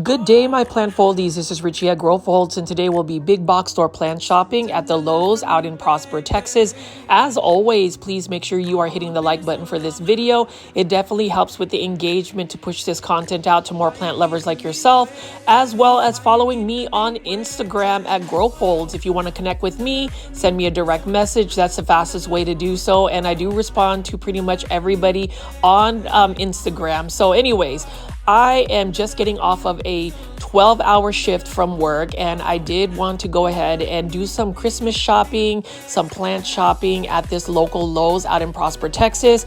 Good day, my plant foldies. This is Richie at Grow Folds, and today will be big box store plant shopping at the Lowe's out in Prosper, Texas. As always, please make sure you are hitting the like button for this video. It definitely helps with the engagement to push this content out to more plant lovers like yourself, as well as following me on Instagram at Grow Folds. If you want to connect with me, send me a direct message. That's the fastest way to do so, and I do respond to pretty much everybody on Instagram. So anyways, I am just getting off of a 12-hour shift from work, and I did want to go ahead and do some Christmas shopping, some plant shopping at this local Lowe's out in Prosper, Texas.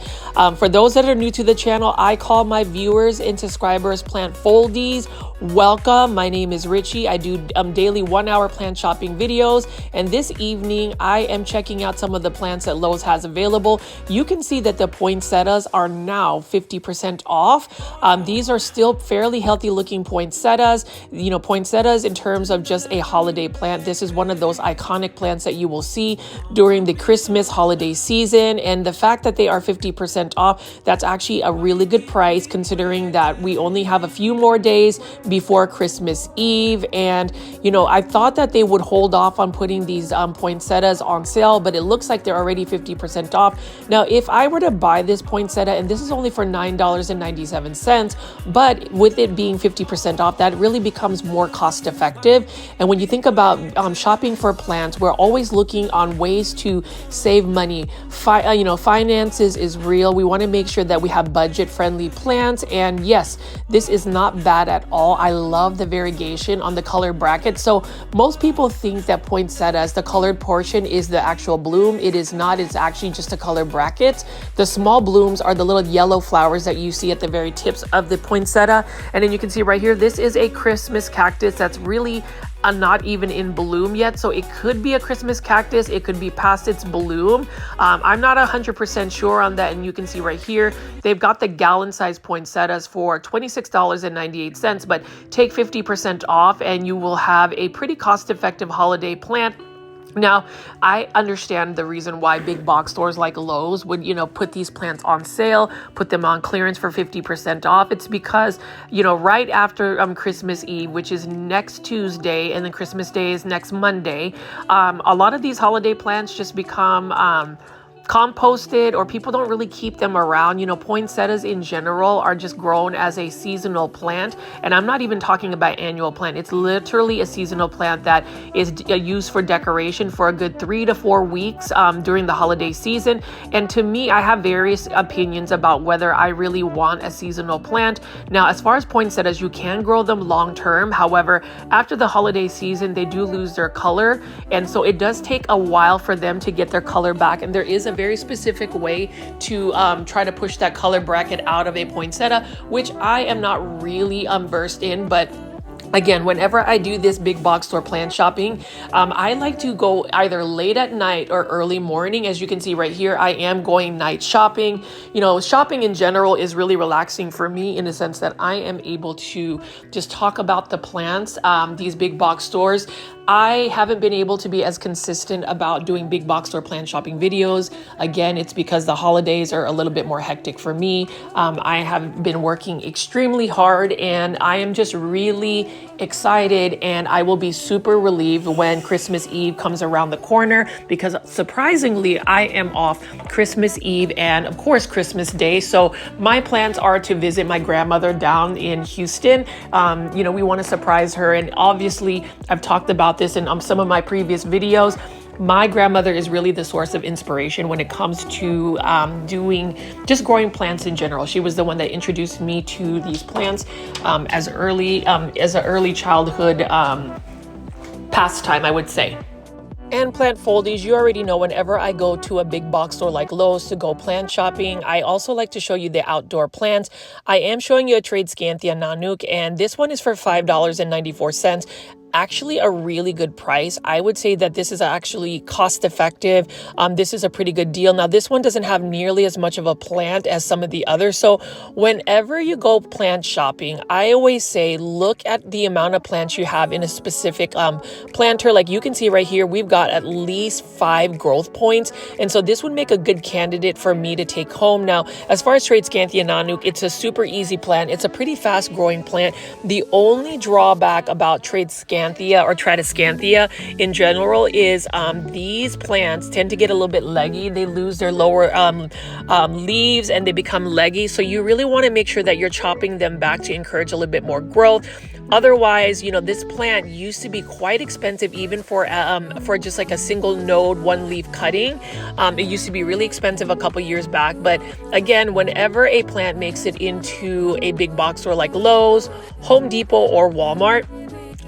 For those that are new to the channel, I call my viewers and subscribers plant foldies. Welcome. My name is Richie. I do daily 1-hour plant shopping videos, and this evening I am checking out some of the plants that Lowe's has available. You can see that the poinsettias are now 50% off. These are still fairly healthy looking poinsettias. You know, poinsettias in terms of just a holiday plant. This is one of those iconic plants that you will see during the Christmas holiday season, and the fact that they are 50% off, that's actually a really good price considering that we only have a few more days before Christmas Eve. And you know, I thought that they would hold off on putting these poinsettias on sale, but it looks like they're already 50% off. Now, if I were to buy this poinsettia, and this is only for $9.97, but with it being 50% off, that really becomes more cost effective. And when you think about shopping for plants, we're always looking on ways to save money. Finances is real. We want to make sure that we have budget friendly plants. And yes, this is not bad at all. I love the variegation on the color bracket. So most people think that poinsettias, the colored portion, is the actual bloom. It is not. It's actually just a color bracket. The small blooms are the little yellow flowers that you see at the very tips of the poinsettia. And then you can see right here, this is a Christmas cactus that's really not even in bloom yet. So it could be a Christmas cactus. It could be past its bloom. I'm not 100% sure on that. And you can see right here, they've got the gallon size poinsettias for $26.98, but take 50% off and you will have a pretty cost effective holiday plant. Now, I understand the reason why big box stores like Lowe's would, put these plants on sale, put them on clearance for 50% off. It's because, right after Christmas Eve, which is next Tuesday, and then Christmas Day is next Monday, a lot of these holiday plants just become composted, or people don't really keep them around. Poinsettias in general are just grown as a seasonal plant, and I'm not even talking about annual plant. It's literally a seasonal plant that is used for decoration for a good 3 to 4 weeks during the holiday season. And to me, I have various opinions about whether I really want a seasonal plant. Now, as far as poinsettias, you can grow them long term. However, after the holiday season, they do lose their color, and so it does take a while for them to get their color back. And there is a very specific way to try to push that color bracket out of a poinsettia, which I am not really versed in. But again, whenever I do this big box store plant shopping, I like to go either late at night or early morning. As you can see right here, I am going night shopping. Shopping in general is really relaxing for me in the sense that I am able to just talk about the plants. These big box stores, I haven't been able to be as consistent about doing big box store plant shopping videos. Again, it's because the holidays are a little bit more hectic for me. I have been working extremely hard, and I am just really excited, and I will be super relieved when Christmas Eve comes around the corner, because surprisingly, I am off Christmas Eve and of course Christmas Day. So my plans are to visit my grandmother down in Houston. We want to surprise her, and obviously I've talked about this in some of my previous videos. My grandmother is really the source of inspiration when it comes to growing plants in general. She was the one that introduced me to these plants as an early childhood pastime, I would say. And plant foldies, you already know, whenever I go to a big box store like Lowe's to go plant shopping, I also like to show you the outdoor plants. I am showing you a trade Scanthia Nanook, and this one is for $5.94. actually a really good price. I would say that this is actually cost effective. This is a pretty good deal. Now, this one doesn't have nearly as much of a plant as some of the others. So whenever you go plant shopping, I always say, look at the amount of plants you have in a specific planter. Like you can see right here, we've got at least 5 growth points. And so this would make a good candidate for me to take home. Now, as far as Tradescanthia nanook, it's a super easy plant. It's a pretty fast growing plant. The only drawback about Tradescanthia or Tradescanthia in general is these plants tend to get a little bit leggy. They lose their lower leaves and they become leggy. So you really want to make sure that you're chopping them back to encourage a little bit more growth. Otherwise, you know, this plant used to be quite expensive even for just like a single node, one leaf cutting. It used to be really expensive a couple years back. But again, whenever a plant makes it into a big box store like Lowe's, Home Depot, or Walmart,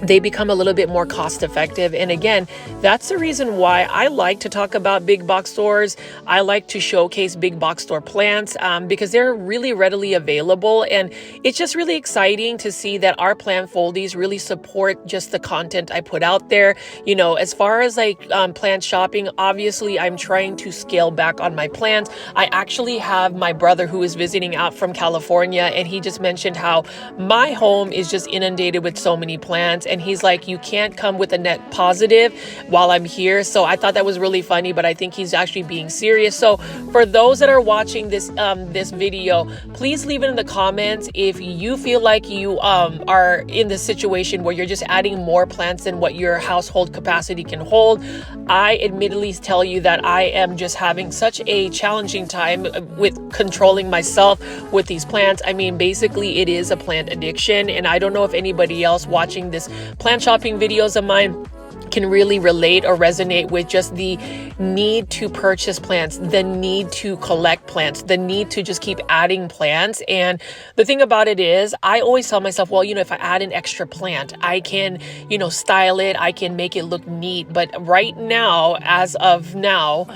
they become a little bit more cost effective. And again, that's the reason why I like to talk about big box stores. I like to showcase big box store plants because they're really readily available. And it's just really exciting to see that our plant foldies really support just the content I put out there. You know, as far as like plant shopping, obviously I'm trying to scale back on my plants. I actually have my brother who is visiting out from California, and he just mentioned how my home is just inundated with so many plants. And he's like, you can't come with a net positive while I'm here. So I thought that was really funny, but I think he's actually being serious. So for those that are watching this this video, please leave it in the comments if you feel like you are in the situation where you're just adding more plants than what your household capacity can hold. I admittedly tell you that I am just having such a challenging time with controlling myself with these plants. I mean, basically it is a plant addiction, and I don't know if anybody else watching this plant shopping videos of mine can really relate or resonate with just the need to purchase plants, the need to collect plants, the need to just keep adding plants. And the thing about it is, I always tell myself, well, you know, if I add an extra plant, I can, you know, style it, I can make it look neat. But right now, as of now,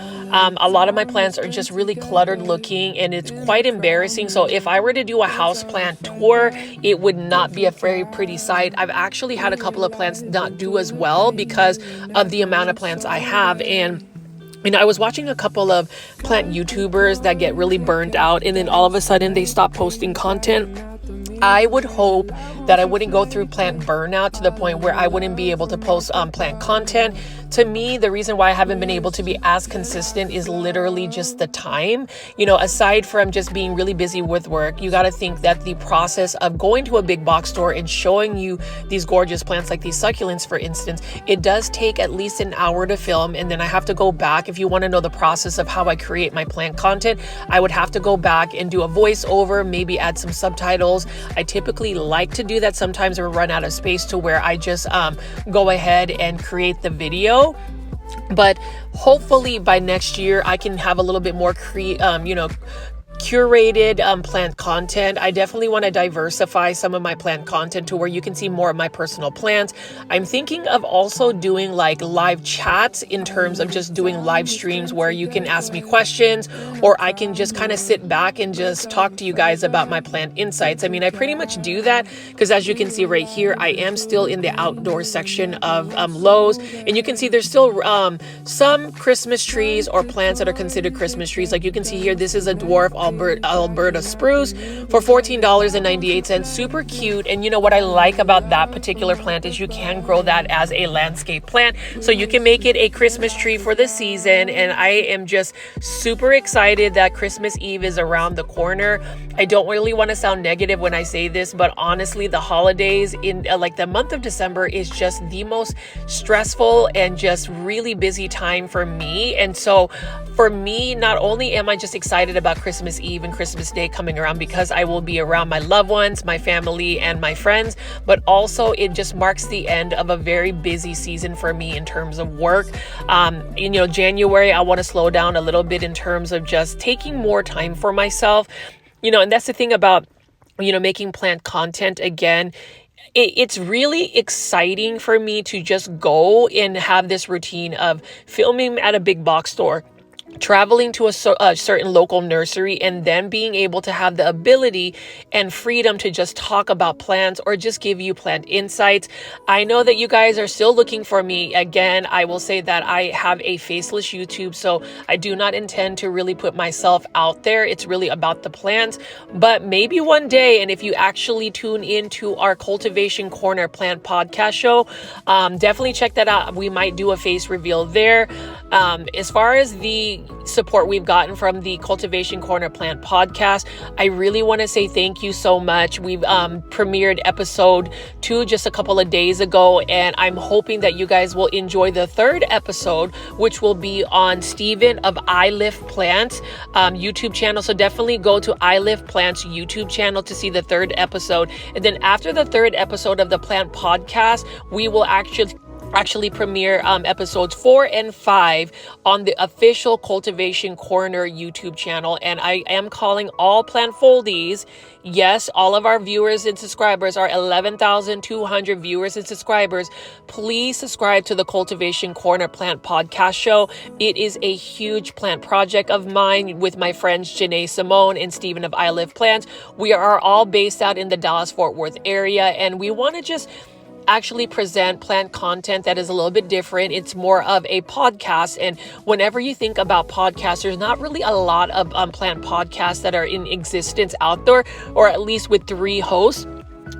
a lot of my plants are just really cluttered looking, and it's quite embarrassing. So if I were to do a house plant tour, it would not be a very pretty sight. I've actually had a couple of plants not do as well because of the amount of plants I have. And you know, I was watching a couple of plant YouTubers that get really burned out, and then all of a sudden they stop posting content. I would hope that I wouldn't go through plant burnout to the point where I wouldn't be able to post plant content. To me, the reason why I haven't been able to be as consistent is literally just the time. You know, aside from just being really busy with work, you got to think that the process of going to a big box store and showing you these gorgeous plants like these succulents, for instance, it does take at least an hour to film. And then I have to go back. If you want to know the process of how I create my plant content, I would have to go back and do a voiceover, maybe add some subtitles. I typically like to do that. Sometimes I run out of space to where I just go ahead and create the video. But hopefully by next year, I can have a little bit more curated plant content. I definitely want to diversify some of my plant content to where you can see more of my personal plants. I'm thinking of also doing like live chats in terms of just doing live streams where you can ask me questions, or I can just kind of sit back and just talk to you guys about my plant insights. I mean, I pretty much do that because as you can see right here, I am still in the outdoor section of Lowe's, and you can see there's still some Christmas trees or plants that are considered Christmas trees. Like you can see here, this is a dwarf Alberta spruce for $14.98. Super cute. And you know what I like about that particular plant is you can grow that as a landscape plant, so you can make it a Christmas tree for the season. And I am just super excited that Christmas Eve is around the corner. I don't really want to sound negative when I say this, but honestly, the holidays in like the month of December is just the most stressful and just really busy time for me. And so for me, not only am I just excited about Christmas Eve and Christmas Day coming around because I will be around my loved ones, my family, and my friends, but also it just marks the end of a very busy season for me in terms of work. You know, January, I want to slow down a little bit in terms of just taking more time for myself. You know, and that's the thing about, you know, making plant content again. It's really exciting for me to just go and have this routine of filming at a big box store, traveling to a certain local nursery and then being able to have the ability and freedom to just talk about plants or just give you plant insights. I know that you guys are still looking for me. Again, I will say that I have a faceless YouTube, so I do not intend to really put myself out there. It's really about the plants, but maybe one day, and if you actually tune into our Cultivation Corner Plant podcast show, definitely check that out. We might do a face reveal there. As far as the support we've gotten from the Cultivation Corner Plant podcast, I really want to say thank you so much. We've premiered episode 2 just a couple of days ago, and I'm hoping that you guys will enjoy the 3rd episode, which will be on Stephen of I Lift Plants YouTube channel. So definitely go to I Lift Plants YouTube channel to see the 3rd episode. And then after the 3rd episode of the plant podcast, we will actually premiere episodes 4 and 5 on the official Cultivation Corner YouTube channel. And I am calling all plant foldies. Yes, all of our viewers and subscribers are 11,200 viewers and subscribers. Please subscribe to the Cultivation Corner Plant podcast show. It is a huge plant project of mine with my friends Janae Simone and Stephen of I Live Plants. We are all based out in the Dallas-Fort Worth area, and we want to just actually present plant content that is a little bit different. It's more of a podcast. And whenever you think about podcasts, there's not really a lot of plant podcasts that are in existence out there, or at least with 3 hosts.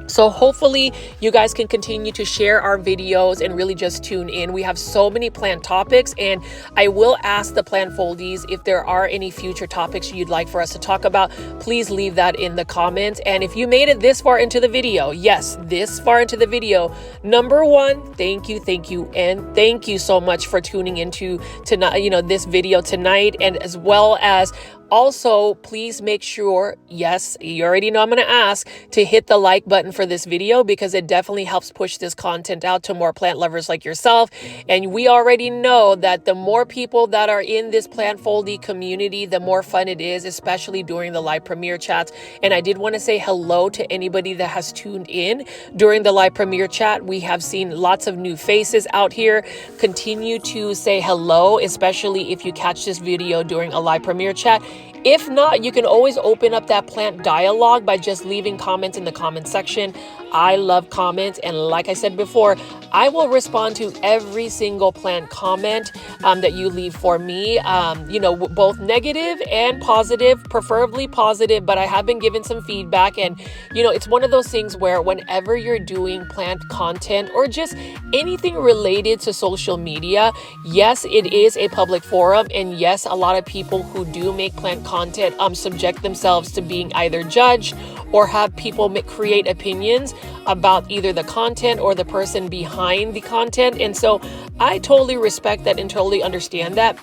So hopefully you guys can continue to share our videos and really just tune in. We have so many plant topics, and I will ask the plant foldies if there are any future topics you'd like for us to talk about. Please leave that in the comments. And if you made it this far into the video, yes, this far into the video, number 1, thank you, and thank you so much for tuning into tonight, this video tonight, and as well as also, please make sure, yes, you already know I'm going to ask, to hit the like button for this video, because it definitely helps push this content out to more plant lovers like yourself. And we already know that the more people that are in this plant foldy community, the more fun it is, especially during the live premiere chats. And I did want to say hello to anybody that has tuned in during the live premiere chat. We have seen lots of new faces out here. Continue to say hello, especially if you catch this video during a live premiere chat. If not, you can always open up that plant dialogue by just leaving comments in the comment section. I love comments, and like I said before, I will respond to every single plant comment that you leave for me, both negative and positive, preferably positive, but I have been given some feedback. And it's one of those things where whenever you're doing plant content or just anything related to social media, yes, it is a public forum, and yes, a lot of people who do make plant content subject themselves to being either judged or have people create opinions about either the content or the person behind the content. And so I totally respect that and totally understand that.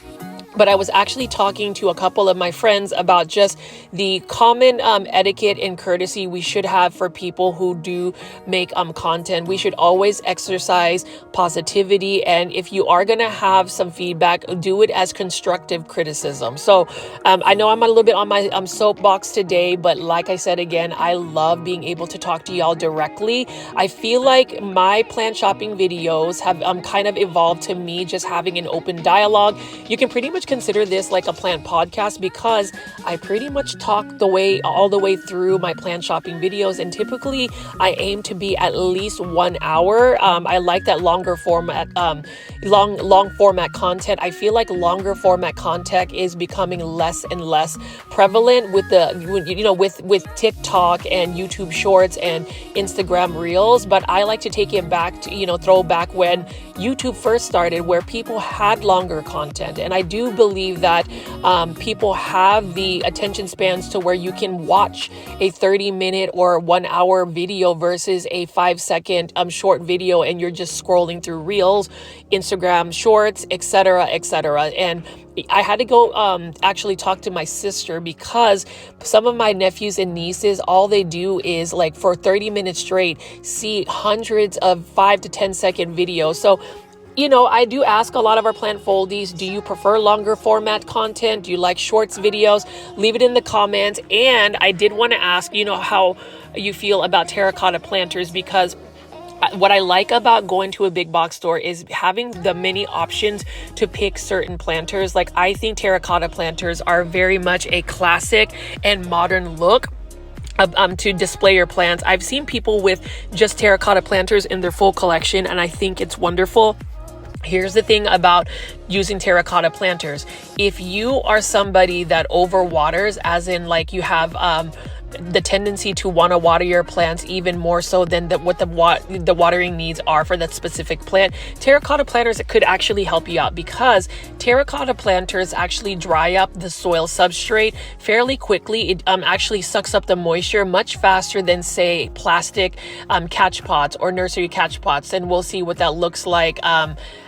But I was actually talking to a couple of my friends about just the common etiquette and courtesy we should have for people who do make content. We should always exercise positivity. And if you are going to have some feedback, do it as constructive criticism. So I know I'm a little bit on my soapbox today, but like I said, again, I love being able to talk to y'all directly. I feel like my plant shopping videos have kind of evolved to me just having an open dialogue. You can pretty much consider this like a plant podcast, because I pretty much talk all the way through my plant shopping videos, and typically I aim to be at least 1 hour. I like that longer format, long format content. I feel like longer format content is becoming less and less prevalent with with TikTok and YouTube Shorts and Instagram Reels. But I like to take it back to throw back when YouTube first started, where people had longer content. And I do believe that people have the attention spans to where you can watch a 30-minute or 1 hour video versus a 5-second short video, and you're just scrolling through Reels, Instagram Shorts, etc., etc. And I had to go actually talk to my sister, because some of my nephews and nieces, all they do is like for 30 minutes straight see hundreds of 5 to 10 second videos. So I do ask a lot of our plant foldies, do you prefer longer format content? Do you like shorts videos? Leave it in the comments. And I did want to ask, how you feel about terracotta planters, because What I like about going to a big box store is having the many options to pick certain planters. Like, I think terracotta planters are very much a classic and modern look to display your plants. I've seen people with just terracotta planters in their full collection, and I think it's wonderful. Here's the thing about using terracotta planters. If you are somebody that overwaters, as in like you have the tendency to want to water your plants even more so than what the watering needs are for that specific plant, terracotta planters could actually help you out, because terracotta planters actually dry up the soil substrate fairly quickly. It actually sucks up the moisture much faster than, say, plastic catch pots or nursery catch pots, and we'll see what that looks like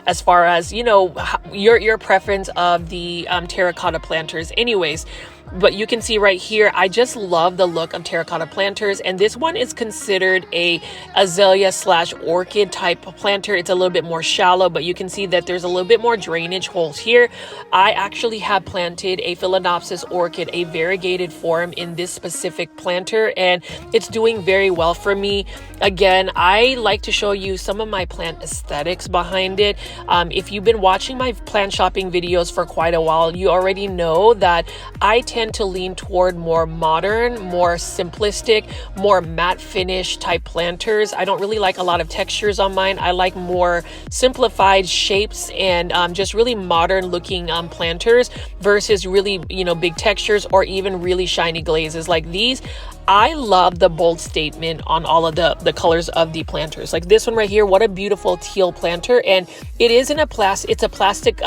as far as, you know, your preference of the terracotta planters. Anyways, but you can see right here, I just love the look of terracotta planters, and this one is considered a azalea / orchid type planter. It's a little bit more shallow, but you can see that there's a little bit more drainage holes here. I actually have planted a Philodendron orchid, a variegated form, in this specific planter, and it's doing very well for me. Again, I like to show you some of my plant aesthetics behind it. If you've been watching my plant shopping videos for quite a while, you already know that I tend to lean toward more modern, more simplistic, more matte finish type planters. I don't really like a lot of textures on mine. I like more simplified shapes and just really modern looking planters versus really, you know, big textures or even really shiny glazes like these. I love the bold statement on all of the colors of the planters. Like this one right here, what a beautiful teal planter. And it is in a it's a plastic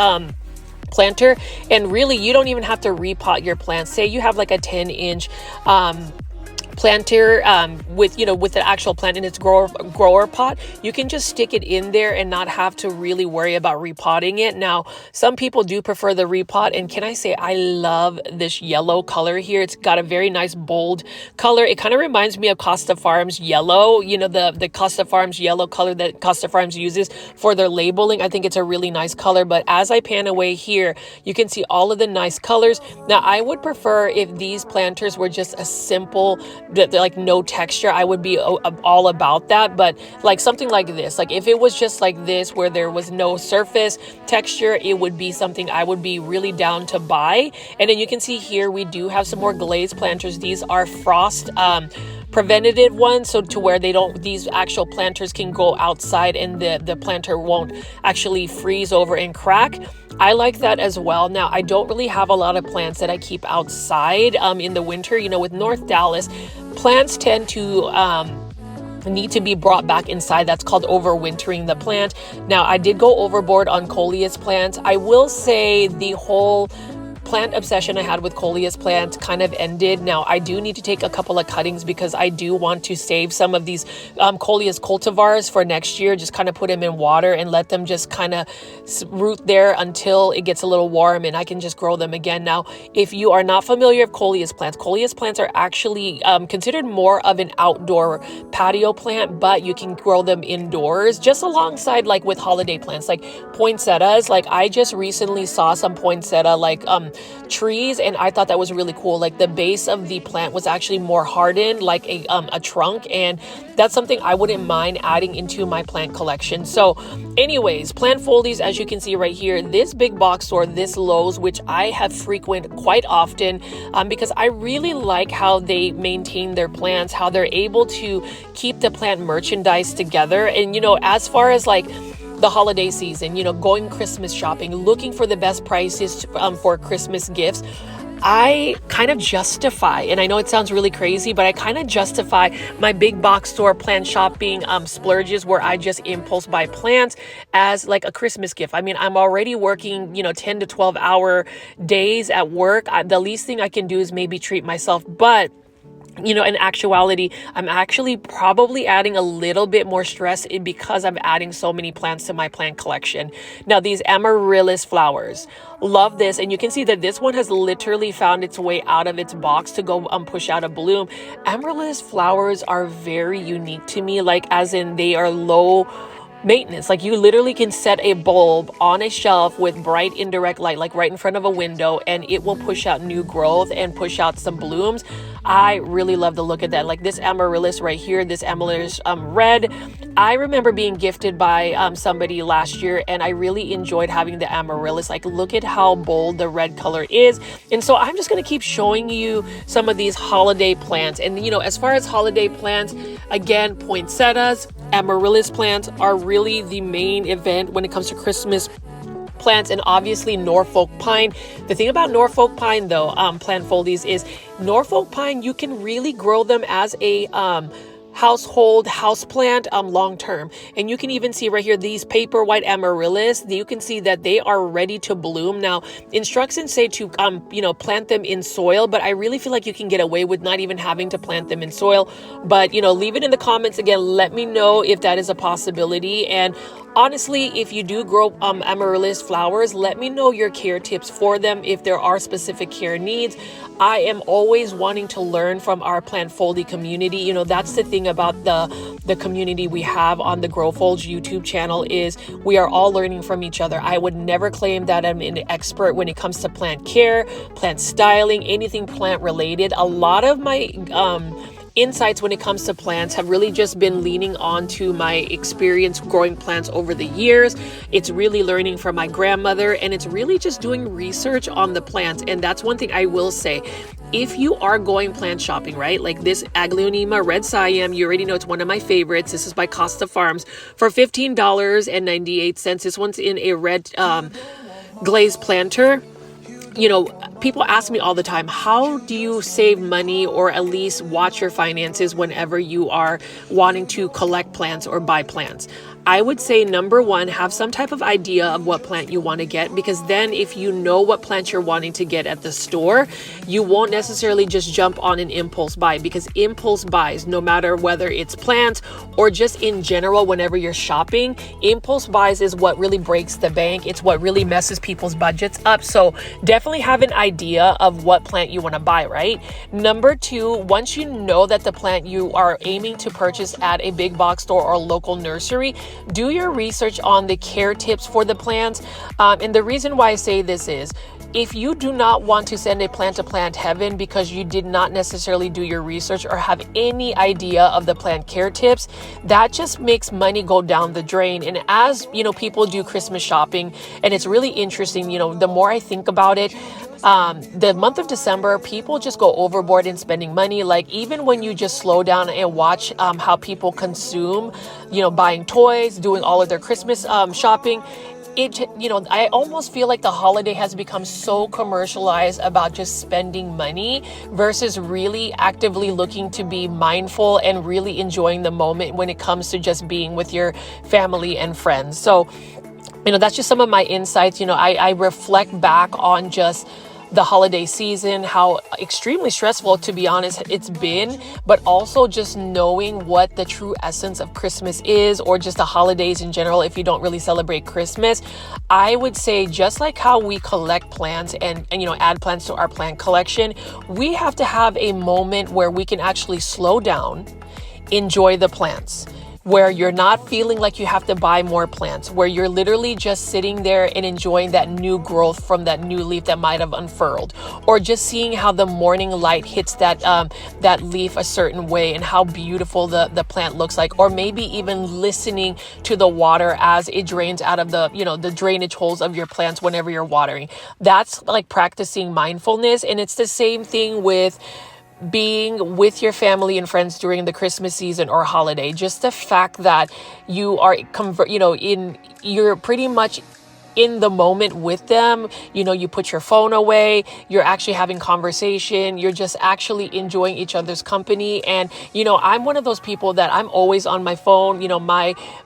planter, and really you don't even have to repot your plants. Say you have like a 10-inch planter with the actual plant in its grower pot, you can just stick it in there and not have to really worry about repotting it. Now, some people do prefer the repot, and can I say I love this yellow color here. It's got a very nice bold color. It kind of reminds me of Costa Farms yellow, you know, the Costa Farms yellow color that Costa Farms uses for their labeling. I think it's a really nice color, but as I pan away here, you can see all of the nice colors. Now, I would prefer if these planters were just a simple, like no texture. I would be all about that. But like something like this, like if it was just like this where there was no surface texture, it would be something I would be really down to buy. And then you can see here we do have some more glazed planters. These are frost preventative ones, so to where these actual planters can go outside and the planter won't actually freeze over and crack. I like that as well. Now, I don't really have a lot of plants that I keep outside in the winter. You know, with North Dallas, plants tend to need to be brought back inside. That's called overwintering the plant. Now, I did go overboard on coleus plants. I will say the whole plant obsession I had with coleus plants kind of ended. Now, I do need to take a couple of cuttings because I do want to save some of these coleus cultivars for next year. Just kind of put them in water and let them just kind of root there until it gets a little warm and I can just grow them again. Now, if you are not familiar with coleus plants are actually considered more of an outdoor patio plant, but you can grow them indoors just alongside like with holiday plants like poinsettias. Like I just recently saw some poinsettia like trees, and I thought that was really cool. Like the base of the plant was actually more hardened like a trunk, and that's something I wouldn't mind adding into my plant collection. So anyways, plant foldies, as you can see right here, this big box store, this Lowe's, which I have frequent quite often because I really like how they maintain their plants, how they're able to keep the plant merchandise together. And you know, as far as like the holiday season, you know, going Christmas shopping, looking for the best prices for Christmas gifts, I kind of justify, and I know it sounds really crazy, but I kind of justify my big box store plant shopping splurges where I just impulse buy plants as like a Christmas gift. I mean, I'm already working, you know, 10 to 12 hour days at work. The least thing I can do is maybe treat myself, but you know, in actuality, I'm actually probably adding a little bit more stress because I'm adding so many plants to my plant collection. Now, these Amaryllis flowers, love this. And you can see that this one has literally found its way out of its box to go push out a bloom. Amaryllis flowers are very unique to me, like as in they are low maintenance. Like, you literally can set a bulb on a shelf with bright indirect light, like right in front of a window, and it will push out new growth and push out some blooms. I really love the look at that. Like this Amaryllis right here, this Amaryllis red, I remember being gifted by somebody last year, and I really enjoyed having the Amaryllis. Like, look at how bold the red color is. And so I'm just going to keep showing you some of these holiday plants. And as far as holiday plants, again, poinsettias, Amaryllis plants are really the main event when it comes to Christmas plants, and obviously Norfolk pine. The thing about Norfolk pine though, plant foldies, is Norfolk pine, you can really grow them as a household house plant long term. And you can even see right here, these paper white Amaryllis, you can see that they are ready to bloom. Now, instructions say to plant them in soil, but I really feel like you can get away with not even having to plant them in soil. But leave it in the comments. Again, let me know if that is a possibility. And honestly, if you do grow Amaryllis flowers, let me know your care tips for them if there are specific care needs. I am always wanting to learn from our plant foldy community. That's the thing about the community we have on the Grow Folds YouTube channel, is we are all learning from each other. I would never claim that I'm an expert when it comes to plant care, plant styling, anything plant related. A lot of my insights when it comes to plants have really just been leaning on to my experience growing plants over the years. It's really learning from my grandmother, and it's really just doing research on the plants. And that's one thing I will say. If you are going plant shopping, right? Like this Aglaonema Red Siam, you already know it's one of my favorites. This is by Costa Farms for $15.98. This one's in a red glazed planter. People ask me all the time, how do you save money or at least watch your finances whenever you are wanting to collect plants or buy plants? I would say, number one, have some type of idea of what plant you want to get, because then if you know what plant you're wanting to get at the store, you won't necessarily just jump on an impulse buy, because impulse buys, no matter whether it's plants or just in general, whenever you're shopping, impulse buys is what really breaks the bank. It's what really messes people's budgets up. So definitely have an idea of what plant you want to buy, right? Number two, once you know that the plant you are aiming to purchase at a big box store or local nursery, do your research on the care tips for the plants. And the reason why I say this is, if you do not want to send a plant to plant heaven because you did not necessarily do your research or have any idea of the plant care tips, that just makes money go down the drain. And as people do Christmas shopping, and it's really interesting, the more I think about it, the month of December, people just go overboard in spending money. Like, even when you just slow down and watch how people consume, buying toys, doing all of their Christmas shopping, I almost feel like the holiday has become so commercialized about just spending money versus really actively looking to be mindful and really enjoying the moment when it comes to just being with your family and friends. So, that's just some of my insights. I reflect back on just the holiday season, how extremely stressful, to be honest, it's been, but also just knowing what the true essence of Christmas is, or just the holidays in general. If you don't really celebrate Christmas, I would say, just like how we collect plants and add plants to our plant collection, we have to have a moment where we can actually slow down, enjoy the plants, where you're not feeling like you have to buy more plants, where you're literally just sitting there and enjoying that new growth from that new leaf that might have unfurled, or just seeing how the morning light hits that leaf a certain way and how beautiful the plant looks like, or maybe even listening to the water as it drains out of the drainage holes of your plants whenever you're watering. That's like practicing mindfulness. And it's the same thing with being with your family and friends during the Christmas season or holiday. Just the fact that you are you're pretty much in the moment with them. You put your phone away, you're actually having conversation, you're just actually enjoying each other's company. And I'm one of those people that I'm always on my phone.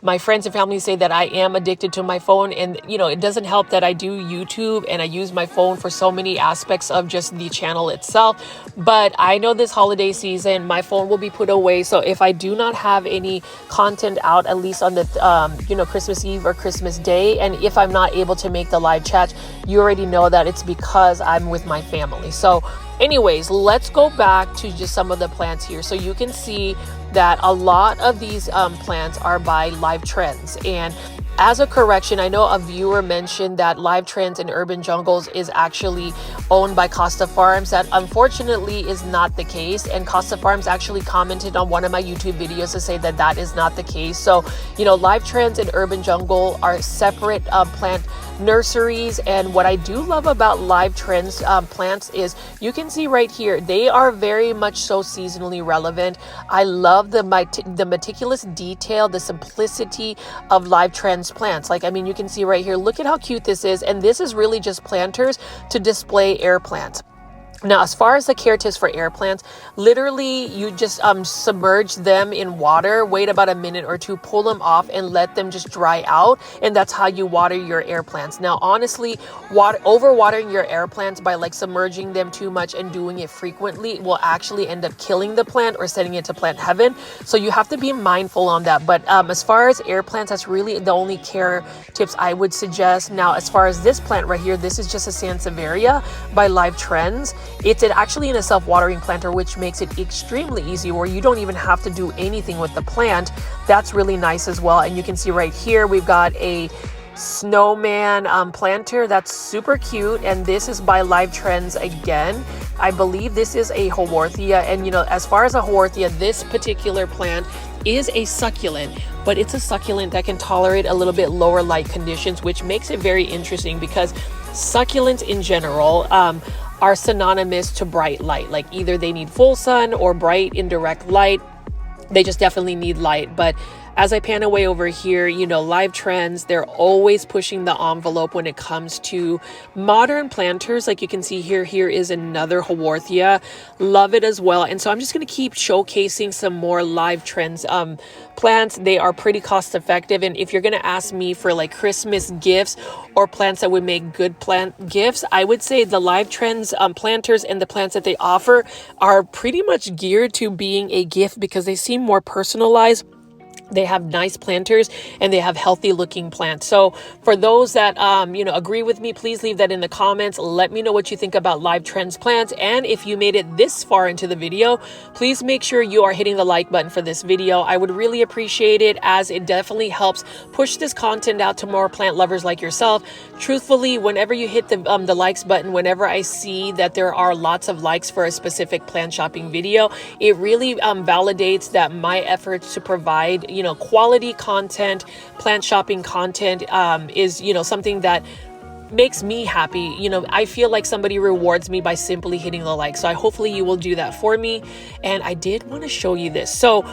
My friends and family say that I am addicted to my phone, and it doesn't help that I do YouTube and I use my phone for so many aspects of just the channel itself. But I know this holiday season my phone will be put away, so if I do not have any content out, at least on the Christmas Eve or Christmas Day, and if I'm not able to make the live chat, you already know that it's because I'm with my family. So anyways, let's go back to just some of the plants here. So you can see that a lot of these plants are by Live Trends. And as a correction, I know a viewer mentioned that Live Trends in Urban Jungles is actually owned by Costa Farms. That unfortunately is not the case. And Costa Farms actually commented on one of my YouTube videos to say that that is not the case. So, you know, Live Trends and Urban Jungle are separate plant nurseries. And what I do love about Live Trends plants is you can see right here, they are very much so seasonally relevant. I love the meticulous detail, the simplicity of Live Trends plants. Like, I mean, you can see right here, look at how cute this is. And this is really just planters to display air plants. Now, as far as the care tips for air plants, literally you just submerge them in water, wait about a minute or two, pull them off and let them just dry out. And that's how you water your air plants. Now, honestly, overwatering your air plants by like submerging them too much and doing it frequently will actually end up killing the plant or sending it to plant heaven. So you have to be mindful on that. But as far as air plants, that's really the only care tips I would suggest. Now, as far as this plant right here, this is just a Sansevieria by Live Trends. It's actually in a self-watering planter, which makes it extremely easy where you don't even have to do anything with the plant. That's really nice as well. And you can see right here, we've got a snowman planter that's super cute. And this is by Live Trends again. I believe this is a Haworthia. And, you know, as far as a Haworthia, this particular plant is a succulent, but it's a succulent that can tolerate a little bit lower light conditions, which makes it very interesting because succulents in general, are synonymous to bright light. Like either they need full sun or bright indirect light. They just definitely need light. But as I pan away over here, you know, Live Trends, they're always pushing the envelope when it comes to modern planters. Like you can see here, here is another Haworthia. Love it as well. And so I'm just going to keep showcasing some more Live Trends plants. They are pretty cost effective. And if you're going to ask me for like Christmas gifts or plants that would make good plant gifts, I would say the Live Trends planters and the plants that they offer are pretty much geared to being a gift because they seem more personalized. They have nice planters and they have healthy looking plants. So for those that, you know, agree with me, please leave that in the comments. Let me know what you think about Live Trends plants. And if you made it this far into the video, please make sure you are hitting the like button for this video. I would really appreciate it as it definitely helps push this content out to more plant lovers like yourself. Truthfully, whenever you hit the likes button, whenever I see that there are lots of likes for a specific plant shopping video, it really validates that my efforts to provide, you know, quality content, plant shopping content is, you know, something that makes me happy. You know, I feel like somebody rewards me by simply hitting the like. So hopefully you will do that for me. And I did want to show you this. So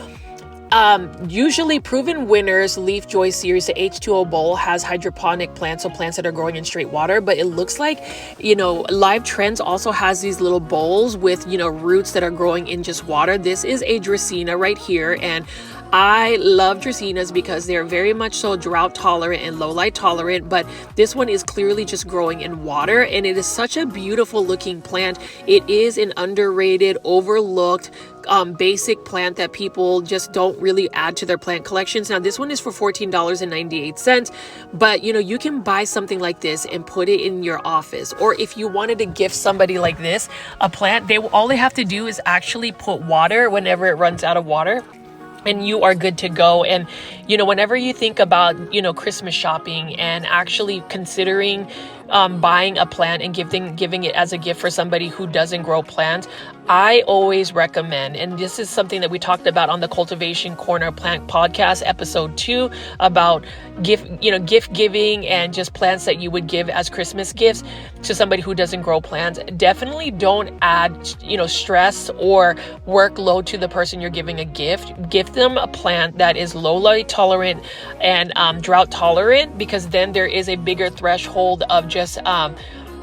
usually Proven Winners Leaf Joy series, the H2O bowl has hydroponic plants, so plants that are growing in straight water. But it looks like, you know, Live Trends also has these little bowls with, you know, roots that are growing in just water. This is a Dracaena right here, and I love Dracaenas because they're very much so drought tolerant and low light tolerant, but this one is clearly just growing in water, and it is such a beautiful looking plant. It is an underrated, overlooked, basic plant that people just don't really add to their plant collections. Now, this one is for $14.98, but you know, you can buy something like this and put it in your office. Or if you wanted to gift somebody like this, a plant, all they have to do is actually put water whenever it runs out of water, and you are good to go. And, you know, whenever you think about, you know, Christmas shopping and actually considering buying a plant and giving it as a gift for somebody who doesn't grow plants, I always recommend, and this is something that we talked about on the Cultivation Corner Plant Podcast, episode 2, about gift giving and just plants that you would give as Christmas gifts to somebody who doesn't grow plants. Definitely don't add, you know, stress or workload to the person you're giving a gift. Give them a plant that is low light tolerant and drought tolerant, because then there is a bigger threshold of just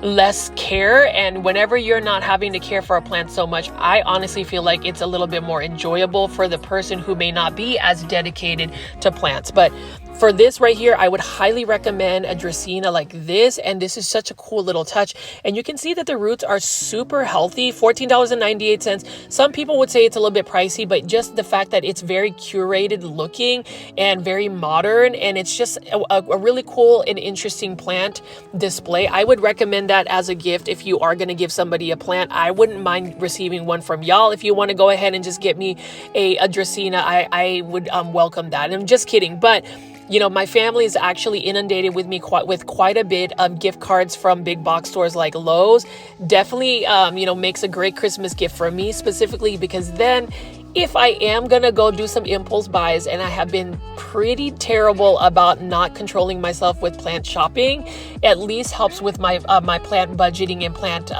less care. And whenever you're not having to care for a plant so much, I honestly feel like it's a little bit more enjoyable for the person who may not be as dedicated to plants. But For this right here, I would highly recommend a Dracaena like this, and this is such a cool little touch. And you can see that the roots are super healthy, $14.98. Some people would say it's a little bit pricey, but just the fact that it's very curated looking and very modern, and it's just a really cool and interesting plant display. I would recommend that as a gift if you are going to give somebody a plant. I wouldn't mind receiving one from y'all. If you want to go ahead and just get me a Dracaena, I would welcome that. And I'm just kidding, but you know, my family is actually inundated with me with quite a bit of gift cards from big box stores like Lowe's. Definitely, you know, makes a great Christmas gift for me specifically, because then if I am going to go do some impulse buys, and I have been pretty terrible about not controlling myself with plant shopping, at least helps with my my plant budgeting and plant,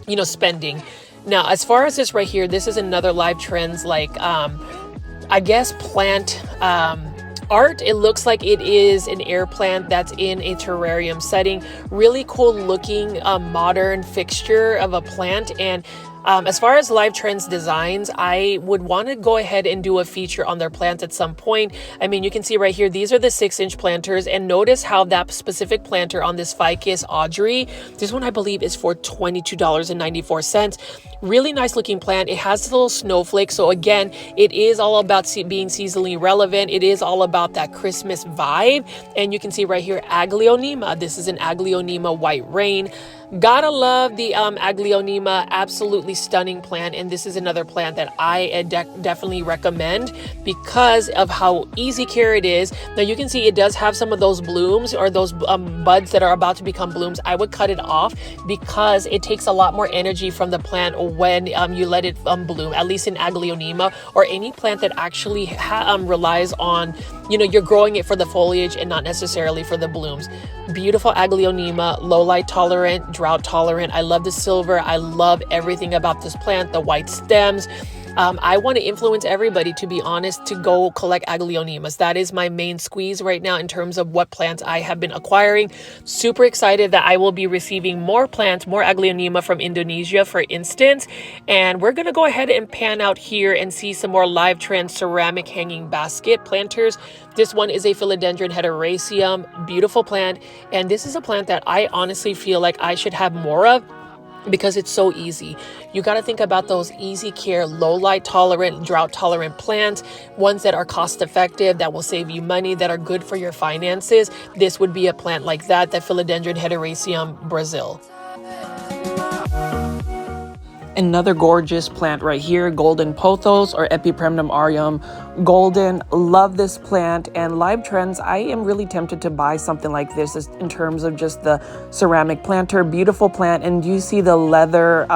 you know, spending. Now, as far as this right here, this is another Live Trends, like, I guess plant, art. It looks like it is an air plant that's in a terrarium setting. Really cool looking modern fixture of a plant. And as far as Live Trends designs, I would want to go ahead and do a feature on their plants at some point. I mean, you can see right here, these are the 6-inch planters, and notice how that specific planter on this Ficus Audrey, this one I believe is for $22.94. Really nice looking plant. It has a little snowflake. So again, it is all about being seasonally relevant. It is all about that Christmas vibe. And you can see right here, Aglaonema. This is an Aglaonema White Rain. Gotta love the Aglaonema, absolutely stunning plant. And this is another plant that I definitely recommend because of how easy care it is. Now you can see it does have some of those blooms, or those buds that are about to become blooms. I would cut it off because it takes a lot more energy from the plant when you let it bloom, at least in Aglaonema, or any plant that actually relies on, you know, you're growing it for the foliage and not necessarily for the blooms. Beautiful Aglaonema, low light tolerant, drought tolerant. I love the silver. I love everything about this plant, the white stems. I want to influence everybody, to be honest, to go collect Aglaonemas. That is my main squeeze right now in terms of what plants I have been acquiring. Super excited that I will be receiving more plants, more Aglaonema from Indonesia, for instance. And we're going to go ahead and pan out here and see some more Live Trend ceramic hanging basket planters. This one is a Philodendron heteroraceum, beautiful plant. And this is a plant that I honestly feel like I should have more of, because it's so easy. You got to think about those easy care, low light tolerant, drought tolerant plants, ones that are cost effective, that will save you money, that are good for your finances. This would be a plant like that, the Philodendron heteroraceum Brazil. Another gorgeous plant right here, golden pothos, or Epipremnum aureum golden. Love this plant. And Live Trends, I am really tempted to buy something like this in terms of just the ceramic planter. Beautiful plant, and you see the leather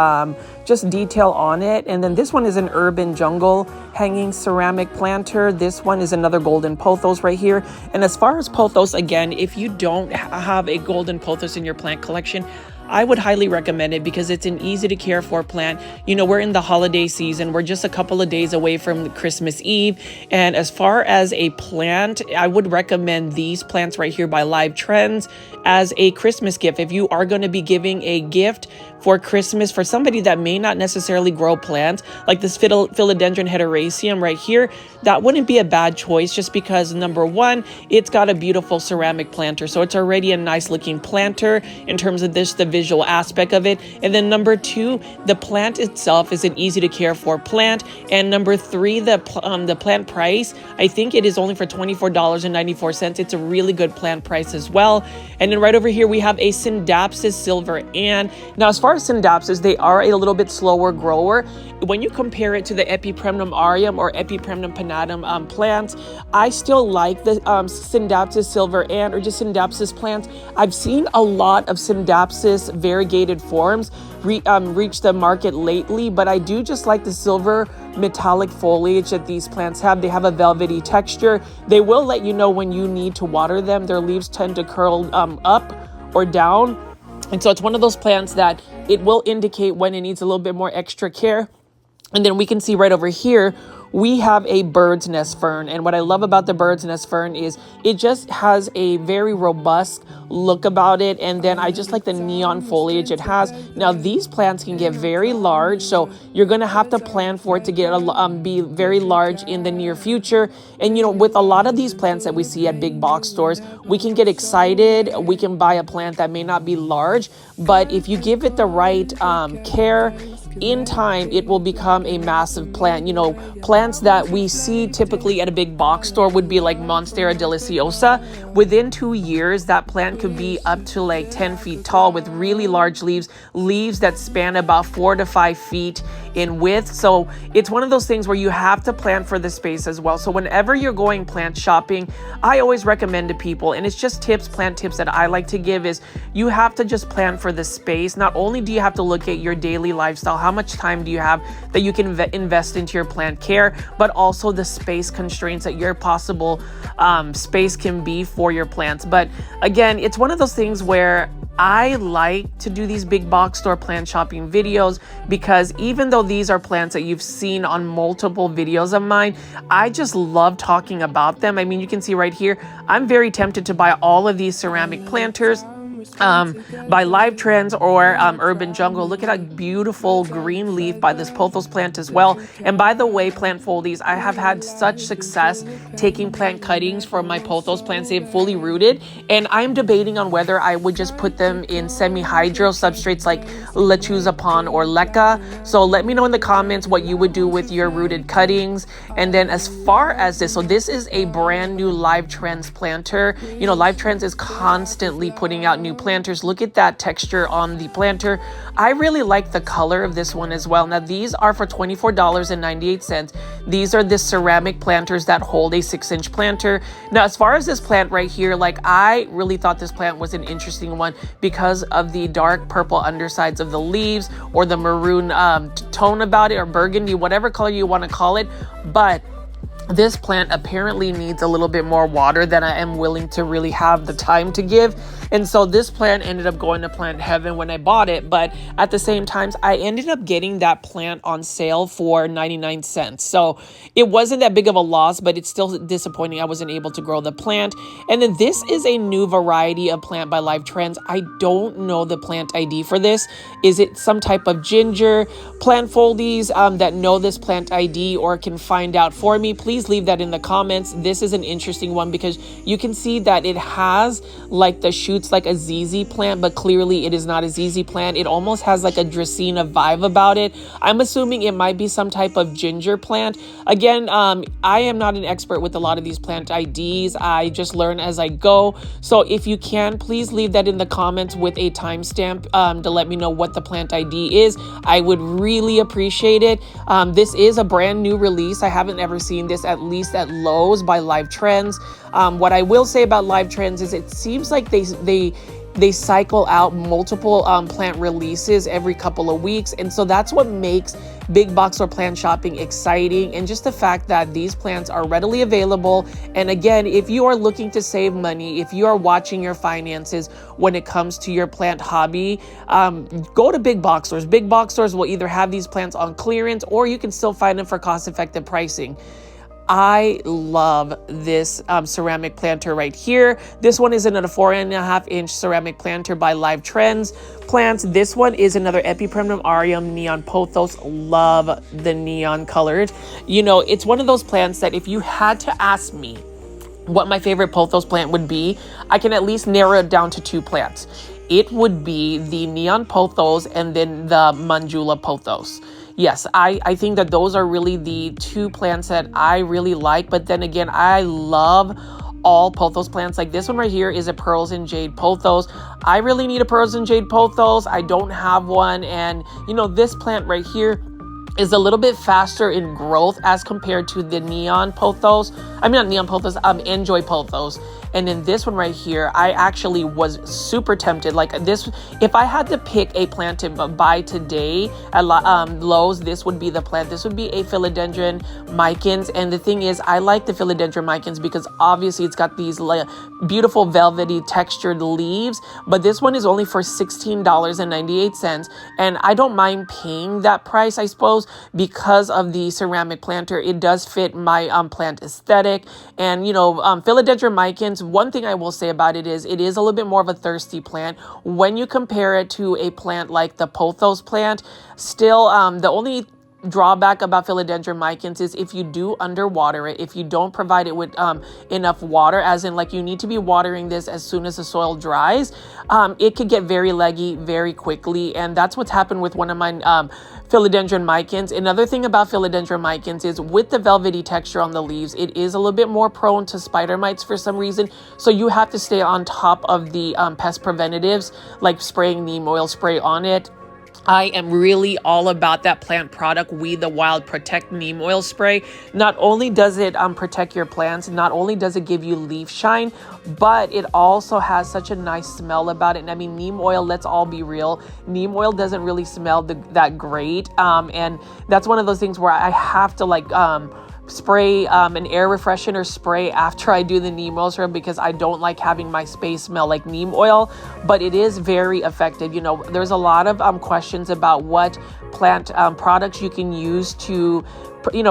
just detail on it. And then this one is an urban jungle hanging ceramic planter. This one is another golden pothos right here. And as far as pothos, again, if you don't have a golden pothos in your plant collection, I would highly recommend it because it's an easy to care for plant. You know, we're in the holiday season. We're just a couple of days away from Christmas Eve. And as far as a plant, I would recommend these plants right here by Live Trends as a Christmas gift. If you are going to be giving a gift for Christmas for somebody that may not necessarily grow plants, like this Philodendron heteroraceum right here, that wouldn't be a bad choice, just because number one, it's got a beautiful ceramic planter. So it's already a nice looking planter in terms of this, the visual aspect of it. And then number two, the plant itself is an easy to care for plant. And number three, the plant price, I think it is only for $24.94. It's a really good plant price as well. And then right over here, we have a Scindapsus silver. And now as far as Scindapsus, they are a little bit slower grower. When you compare it to the Epipremnum aureum or Epipremnum pinnatum plants, I still like the Scindapsus silver or just Scindapsus plants. I've seen a lot of Scindapsus variegated forms reach the market lately, but I do just like the silver metallic foliage that these plants have. They have a velvety texture. They will let you know when you need to water them. Their leaves tend to curl up or down. And so it's one of those plants that it will indicate when it needs a little bit more extra care. And then we can see right over here, we have a bird's nest fern. And what I love about the bird's nest fern is it just has a very robust look about it. And then I just like the neon foliage it has. Now these plants can get very large, so you're going to have to plan for it to get be very large in the near future. And with a lot of these plants that we see at big box stores, we can get excited. We can buy a plant that may not be large, but if you give it the right care, in time, it will become a massive plant. Plants that we see typically at a big box store would be like Monstera deliciosa. Within 2 years, that plant could be up to like 10 feet tall with really large leaves that span about 4 to 5 feet in width. So it's one of those things where you have to plan for the space as well. So whenever you're going plant shopping, I always recommend to people, and it's just plant tips that I like to give, is you have to just plan for the space. Not only do you have to look at your daily lifestyle, how much time do you have that you can invest into your plant care, but also the space constraints that your possible space can be for your plants. But again, it's one of those things where I like to do these big box store plant shopping videos because even though these are plants that you've seen on multiple videos of mine, I just love talking about them. I mean, you can see right here, I'm very tempted to buy all of these ceramic planters by Live Trends or Urban Jungle. Look at that beautiful green leaf by this pothos plant as well. And by the way, plant foldies, I have had such success taking plant cuttings from my pothos plants. They've fully rooted, and I'm debating on whether I would just put them in semi-hydro substrates like Lechuza Pon or Leca. So let me know in the comments what you would do with your rooted cuttings. And then as far as this, so this is a brand new Live Trends planter. Live Trends is constantly putting out new planters. Look at that texture on the planter. I really like the color of this one as well. Now these are for $24.98. These are the ceramic planters that hold a 6-inch planter. Now as far as this plant right here, like I really thought this plant was an interesting one because of the dark purple undersides of the leaves, or the maroon tone about it, or burgundy, whatever color you want to call it. But this plant apparently needs a little bit more water than I am willing to really have the time to give. And so this plant ended up going to Plant Heaven when I bought it. But at the same time, I ended up getting that plant on sale for 99 cents. So it wasn't that big of a loss, but it's still disappointing I wasn't able to grow the plant. And then this is a new variety of plant by Live Trends. I don't know the plant ID for this. Is it some type of ginger? Plant foldies that know this plant ID or can find out for me, please leave that in the comments. This is an interesting one because you can see that it has like the shoots like a ZZ plant, but clearly it is not a ZZ plant. It almost has like a Dracaena vibe about it. I'm assuming it might be some type of ginger plant. Again, I am not an expert with a lot of these plant IDs. I just learn as I go. So if you can, please leave that in the comments with a timestamp to let me know what the plant ID is. I would really appreciate it. This is a brand new release. I haven't ever seen this, at least at Lowe's, by Live Trends. What I will say about Live Trends is it seems like they cycle out multiple plant releases every couple of weeks. And so that's what makes big box or plant shopping exciting. And just the fact that these plants are readily available. And again, if you are looking to save money, if you are watching your finances when it comes to your plant hobby, go to big box stores. Big box stores will either have these plants on clearance or you can still find them for cost-effective pricing. I love this ceramic planter right here. This one is another 4.5-inch ceramic planter by Live Trends plants. This one is another Epipremnum aureum neon pothos. Love the neon colored. It's one of those plants that if you had to ask me what my favorite pothos plant would be, I can at least narrow it down to 2 plants. It would be the neon pothos and then the Manjula pothos. Yes, I think that those are really the 2 plants that I really like. But then again, I love all pothos plants. Like this one right here is a Pearls and Jade pothos. I really need a Pearls and Jade pothos. I don't have one. And this plant right here is a little bit faster in growth as compared to the neon pothos. I mean, not neon pothos, Enjoy pothos. And then this one right here, I actually was super tempted. Like this, if I had to pick a plant to buy today at Lowe's, this would be the plant. This would be a Philodendron micans. And the thing is, I like the Philodendron micans because obviously it's got these beautiful velvety textured leaves, but this one is only for $16.98. And I don't mind paying that price, I suppose, because of the ceramic planter. It does fit my plant aesthetic. And, you know, Philodendron micans, one thing I will say about it is a little bit more of a thirsty plant. When you compare it to a plant like the pothos plant, still the only drawback about Philodendron micans is if you do underwater it, if you don't provide it with enough water, as in like you need to be watering this as soon as the soil dries, it could get very leggy very quickly. And that's what's happened with one of my Philodendron micans. Another thing about Philodendron micans is with the velvety texture on the leaves, it is a little bit more prone to spider mites for some reason. So you have to stay on top of the pest preventatives, like spraying neem oil spray on it. I am really all about that plant product, We the Wild Protect Neem Oil Spray. Not only does it protect your plants, not only does it give you leaf shine, but it also has such a nice smell about it. And I mean, neem oil, let's all be real, neem oil doesn't really smell that great. And that's one of those things where I have to like spray an air refreshener spray after I do the neem oil spray because I don't like having my space smell like neem oil, but it is very effective. You know, there's a lot of questions about what plant products you can use to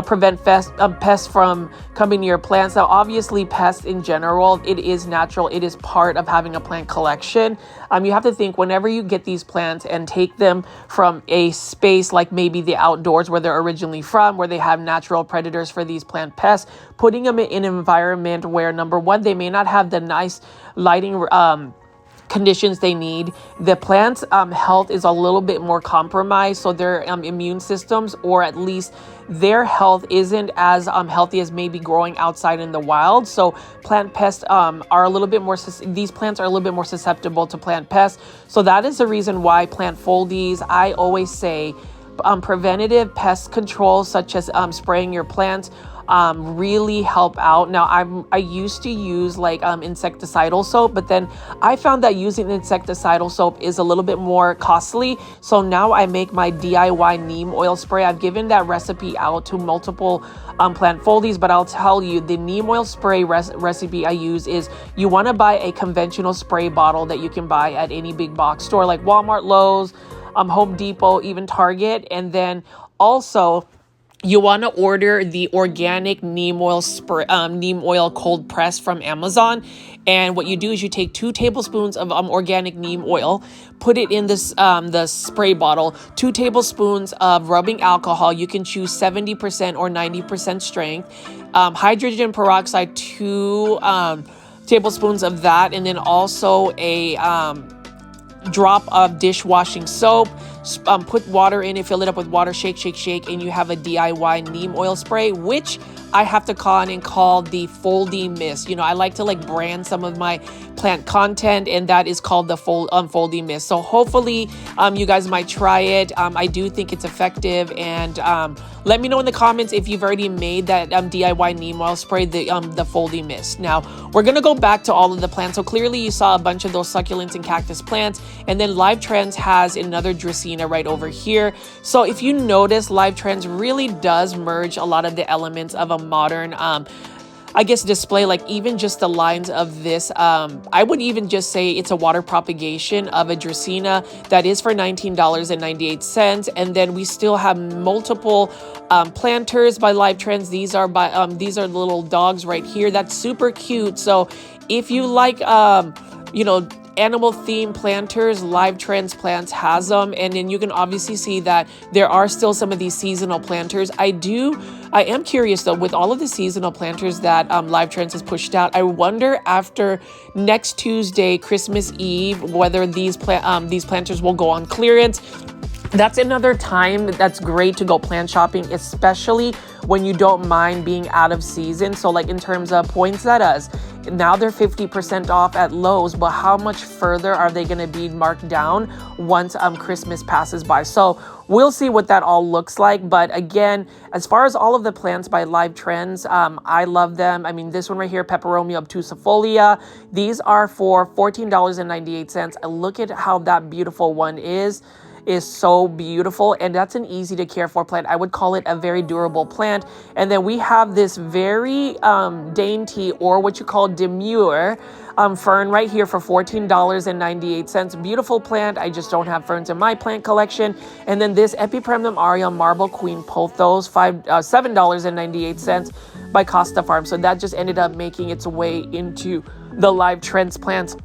prevent pests from coming to your plants. Now, obviously, pests in general, it is natural. It is part of having a plant collection. You have to think whenever you get these plants and take them from a space like maybe the outdoors where they're originally from, where they have natural predators for these plant pests, putting them in an environment where, number one, they may not have the nice lighting conditions they need. The plant's health is a little bit more compromised, so their immune systems, or at least their health, isn't as healthy as maybe growing outside in the wild. So plant pests are a little bit more, these plants are a little bit more susceptible to plant pests. So that is the reason why plant foldies, I always say, preventative pest control, such as spraying your plants, really help out. Now, I used to use like insecticidal soap, but then I found that using insecticidal soap is a little bit more costly. So now I make my DIY neem oil spray. I've given that recipe out to multiple plant foldies, but I'll tell you, the neem oil spray recipe I use is you want to buy a conventional spray bottle that you can buy at any big box store like Walmart, Lowe's, Home Depot, even Target. And then also you want to order the organic neem oil spray, neem oil cold press from Amazon. And what you do is you take 2 tablespoons of organic neem oil, put it in this the spray bottle, 2 tablespoons of rubbing alcohol. You can choose 70% or 90% strength. Hydrogen peroxide, 2 tablespoons of that, and then also a drop of dishwashing soap. Put water in it, fill it up with water, shake, shake, shake, and you have a DIY neem oil spray, which I have to call the Foldy Mist. You know, I like to like brand some of my plant content, and that is called the Foldy Mist. So hopefully you guys might try it. I do think it's effective, and let me know in the comments if you've already made that DIY neem oil spray, the Foldy Mist. Now, we're going to go back to all of the plants. So clearly you saw a bunch of those succulents and cactus plants, and then Live Trends has another Dracaena right over here. So if you notice, Live Trends really does merge a lot of the elements of a modern I guess display, like even just the lines of this. I would even just say it's a water propagation of a Dracaena that is for $19.98. And then we still have multiple planters by Live Trends. These are little dogs right here. That's super cute. So if you like, animal themed planters, Live Trends Plants has them. And then you can obviously see that there are still some of these seasonal planters. I am curious though, with all of the seasonal planters that Live Trends has pushed out, I wonder after next Tuesday, Christmas Eve, whether these planters will go on clearance. That's another time that's great to go plant shopping, especially when you don't mind being out of season. So like in terms of poinsettias, Now they're 50% off at Lowe's, but how much further are they going to be marked down once Christmas passes by? So we'll see what that all looks like. But again, as far as all of the plants by Live Trends, I love them. I mean, this one right here, Peperomia obtusifolia, these are for $14.98. And look at how that beautiful one is so beautiful, and that's an easy to care for plant. I would call it a very durable plant. And then we have this very dainty, or what you call demure, fern right here for $14.98. Beautiful plant. I just don't have ferns in my plant collection. And then this Epipremnum aureum marble queen pothos, $7.98 by Costa Farm. So that just ended up making its way into the Live Trends plants.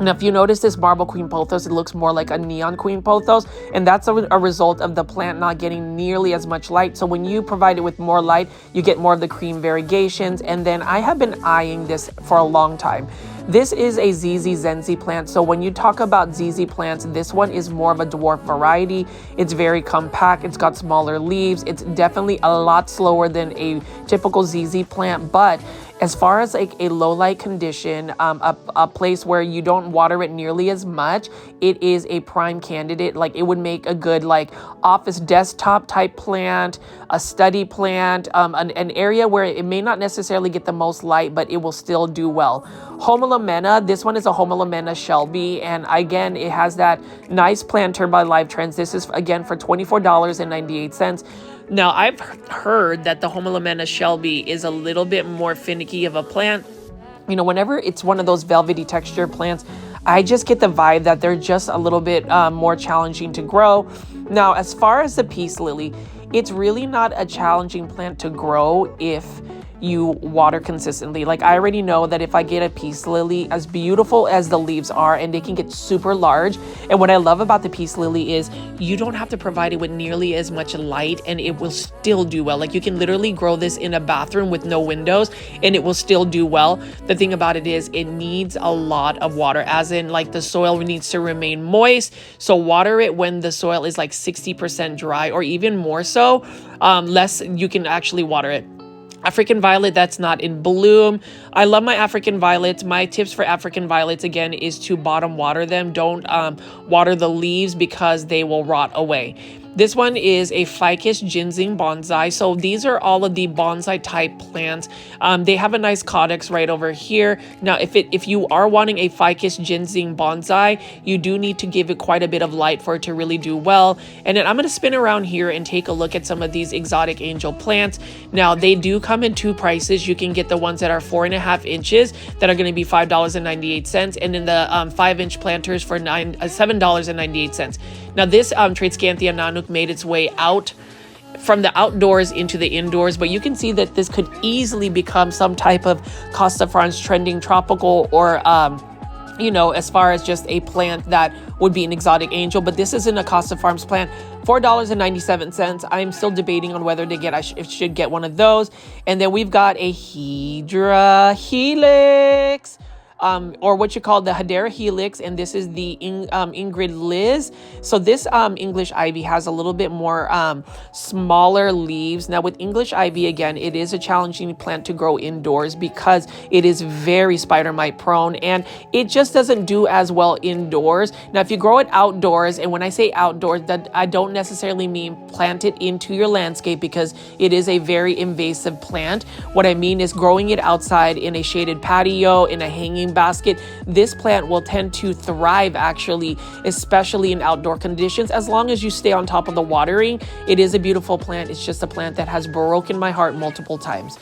Now, if you notice this marble queen pothos, it looks more like a neon queen pothos, and that's a result of the plant not getting nearly as much light. So when you provide it with more light, you get more of the cream variegations. And then I have been eyeing this for a long time. This is a ZZ Zenzi plant. So when you talk about ZZ plants, this one is more of a dwarf variety. It's very compact. It's got smaller leaves. It's definitely a lot slower than a typical ZZ plant, but as far as like a low light condition, a place where you don't water it nearly as much, it is a prime candidate. Like it would make a good like office desktop type plant, a study plant, an area where it may not necessarily get the most light, but it will still do well. Homalomena, this one is a Homalomena Shelby, and again, it has that nice planter by Live Trends. This is again for $24.98. Now, I've heard that the Homalomena Shelby is a little bit more finicky of a plant. You know, whenever it's one of those velvety texture plants, I just get the vibe that they're just a little bit more challenging to grow. Now, as far as the peace lily, it's really not a challenging plant to grow if you water consistently. Like I already know that if I get a peace lily, as beautiful as the leaves are, and they can get super large. And what I love about the peace lily is you don't have to provide it with nearly as much light and it will still do well. Like you can literally grow this in a bathroom with no windows and it will still do well. The thing about it is it needs a lot of water, as in like the soil needs to remain moist. So water it when the soil is like 60% dry or even more so, less you can actually water it. African violet that's not in bloom. I love my African violets. My tips for African violets again is to bottom water them. Don't water the leaves because they will rot away. This one is a Ficus ginseng bonsai. So these are all of the bonsai type plants. They have a nice codex right over here. Now, if you are wanting a Ficus ginseng bonsai, you do need to give it quite a bit of light for it to really do well. And then I'm going to spin around here and take a look at some of these exotic angel plants. Now, they do come in two prices. You can get the ones that are 4.5 inches that are going to be $5.98, and then the 5-inch planters for $7.98. Now, this Tradescanthia nanuk made its way out from the outdoors into the indoors, but you can see that this could easily become some type of Costa Farms trending tropical, or you know, as far as just a plant that would be an exotic angel. But this isn't a Costa Farms plant. $4.97. I'm still debating on whether to get, I should get one of those. And then we've got a Hydra Helix, or what you call the Hedera Helix, and this is the Ingrid Liz. So this English ivy has a little bit more smaller leaves. Now with English ivy, again, it is a challenging plant to grow indoors because it is very spider mite prone and it just doesn't do as well indoors. Now if you grow it outdoors, and when I say outdoors, that I don't necessarily mean plant it into your landscape because it is a very invasive plant. What I mean is growing it outside in a shaded patio, in a hanging basket, this plant will tend to thrive actually, especially in outdoor conditions, as long as you stay on top of the watering. It is a beautiful plant. It's just a plant that has broken my heart multiple times.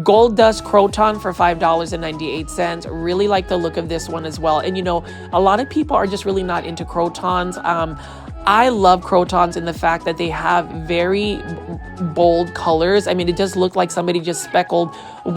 Gold Dust Croton for $5.98. Really like the look of this one as well. And you know, a lot of people are just really not into crotons. I love crotons in the fact that they have very bold colors. I mean, it does look like somebody just speckled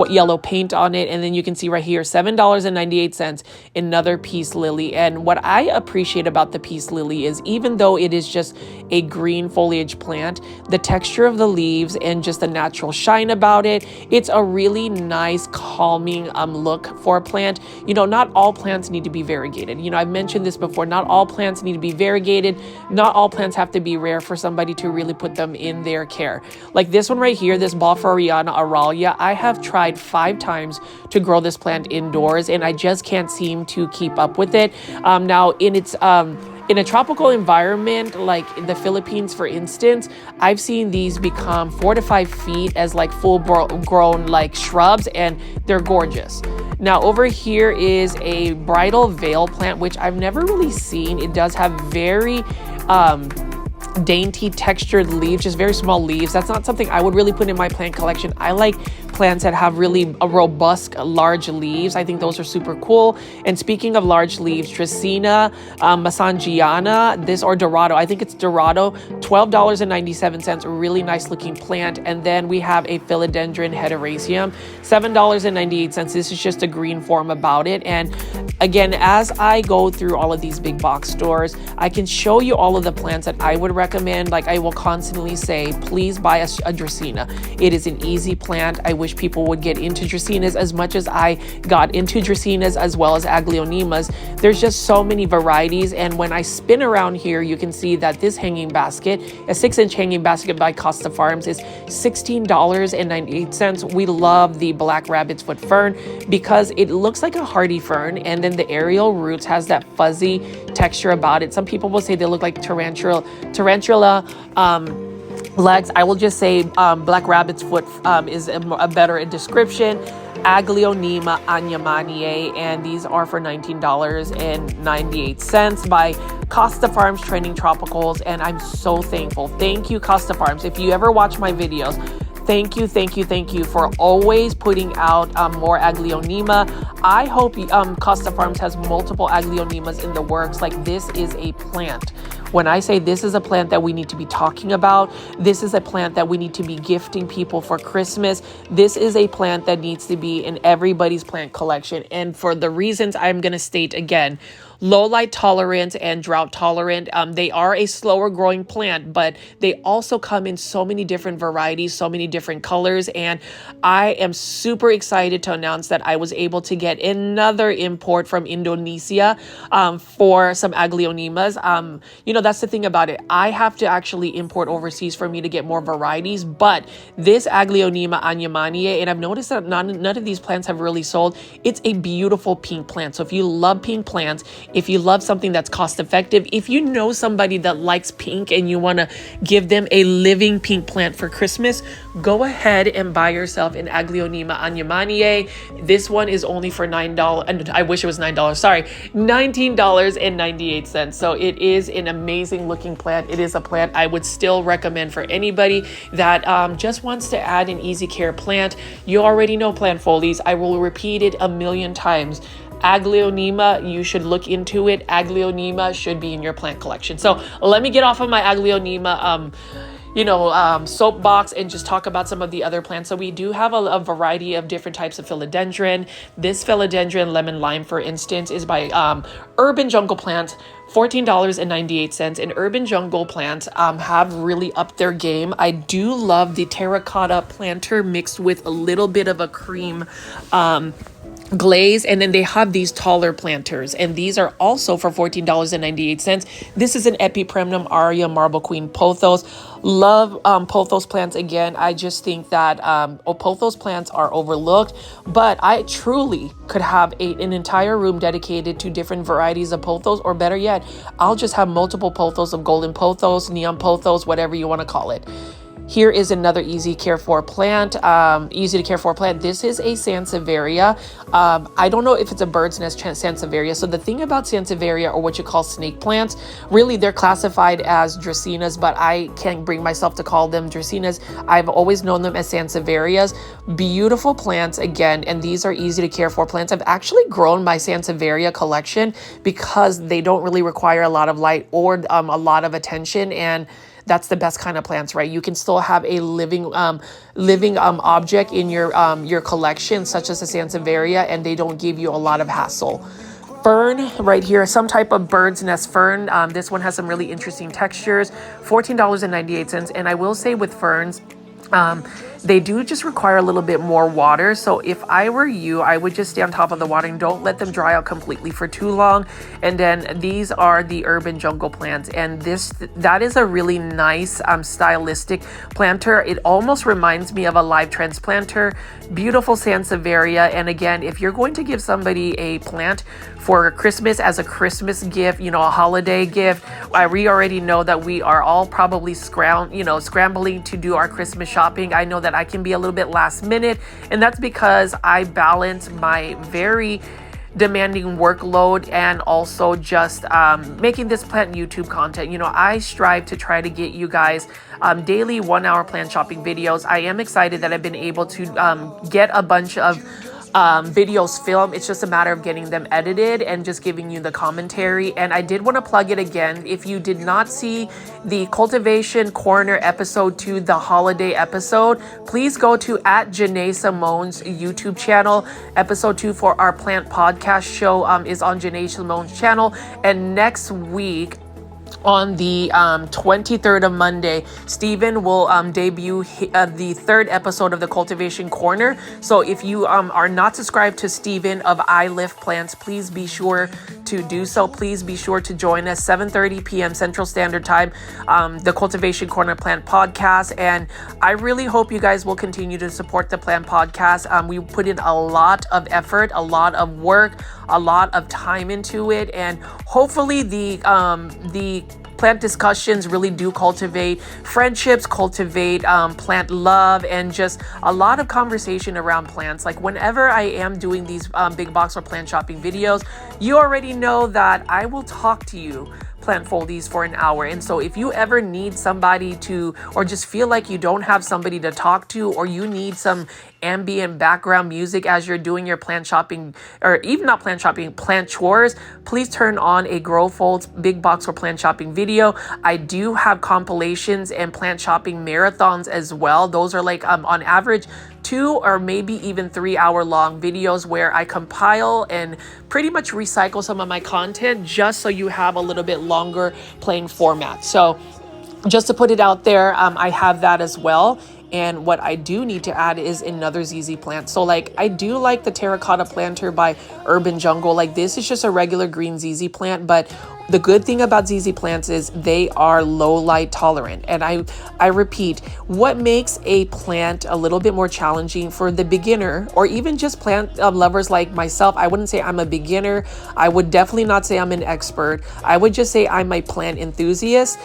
yellow paint on it. And then you can see right here, $7.98, another peace lily. And what I appreciate about the peace lily is, even though it is just a green foliage plant, the texture of the leaves and just the natural shine about it, it's a really nice calming look for a plant. You know, not all plants need to be variegated. You know, I've mentioned this before, not all plants need to be variegated. not all plants have to be rare for somebody to really put them in their care. Like this one right here, this Balfouriana Aralia, I have tried 5 times to grow this plant indoors and I just can't seem to keep up with it. Now in a tropical environment like in the Philippines, for instance, I've seen these become 4 to 5 feet as like full grown like shrubs, and they're gorgeous. Now over here is a bridal veil plant, which I've never really seen. It does have very dainty textured leaves, just very small leaves. That's not something I would really put in my plant collection. I like plants that have really a robust large leaves. I think those are super cool. And speaking of large leaves, Dracaena Masangiana, this, or Dorado, I think it's Dorado, $12.97, a really nice looking plant. And then we have a Philodendron Hederaceum, $7.98. This is just a green form about it. And again, as I go through all of these big box stores, I can show you all of the plants that I would recommend. Like I will constantly say, please buy a Dracaena. It is an easy plant. I wish people would get into Dracaenas as much as I got into Dracaenas, as well as Aglaonemas. There's just so many varieties. And when I spin around here, you can see that this hanging basket, a 6-inch hanging basket by Costa Farms, is $16.98. We love the black rabbit's foot fern because it looks like a hardy fern, and then the aerial roots has that fuzzy texture about it. Some people will say they look like tarantula legs. I will just say black rabbit's foot is a better description. Aglaonema Anyamanie, and these are for $19.98 by Costa Farms Trending Tropicals, and I'm so thankful. Thank you, Costa Farms. If you ever watch my videos, thank you for always putting out more Aglaonema. I hope Costa Farms has multiple Aglaonemas in the works. Like, this is a plant. When I say this is a plant that we need to be talking about, this is a plant that we need to be gifting people for Christmas. This is a plant that needs to be in everybody's plant collection. And for the reasons I'm going to state again, low light tolerant and drought tolerant. They are a slower growing plant, but they also come in so many different varieties, so many different colors. And I am super excited to announce that I was able to get another import from Indonesia for some Aglaonemas. You know, that's the thing about it. I have to actually import overseas for me to get more varieties, but this Aglaonema Anyamanie, and I've noticed that none of these plants have really sold. It's a beautiful pink plant. So if you love pink plants, if you love something that's cost effective, if you know somebody that likes pink and you want to give them a living pink plant for Christmas, go ahead and buy yourself an Aglaonema Anyamanie. This one is only for $9. And I wish it was $9. Sorry, $19.98. So it is an amazing looking plant. It is a plant I would still recommend for anybody that just wants to add an easy care plant. You already know plant folies. I will repeat it a million times. Aglaonema, you should look into it. Aglaonema should be in your plant collection. So let me get off of my Aglaonema soapbox and just talk about some of the other plants. So we do have a variety of different types of philodendron. This philodendron lemon lime, for instance, is by Urban Jungle Plants, $14.98. And Urban Jungle Plants have really upped their game. I do love the terracotta planter mixed with a little bit of a cream glaze, and then they have these taller planters, and these are also for $14.98. This is an Epipremnum Aria Marble Queen Pothos. Love pothos plants. Again, I just think that pothos plants are overlooked, but I truly could have an entire room dedicated to different varieties of pothos, or better yet, I'll just have multiple pothos of golden pothos, neon pothos, whatever you want to call it. Here is another easy to care for plant. This is a Sansevieria. I don't know if it's a bird's nest Sansevieria. So the thing about Sansevieria, or what you call snake plants, really they're classified as Dracaenas, but I can't bring myself to call them Dracaenas. I've always known them as Sansevierias. Beautiful plants again, and these are easy to care for plants. I've actually grown my Sansevieria collection because they don't really require a lot of light or a lot of attention, and that's the best kind of plants, right? You can still have a living object in your collection, such as a Sansevieria, and they don't give you a lot of hassle. Fern right here, some type of bird's nest fern. This one has some really interesting textures, $14.98. And I will say with ferns, they do just require a little bit more water. So if I were you, I would just stay on top of the water and don't let them dry out completely for too long. And then these are the urban jungle plants, and that is a really nice stylistic planter. It almost reminds me of a live transplanter. Beautiful sansevieria. And again, if you're going to give somebody a plant for Christmas as a Christmas gift, you know, a holiday gift, we already know that we are all probably scrambling to do our Christmas shopping. I know that I can be a little bit last minute, and that's because I balance my very demanding workload and also just making this plant YouTube content. You know, I strive to try to get you guys daily 1-hour plant shopping videos. I am excited that I've been able to get a bunch of videos filmed. It's just a matter of getting them edited and just giving you the commentary. And I did want to plug it again. If you did not see the Cultivation Corner episode 2, the holiday episode, please go to @Janae Simone's YouTube channel. Episode 2 for our plant podcast show is on Janae Simone's channel. And next week, on the 23rd of Monday, Steven will debut the 3rd episode of the Cultivation Corner. So if you are not subscribed to Steven of I Lift Plants, please be sure to do so. Please be sure to join us 7:30 p.m. Central Standard Time, the Cultivation Corner Plant Podcast. And I really hope you guys will continue to support the Plant Podcast. We put in a lot of effort, a lot of work, a lot of time into it, and hopefully the plant discussions really do cultivate friendships, cultivate plant love, and just a lot of conversation around plants. Like whenever I am doing these big box or plant shopping videos, you already know that I will talk to you plant foldies for an hour. And so if you ever need somebody to, or just feel like you don't have somebody to talk to, or you need some ambient background music as you're doing your plant shopping, or even not plant shopping, plant chores, please turn on a Grow Folds big box or plant shopping video. I do have compilations and plant shopping marathons as well. Those are like on average 2 or maybe even 3 hour long videos where I compile and pretty much recycle some of my content just so you have a little bit longer playing format. So just to put it out there, I have that as well. And what I do need to add is another ZZ plant. So like I do like the Terracotta planter by Urban Jungle. Like this is just a regular green ZZ plant, but the good thing about ZZ plants is they are low light tolerant. And I repeat, what makes a plant a little bit more challenging for the beginner or even just plant lovers like myself, I wouldn't say I'm a beginner. I would definitely not say I'm an expert. I would just say I'm a plant enthusiast.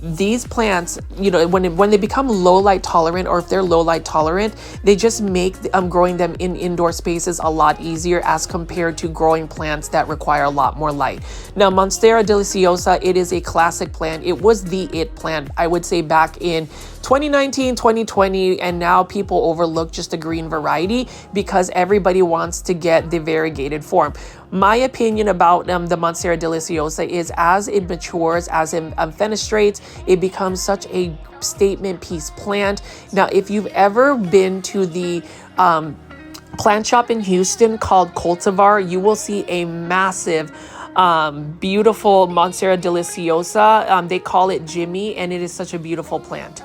These plants, you know, when they become low light tolerant, or if they're low light tolerant, they just make growing them in indoor spaces a lot easier as compared to growing plants that require a lot more light. Now, Monstera deliciosa, it is a classic plant. It was the it plant, I would say, back in 2019, 2020, and now people overlook just the green variety because everybody wants to get the variegated form. My opinion about the Monstera deliciosa is as it matures, as it fenestrates, it becomes such a statement piece plant. Now, if you've ever been to the plant shop in Houston called Cultivar, you will see a massive beautiful Monstera deliciosa. They call it Jimmy, and it is such a beautiful plant.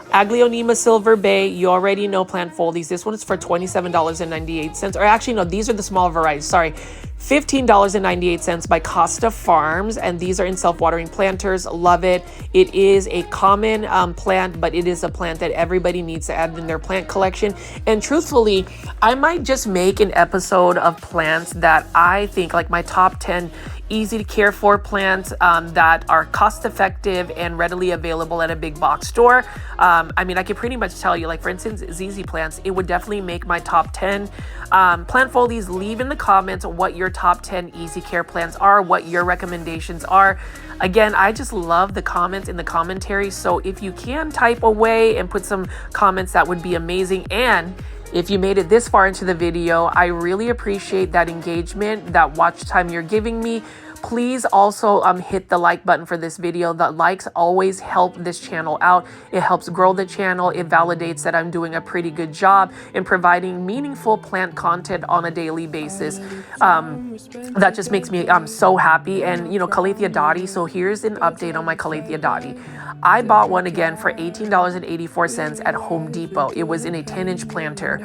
Aglaonema Silver Bay, you already know plant foldies. This one is for $27.98. Or actually, no, these are the small varieties. Sorry, $15.98 by Costa Farms. And these are in self-watering planters. Love it. It is a common plant, but it is a plant that everybody needs to add in their plant collection. And truthfully, I might just make an episode of plants that I think, like my top 10 easy to care for plants that are cost effective and readily available at a big box store. I mean, I can pretty much tell you, like for instance, ZZ plants, it would definitely make my top 10. Plant foldies, leave in the comments what your top 10 easy care plants are, what your recommendations are. Again, I just love the comments in the commentary. So if you can type away and put some comments, that would be amazing. And if you made it this far into the video, I really appreciate that engagement, that watch time you're giving me. Please also hit the like button for this video. The likes always help this channel out. It helps grow the channel. It validates that I'm doing a pretty good job in providing meaningful plant content on a daily basis. That just makes me so happy. And Calathea dotty. So here's an update on my Calathea dotty. I bought one again for $18.84 at Home Depot. It was in a 10-inch planter.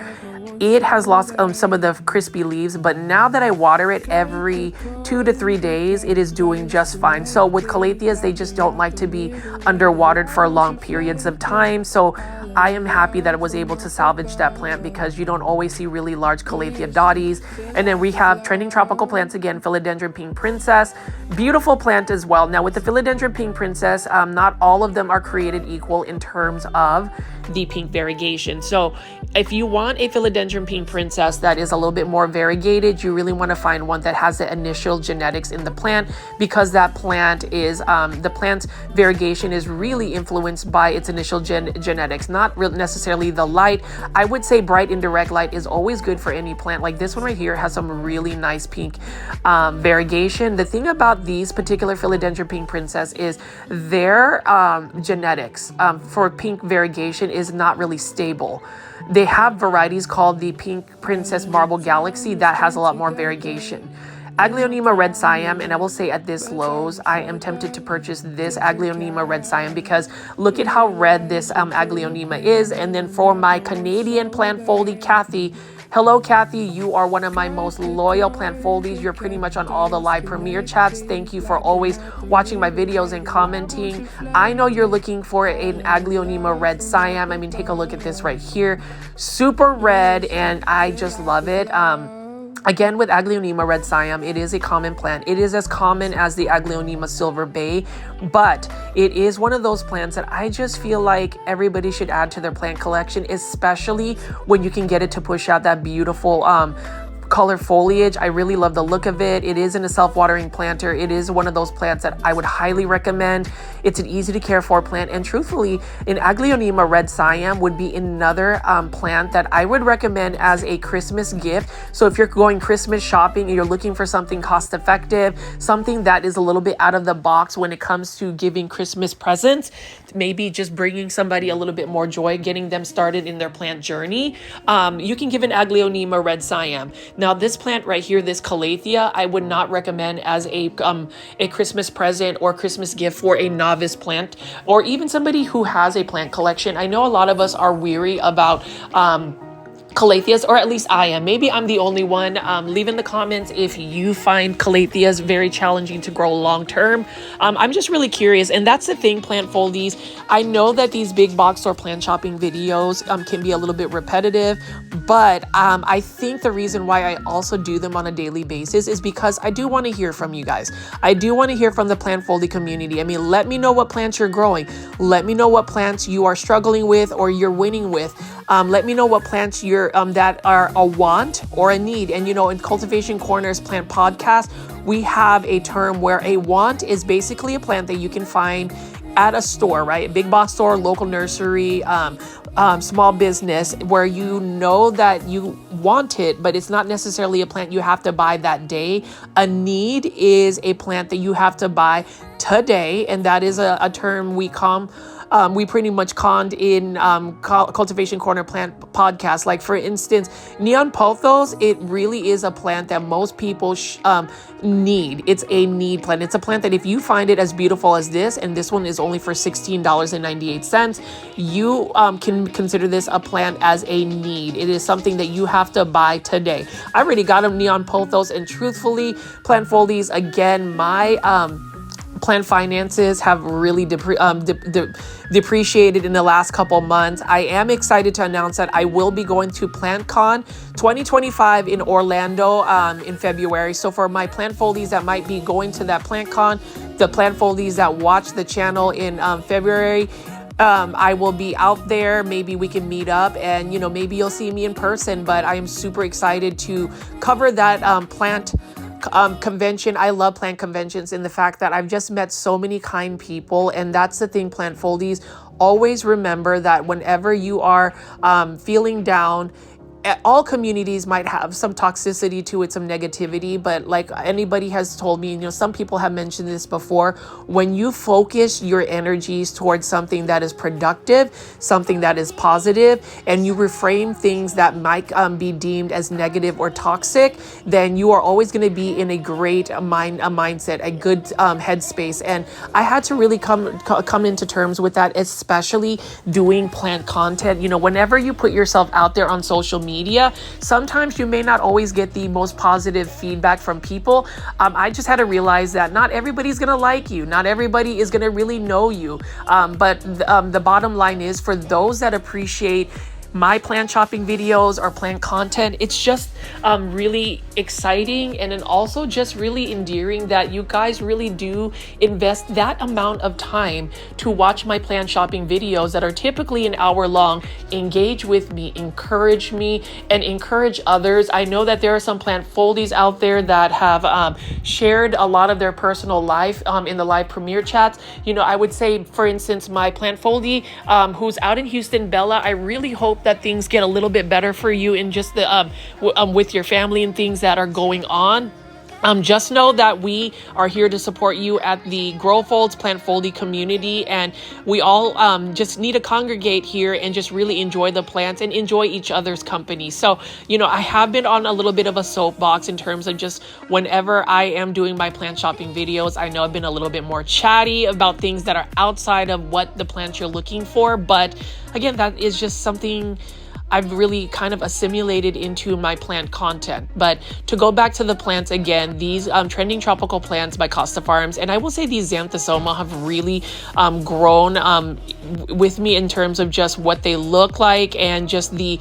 It has lost some of the crispy leaves, but now that I water it every 2 to 3 days, it is doing just fine. So with Calatheas, they just don't like to be underwatered for long periods of time. So I am happy that I was able to salvage that plant, because you don't always see really large Calathea dotties. And then we have trending tropical plants again, Philodendron Pink Princess. Beautiful plant as well. Now with the Philodendron Pink Princess, not all of them are created equal in terms of the pink variegation. So if you want a Philodendron Pink Princess that is a little bit more variegated, you really want to find one that has the initial genetics in the plant, because that plant is the plant's variegation is really influenced by its initial genetics, not necessarily the light. I would say bright indirect light is always good for any plant. Like this one right here has some really nice pink variegation. The thing about these particular Philodendron Pink Princess is their genetics for pink variegation is not really stable. They have varieties called the Pink Princess Marble Galaxy that has a lot more variegation. Aglaonema Red Siam, and I will say at this Lowe's, I am tempted to purchase this Aglaonema Red Siam, because look at how red this Aglaonema is. And then for my Canadian plant foldie, Kathy, hello, Kathy. You are one of my most loyal plant foldies. You're pretty much on all the live premiere chats. Thank you for always watching my videos and commenting. I know you're looking for an Aglaonema Red Siam. I mean, take a look at this right here. Super red, and I just love it. Again, with Aglaonema Red Siam, it is a common plant. It is as common as the Aglaonema Silver Bay, but it is one of those plants that I just feel like everybody should add to their plant collection, especially when you can get it to push out that beautiful color foliage. I really love the look of it. It isn't a self-watering planter. It is one of those plants that I would highly recommend. It's an easy to care for plant, and truthfully, an Aglaonema Red Siam would be another plant that I would recommend as a Christmas gift. So if you're going Christmas shopping and you're looking for something cost effective, something that is a little bit out of the box when it comes to giving Christmas presents, maybe just bringing somebody a little bit more joy, getting them started in their plant journey, you can give an Aglaonema Red Siam. Now this plant right here, this Calathea, I would not recommend as a Christmas present or Christmas gift for a novice plant, or even somebody who has a plant collection. I know a lot of us are weary about Calatheas, or at least I am. Maybe I'm the only one. Leave in the comments if you find Calatheas very challenging to grow long term. I'm just really curious, and that's the thing, plant foldies. I know that these big box store plant shopping videos can be a little bit repetitive, but I think the reason why I also do them on a daily basis is because I do want to hear from you guys. I do want to hear from the plant foldie community. I mean, let me know what plants you're growing. Let me know what plants you are struggling with or you're winning with. Let me know what plants you're that are a want or a need. And in Cultivation Corner's Plant Podcast, we have a term where a want is basically a plant that you can find at a store, right? A big box store, local nursery, small business, where you know that you want it, but it's not necessarily a plant you have to buy that day. A need is a plant that you have to buy today, and that is a term we pretty much conned in Cultivation Corner Plant Podcast. Like for instance, neon pothos, it really is a plant that most people need. It's a need plant. It's a plant that if you find it as beautiful as this, and this one is only for $16.98, you can consider this a plant as a need. It is something that you have to buy today. I already got a neon pothos, and truthfully, plant foldies, again, my plant finances have really depreciated in the last couple months. I am excited to announce that I will be going to PlantCon 2025 in Orlando in February. So for my plant foldies that might be going to that PlantCon, the plant foldies that watch the channel in February, I will be out there. Maybe we can meet up, and maybe you'll see me in person. But I am super excited to cover that plant convention. I love plant conventions in the fact that I've just met so many kind people, and that's the thing, plant foldies. Always remember that whenever you are feeling down, all communities might have some toxicity to it, some negativity, but like anybody has told me, some people have mentioned this before, when you focus your energies towards something that is productive, something that is positive, and you reframe things that might be deemed as negative or toxic, then you are always going to be in a great mindset, a good headspace. And I had to really come into terms with that, especially doing plant content. Whenever you put yourself out there on social media, sometimes you may not always get the most positive feedback from people. I just had to realize that not everybody's gonna like you, not everybody is gonna really know you, but the bottom line is, for those that appreciate my plant shopping videos or plant content, it's just really exciting, and then also just really endearing that you guys really do invest that amount of time to watch my plant shopping videos that are typically an hour long. Engage with me, encourage me, and encourage others. I know that there are some plant foldies out there that have shared a lot of their personal life in the live premiere chats. I would say, for instance, my plant foldie who's out in Houston, Bella, I really hope that things get a little bit better for you in just the with your family and things that are going on. Just know that we are here to support you at the Grow Folds Plant Foldy community, and we all just need to congregate here and just really enjoy the plants and enjoy each other's company. So, I have been on a little bit of a soapbox in terms of just whenever I am doing my plant shopping videos, I know I've been a little bit more chatty about things that are outside of what the plants you're looking for. But again, that is just something I've really kind of assimilated into my plant content. But to go back to the plants again, these trending tropical plants by Costa Farms, and I will say these Xanthosoma have really grown with me in terms of just what they look like and just the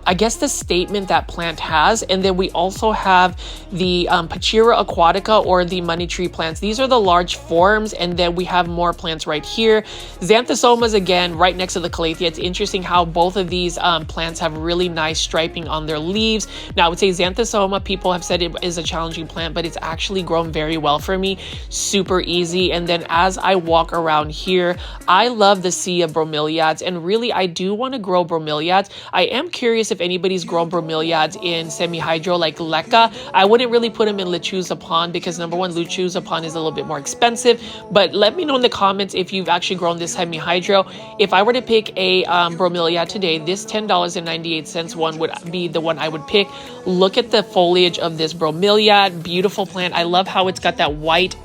I guess the statement that plant has. And then we also have the Pachira aquatica, or the money tree plants. These are the large forms, and then we have more plants right here. Xanthosomas, again, right next to the Calathea. It's interesting how both of these plants have really nice striping on their leaves. Now, I would say Xanthosoma, people have said it is a challenging plant, but it's actually grown very well for me. Super easy. And then as I walk around here, I love the sea of bromeliads, and really I do want to grow bromeliads. I am curious if anybody's grown bromeliads in semi-hydro like Leca. I wouldn't really put them in Lechuza Pond because number one, Lechuza Pond is a little bit more expensive, but let me know in the comments if you've actually grown this semi-hydro. If I were to pick a bromeliad today, this $10.98 one would be the one I would pick. Look at the foliage of this bromeliad, beautiful plant. I love how it's got that white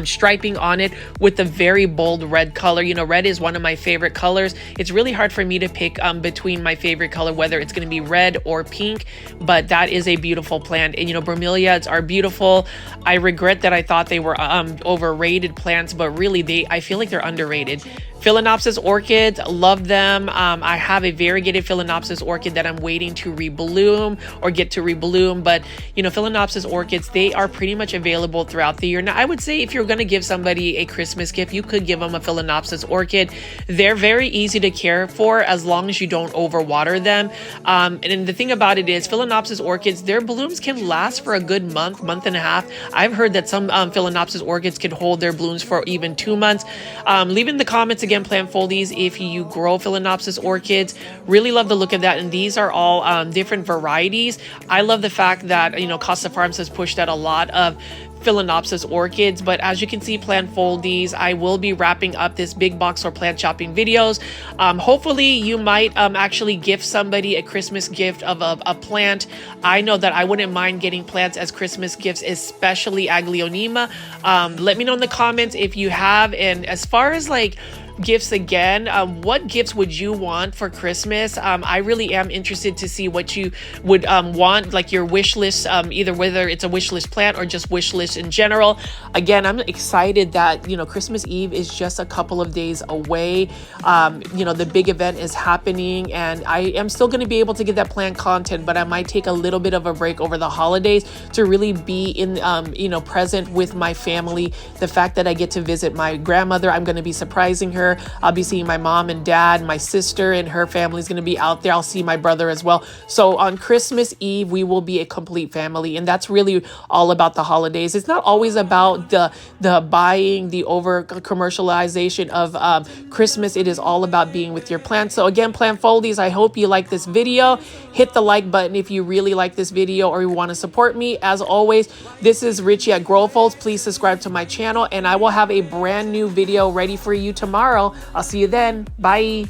striping on it with the very bold red color. Red is one of my favorite colors. It's really hard for me to pick between my favorite color, whether it's going to be red or pink, but that is a beautiful plant. And bromeliads are beautiful. I regret that I thought they were overrated plants, but really I feel like they're underrated. Phalaenopsis orchids, love them. I have a variegated Phalaenopsis orchid that I'm waiting to rebloom or get to rebloom. But, Phalaenopsis orchids, they are pretty much available throughout the year. Now, I would say if you're going to give somebody a Christmas gift, you could give them a Phalaenopsis orchid. They're very easy to care for as long as you don't overwater them. And the thing about it is Phalaenopsis orchids, their blooms can last for a good month and a half. I've heard that some Phalaenopsis orchids can hold their blooms for even 2 months. Leave in the comments again, plant foldies, if you grow Phalaenopsis orchids. Really love the look of that, and these are all different varieties. I love the fact that Costa Farms has pushed out a lot of Phalaenopsis orchids. But as you can see, plant foldies, I will be wrapping up this big box or plant shopping videos. Hopefully you might actually gift somebody a Christmas gift of a plant. I know that I wouldn't mind getting plants as Christmas gifts, especially Aglaonema. Let me know in the comments if you have. And as far as like gifts again, what gifts would you want for Christmas? I really am interested to see what you would want, like your wish list, either whether it's a wish list plant or just wish list in general. Again, I'm excited that Christmas Eve is just a couple of days away. The big event is happening, and I am still going to be able to get that plant content, but I might take a little bit of a break over the holidays to really be in present with my family. The fact that I get to visit my grandmother, I'm going to be surprising her. her. I'll be seeing my mom and dad, my sister and her family is going to be out there. I'll see my brother as well. So on Christmas Eve, we will be a complete family. And that's really all about the holidays. It's not always about the buying, the over commercialization of Christmas. It is all about being with your plants. So again, plant foldies, I hope you like this video. Hit the like button if you really like this video or you want to support me. As always, this is Richie at Grow Folds. Please subscribe to my channel and I will have a brand new video ready for you tomorrow. I'll see you then. Bye.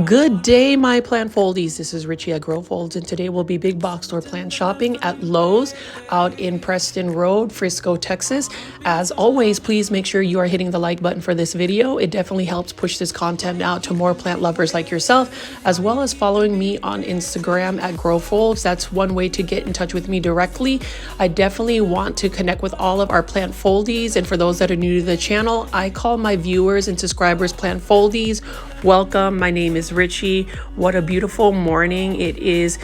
Good day, my plant foldies. This is Richie at Grow Folds, and today we'll be big box store plant shopping at Lowe's out in Preston Road, Frisco, Texas. As always, please make sure you are hitting the like button for this video. It definitely helps push this content out to more plant lovers like yourself, as well as following me on Instagram at Grow Folds. That's one way to get in touch with me directly. I definitely want to connect with all of our plant foldies, and for those that are new to the channel, I call my viewers and subscribers plant foldies. Welcome. My name is Richie. What a beautiful morning it is.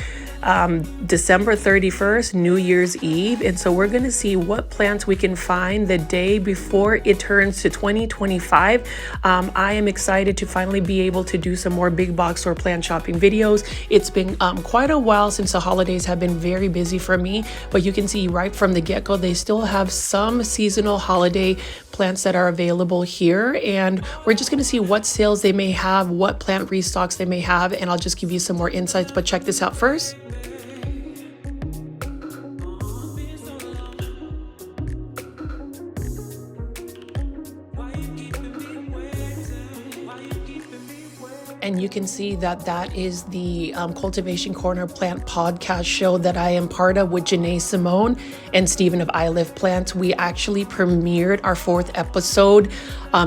December 31st, New Year's Eve. And so we're going to see what plants we can find the day before it turns to 2025. I am excited to finally be able to do some more big box or plant shopping videos. It's been quite a while since the holidays have been very busy for me, but you can see right from the get-go, they still have some seasonal holiday plants that are available here. And we're just going to see what sales they may have, what plant restocks they may have, and I'll just give you some more insights. But check this out first. And you can see that that is the Cultivation Corner Plant podcast show that I am part of with Janae Simone and Stephen of I Live Plants. We actually premiered our 4th episode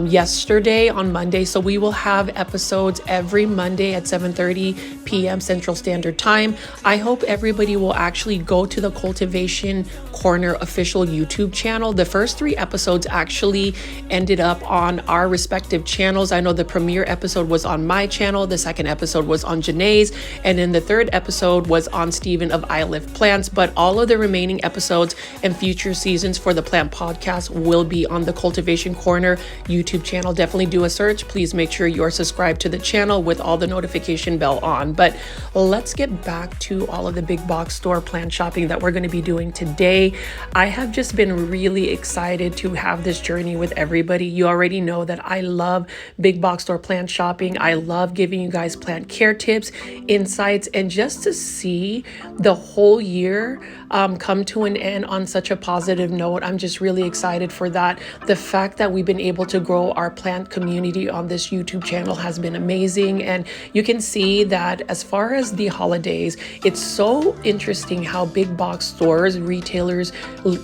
yesterday on Monday. So we will have episodes every Monday at 7:30 p.m. Central Standard Time. I hope everybody will actually go to the Cultivation Corner official YouTube channel. The first 3 episodes actually ended up on our respective channels. I know the premiere episode was on my channel. The second episode was on Janae's, and then the 3rd episode was on Stephen of I Live Plants. But all of the remaining episodes and future seasons for the plant podcast will be on the Cultivation Corner YouTube channel. Definitely do a search. Please make sure you're subscribed to the channel with all the notification bell on. But let's get back to all of the big box store plant shopping that we're going to be doing today. I have just been really excited to have this journey with everybody. You already know that I love big box store plant shopping. I love giving you guys plant care tips, insights, and just to see the whole year come to an end on such a positive note. I'm just really excited for that. The fact that we've been able to grow our plant community on this YouTube channel has been amazing. And you can see that as far as the holidays, it's so interesting how big box stores, retailers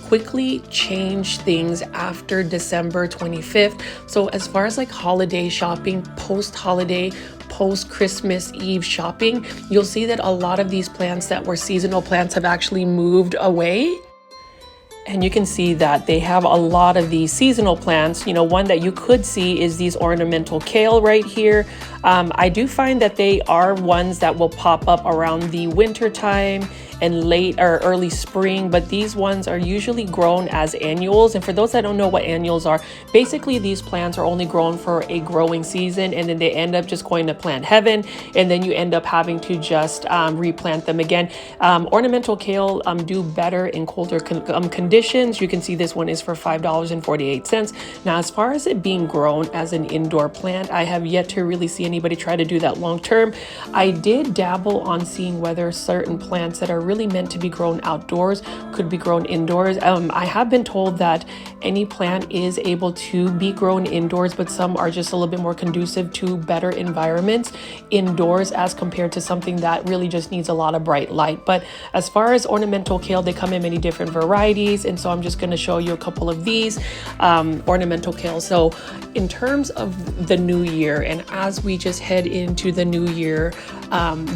quickly change things after December 25th. So as far as like holiday shopping, post-holiday, post-Christmas Eve shopping, you'll see that a lot of these plants that were seasonal plants have actually moved away. And you can see that they have a lot of these seasonal plants. You know, one that you could see is these ornamental kale right here. I do find that they are ones that will pop up around the winter time and late or early spring, but these ones are usually grown as annuals. And for those that don't know what annuals are, basically these plants are only grown for a growing season, and then they end up just going to plant heaven, and then you end up having to just replant them again. Ornamental kale do better in colder conditions. You can see this one is for $5.48. Now, as far as it being grown as an indoor plant, I have yet to really see anybody try to do that long term. I did dabble on seeing whether certain plants that are really meant to be grown outdoors could be grown indoors. I have been told that any plant is able to be grown indoors, but some are just a little bit more conducive to better environments indoors as compared to something that really just needs a lot of bright light. But as far as ornamental kale, they come in many different varieties, and so I'm just going to show you a couple of these ornamental kale. So in terms of the new year, and as we just head into the new year,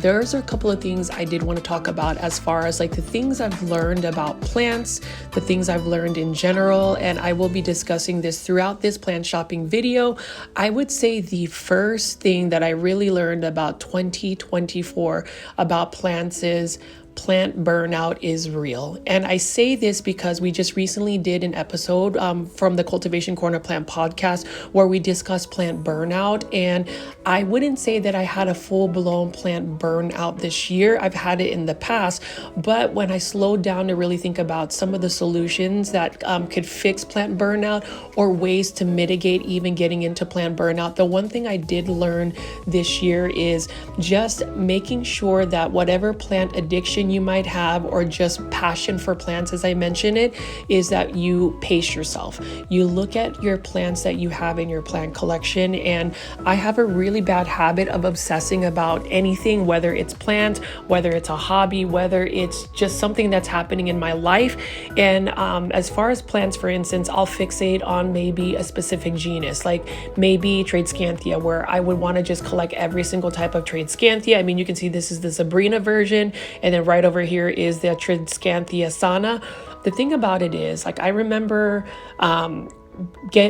there's a couple of things I did want to talk about as far as like the things I've learned about plants, the things I've learned in general, and I will be discussing this throughout this plant shopping video. I would say the first thing that I really learned about 2024 about plants is plant burnout is real. And I say this because we just recently did an episode from the Cultivation Corner Plant podcast where we discussed plant burnout. And I wouldn't say that I had a full-blown plant burnout this year. I've had it in the past, but when I slowed down to really think about some of the solutions that could fix plant burnout or ways to mitigate even getting into plant burnout, the one thing I did learn this year is just making sure that whatever plant addiction you might have or just passion for plants, as I mentioned it, is that you pace yourself. You look at your plants that you have in your plant collection, and I have a really bad habit of obsessing about anything, whether it's plants, whether it's a hobby, whether it's just something that's happening in my life. And as far as plants, for instance, I'll fixate on maybe a specific genus, like maybe Tradescanthia, where I would want to just collect every single type of Tradescanthia. I mean, you can see this is the Sabrina version, and then right over here is the Tradescanthia sana. The thing about it is, like, I remember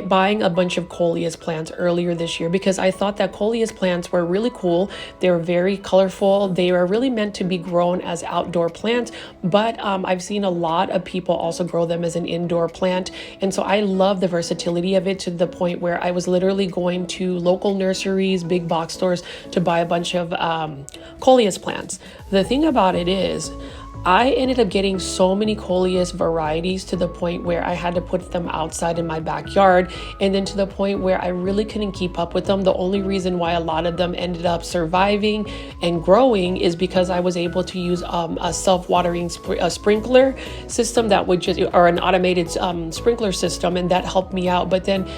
buying a bunch of coleus plants earlier this year because I thought that coleus plants were really cool. They were very colorful. They were really meant to be grown as outdoor plants, but I've seen a lot of people also grow them as an indoor plant. And so I love the versatility of it to the point where I was literally going to local nurseries, big box stores to buy a bunch of coleus plants. The thing about it is, I ended up getting so many coleus varieties to the point where I had to put them outside in my backyard, and then to the point where I really couldn't keep up with them. The only reason why a lot of them ended up surviving and growing is because I was able to use a self-watering sprinkler system that would just, or an automated sprinkler system, and that helped me out. But then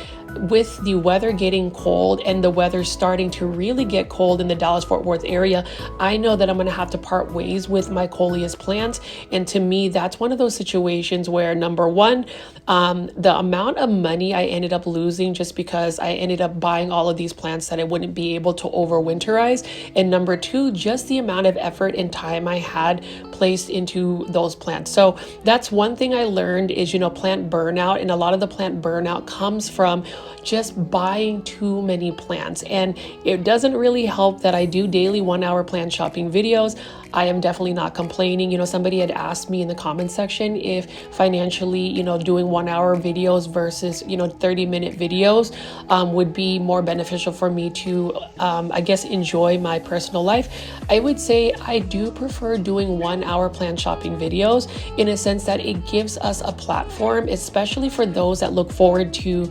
with the weather getting cold and the weather starting to really get cold in the Dallas-Fort Worth area, I know that I'm going to have to part ways with my coleus plants. And to me, that's one of those situations where, number one, the amount of money I ended up losing just because I ended up buying all of these plants that I wouldn't be able to overwinterize. And number two, just the amount of effort and time I had placed into those plants. So that's one thing I learned is, plant burnout. And a lot of the plant burnout comes from just buying too many plants. And it doesn't really help that I do daily 1-hour plant shopping videos. I am definitely not complaining. Somebody had asked me in the comment section if financially, doing 1-hour videos versus, 30-minute videos would be more beneficial for me to, I guess, enjoy my personal life. I would say I do prefer doing 1-hour plant shopping videos in a sense that it gives us a platform, especially for those that look forward to,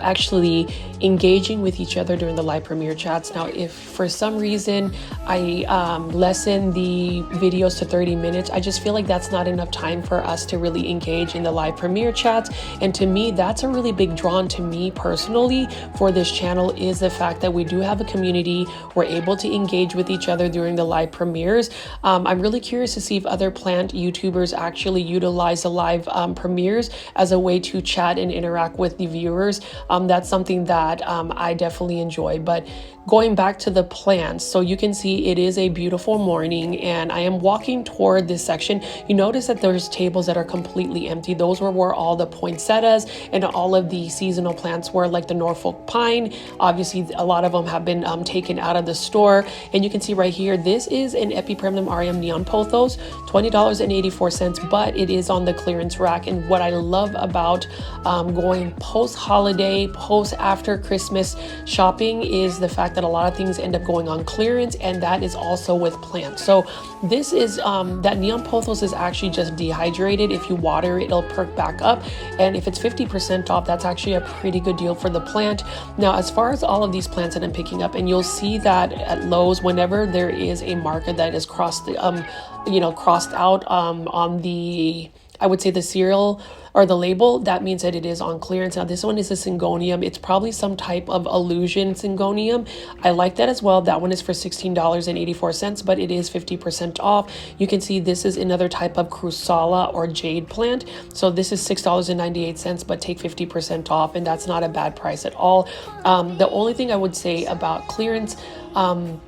actually engaging with each other during the live premiere chats. Now, if for some reason I lessen the videos to 30 minutes, I just feel like that's not enough time for us to really engage in the live premiere chats. And to me, that's a really big draw to me personally for this channel, is the fact that we do have a community. We're able to engage with each other during the live premieres. I'm really curious to see if other plant YouTubers actually utilize the live premieres as a way to chat and interact with the viewers. That's something that I definitely enjoy. But going back to the plants, so you can see it is a beautiful morning and I am walking toward this section. You notice that there's tables that are completely empty. Those were where all the poinsettias and all of the seasonal plants were, like the Norfolk pine. Obviously, a lot of them have been taken out of the store. And you can see right here, this is an Epipremnum aureum neon pothos, $20.84, but it is on the clearance rack. And what I love about going post-holiday, post-after Christmas shopping is the fact that a lot of things end up going on clearance, and that is also with plants. So this is, that neon pothos is actually just dehydrated. If you water it, it'll perk back up. And if it's 50% off, that's actually a pretty good deal for the plant. Now, as far as all of these plants that I'm picking up, and you'll see that at Lowe's, whenever there is a marker that is crossed out on the, I would say, the cereal or the label, that means that it is on clearance. Now, this one is a Syngonium. It's probably some type of illusion Syngonium. I like that as well. That one is for $16.84, but it is 50% off. You can see this is another type of Crusala or jade plant. So this is $6.98, but take 50% off, and that's not a bad price at all. The only thing I would say about clearance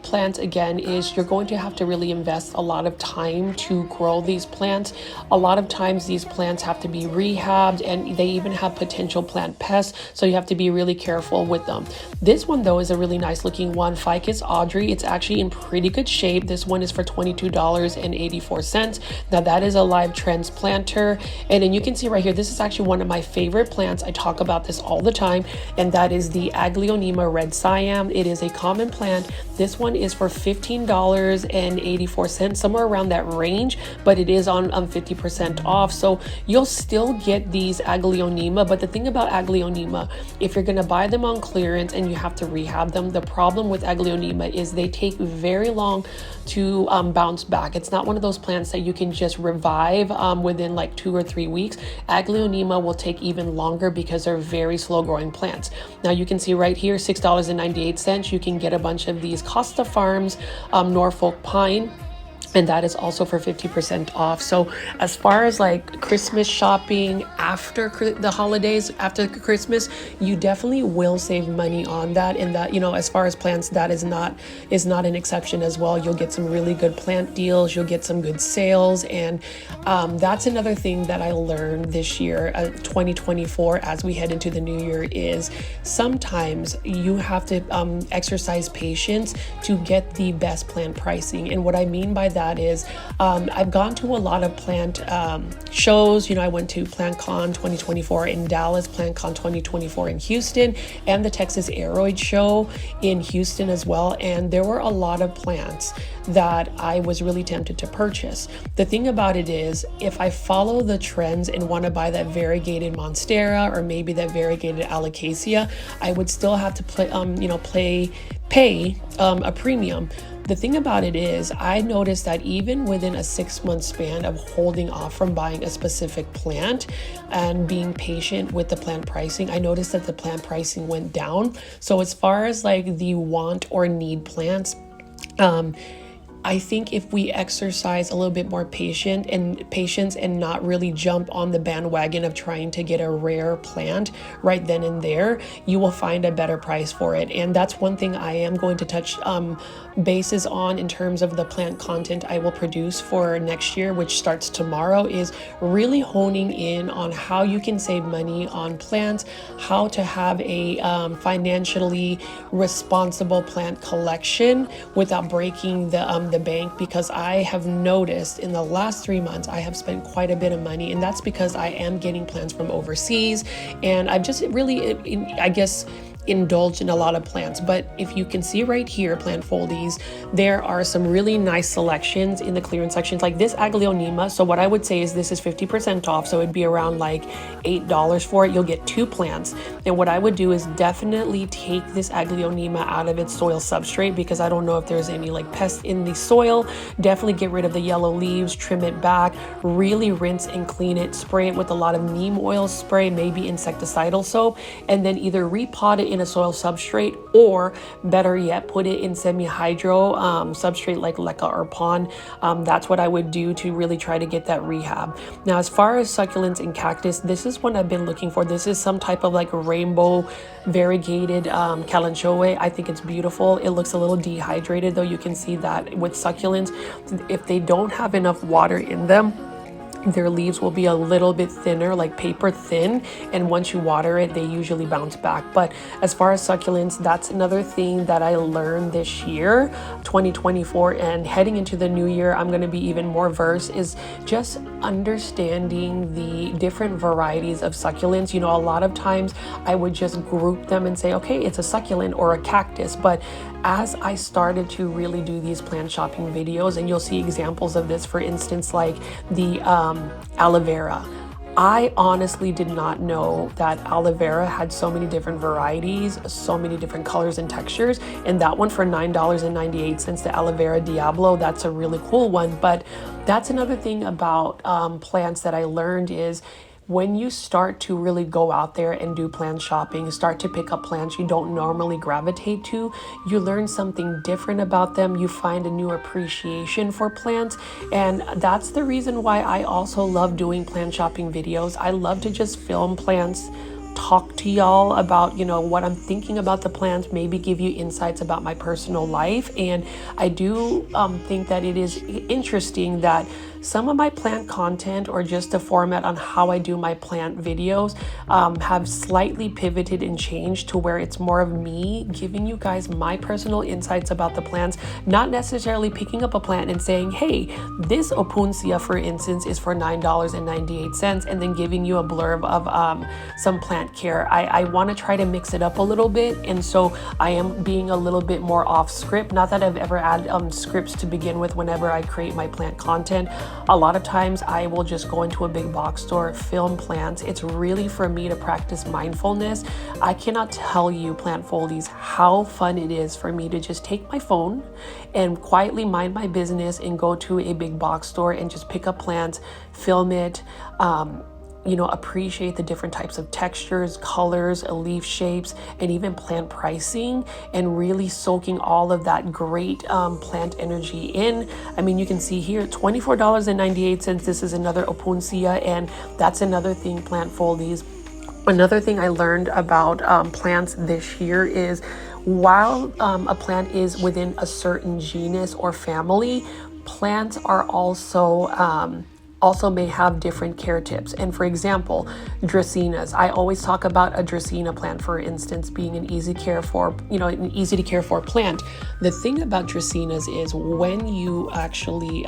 plants, again, is you're going to have to really invest a lot of time to grow these plants. A lot of times these plants have to be rehabbed, and they even have potential plant pests, so you have to be really careful with them. This one though is a really nice looking one, Ficus Audrey. It's actually in pretty good shape. This one is for $22.84. Now that is a live transplanter, and then you can see right here, this is actually one of my favorite plants. I talk about this all the time, and that is the Aglaonema red Siam. It is a common plant. This one is for $15.84, somewhere around that range, but it is on 50% off. So you'll still get these Aglaonema, but the thing about Aglaonema, if you're gonna buy them on clearance and you have to rehab them, the problem with Aglaonema is they take very long to bounce back. It's not one of those plants that you can just revive within like 2 or 3 weeks. Aglaonema will take even longer because they're very slow growing plants. Now you can see right here, $6.98. You can get a bunch of these Costa Farms Norfolk pine, and that is also for 50% off. So as far as like Christmas shopping after the holidays, after Christmas, you definitely will save money on that. And that, you know, as far as plants, that is not an exception as well. You'll get some really good plant deals. You'll get some good sales. And that's another thing that I learned this year, 2024, as we head into the new year, is sometimes you have to exercise patience to get the best plant pricing. And what I mean by that is I've gone to a lot of plant shows. You know, I went to PlantCon 2024 in Dallas, PlantCon 2024 in Houston, and the Texas Aeroid Show in Houston as well. And there were a lot of plants that I was really tempted to purchase. The thing about it is, if I follow the trends and want to buy that variegated Monstera or maybe that variegated Alocasia, I would still have to pay a premium. The thing about it is, I noticed that even within a 6-month span of holding off from buying a specific plant and being patient with the plant pricing, I noticed that the plant pricing went down. So as far as like the want or need plants, I think if we exercise a little bit more patience and not really jump on the bandwagon of trying to get a rare plant right then and there, you will find a better price for it. And that's one thing I am going to touch bases on in terms of the plant content I will produce for next year, which starts tomorrow, is really honing in on how you can save money on plants, how to have a financially responsible plant collection without breaking the bank, because I have noticed in the last 3 months I have spent quite a bit of money, and that's because I am getting plants from overseas, and I've just really, I guess, indulge in a lot of plants. But if you can see right here, plant foldies, there are some really nice selections in the clearance sections, like this Aglaonema. So what I would say is this is 50% off, so it'd be around like $8 for it. You'll get 2 plants, and what I would do is definitely take this Aglaonema out of its soil substrate, because I don't know if there's any like pests in the soil. Definitely get rid of the yellow leaves, trim it back, really rinse and clean it, spray it with a lot of neem oil spray, maybe insecticidal soap, and then either repot it in a soil substrate, or better yet, put it in semi-hydro substrate like leca or pond. That's what I would do to really try to get that rehab. Now, as far as succulents and cactus, this is what I've been looking for. This is some type of like rainbow variegated kalanchoe. I think it's beautiful. It looks a little dehydrated, though. You can see that with succulents, if they don't have enough water in them, their leaves will be a little bit thinner, like paper thin, and once you water it, they usually bounce back. But as far as succulents, that's another thing that I learned this year, 2024, and heading into the new year, I'm going to be even more versed, is just understanding the different varieties of succulents. You know, a lot of times I would just group them and say, okay, it's a succulent or a cactus. But as I started to really do these plant shopping videos, and you'll see examples of this, for instance, like the aloe vera. I honestly did not know that aloe vera had so many different varieties, so many different colors and textures. And that one for $9.98, the aloe vera Diablo, that's a really cool one. But that's another thing about plants that I learned is, when you start to really go out there and do plant shopping, start to pick up plants you don't normally gravitate to, you learn something different about them. You find a new appreciation for plants. And that's the reason why I also love doing plant shopping videos. I love to just film plants, talk to y'all about, you know, what I'm thinking about the plants, maybe give you insights about my personal life. And I do think that it is interesting that some of my plant content, or just the format on how I do my plant videos, have slightly pivoted and changed to where it's more of me giving you guys my personal insights about the plants, not necessarily picking up a plant and saying, hey, this opuntia, for instance, is for $9.98, and then giving you a blurb of some plant care. I want to try to mix it up a little bit, and so I am being a little bit more off script. Not that I've ever had scripts to begin with whenever I create my plant content. A lot of times I will just go into a big box store, film plants. It's really for me to practice mindfulness. I cannot tell you, plant foldies, how fun it is for me to just take my phone and quietly mind my business and go to a big box store and just pick up plants, film it, appreciate the different types of textures, colors, leaf shapes, and even plant pricing, and really soaking all of that great plant energy in. I mean, you can see here, $24.98. This is another opuntia, and that's another thing, plant foldies. Another thing I learned about plants this year is, while a plant is within a certain genus or family, plants are also may have different care tips. And for example, dracaenas. I always talk about a dracaena plant, for instance, being an easy to care for plant. The thing about dracaenas is, when you actually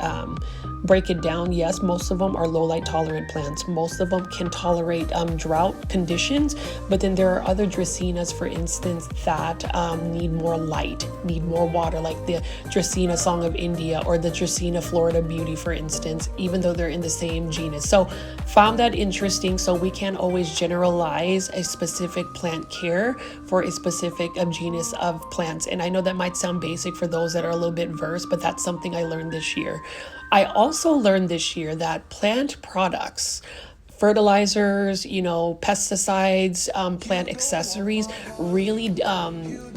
break it down, yes, most of them are low light tolerant plants. Most of them can tolerate drought conditions, but then there are other dracaenas, for instance, that need more light, need more water, like the Dracaena Song of India or the Dracaena Florida Beauty, for instance, even though they're in the same genus. So found that interesting. So we can't always generalize a specific plant care for a specific genus of plants. And I know that might sound basic for those that are a little bit versed, but that's something I learned this year. I also learned this year that plant products, fertilizers, pesticides, plant accessories, really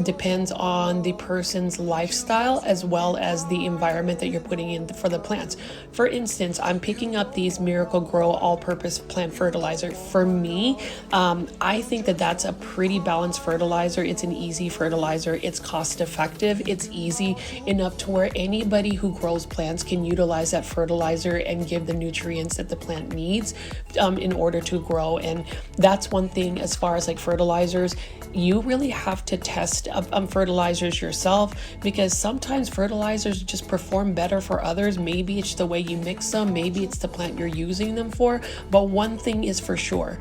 depends on the person's lifestyle as well as the environment that you're putting in for the plants. For instance, I'm picking up these Miracle Grow all-purpose plant fertilizer. For me, I think that that's a pretty balanced fertilizer. It's an easy fertilizer. It's cost effective. It's easy enough to where anybody who grows plants can utilize that fertilizer and give the nutrients that the plant needs in order to grow. And that's one thing as far as like fertilizers. You really have to test fertilizers yourself, because sometimes fertilizers just perform better for others. Maybe it's the way you mix them, maybe it's the plant you're using them for. But one thing is for sure,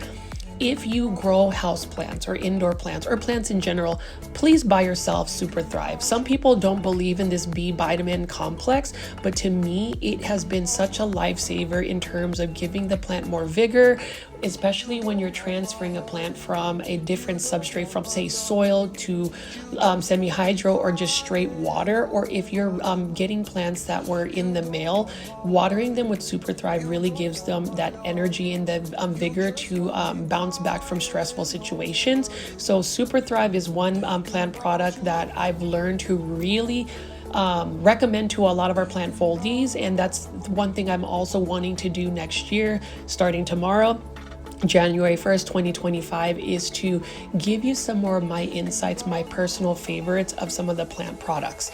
if you grow houseplants or indoor plants or plants in general, please buy yourself Super Thrive. Some people don't believe in this B vitamin complex, but to me, it has been such a lifesaver in terms of giving the plant more vigor, especially when you're transferring a plant from a different substrate, from say soil to semi-hydro or just straight water. Or if you're getting plants that were in the mail, watering them with Super Thrive really gives them that energy and the vigor to bounce back from stressful situations. So Super Thrive is one plant product that I've learned to really recommend to a lot of our plant foldies, and that's one thing I'm also wanting to do next year, starting tomorrow, January 1st, 2025, is to give you some more of my insights, my personal favorites of some of the plant products.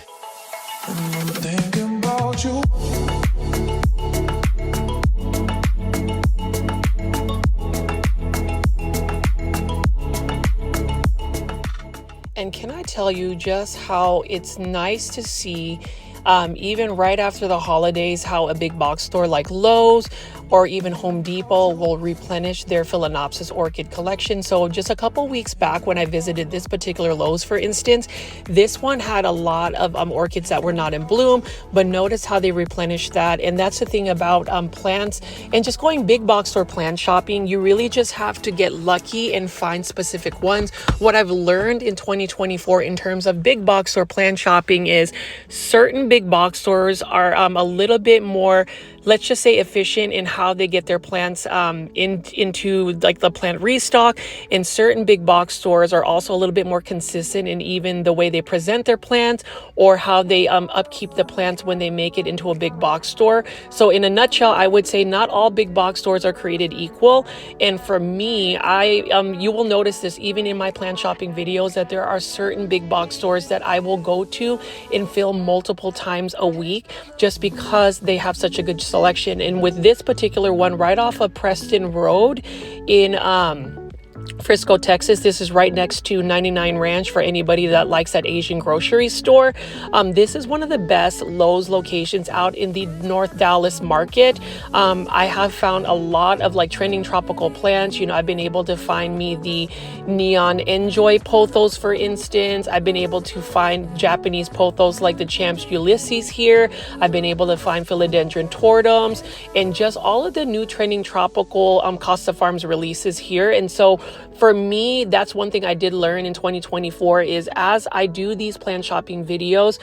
And can I tell you just how it's nice to see, even right after the holidays, how a big box store like Lowe's or even Home Depot will replenish their Phalaenopsis orchid collection. So just a couple weeks back when I visited this particular Lowe's, for instance, this one had a lot of orchids that were not in bloom, but notice how they replenished that. And that's the thing about plants and just going big box store plant shopping. You really just have to get lucky and find specific ones. What I've learned in 2024 in terms of big box store plant shopping is certain big box stores are a little bit more, let's just say, efficient in how they get their plants into like the plant restock. And certain big box stores are also a little bit more consistent in even the way they present their plants or how they upkeep the plants when they make it into a big box store. So in a nutshell, I would say not all big box stores are created equal. And for me, you will notice this even in my plant shopping videos, that there are certain big box stores that I will go to and film multiple times a week just because they have such a good selection. And with this particular one right off of Preston Road in Frisco, Texas. This is right next to 99 Ranch for anybody that likes that Asian grocery store. This is one of the best Lowe's locations out in the North Dallas market. I have found a lot of like trending tropical plants. You know, I've been able to find me the neon enjoy pothos, for instance. I've been able to find Japanese pothos like the Champs Ulysses here. I've been able to find Philodendron tortums and just all of the new trending tropical Costa Farms releases here. And so for me, that's one thing I did learn in 2024 is as I do these plant shopping videos,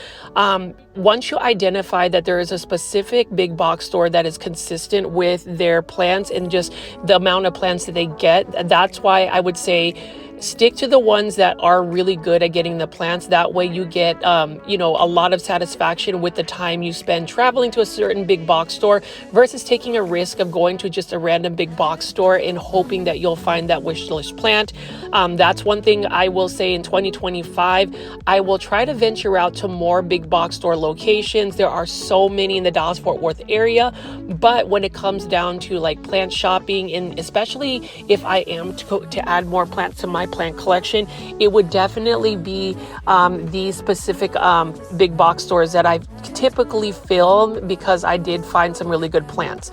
once you identify that there is a specific big box store that is consistent with their plants and just the amount of plants that they get, that's why I would say stick to the ones that are really good at getting the plants. That way you get, you know, a lot of satisfaction with the time you spend traveling to a certain big box store versus taking a risk of going to just a random big box store and hoping that you'll find that wish list plant. That's one thing I will say in 2025, I will try to venture out to more big box store locations. There are so many in the Dallas-Fort Worth area, but when it comes down to like plant shopping, and especially if I am to add more plants to my plant collection, it would definitely be these specific big box stores that I typically film because I did find some really good plants.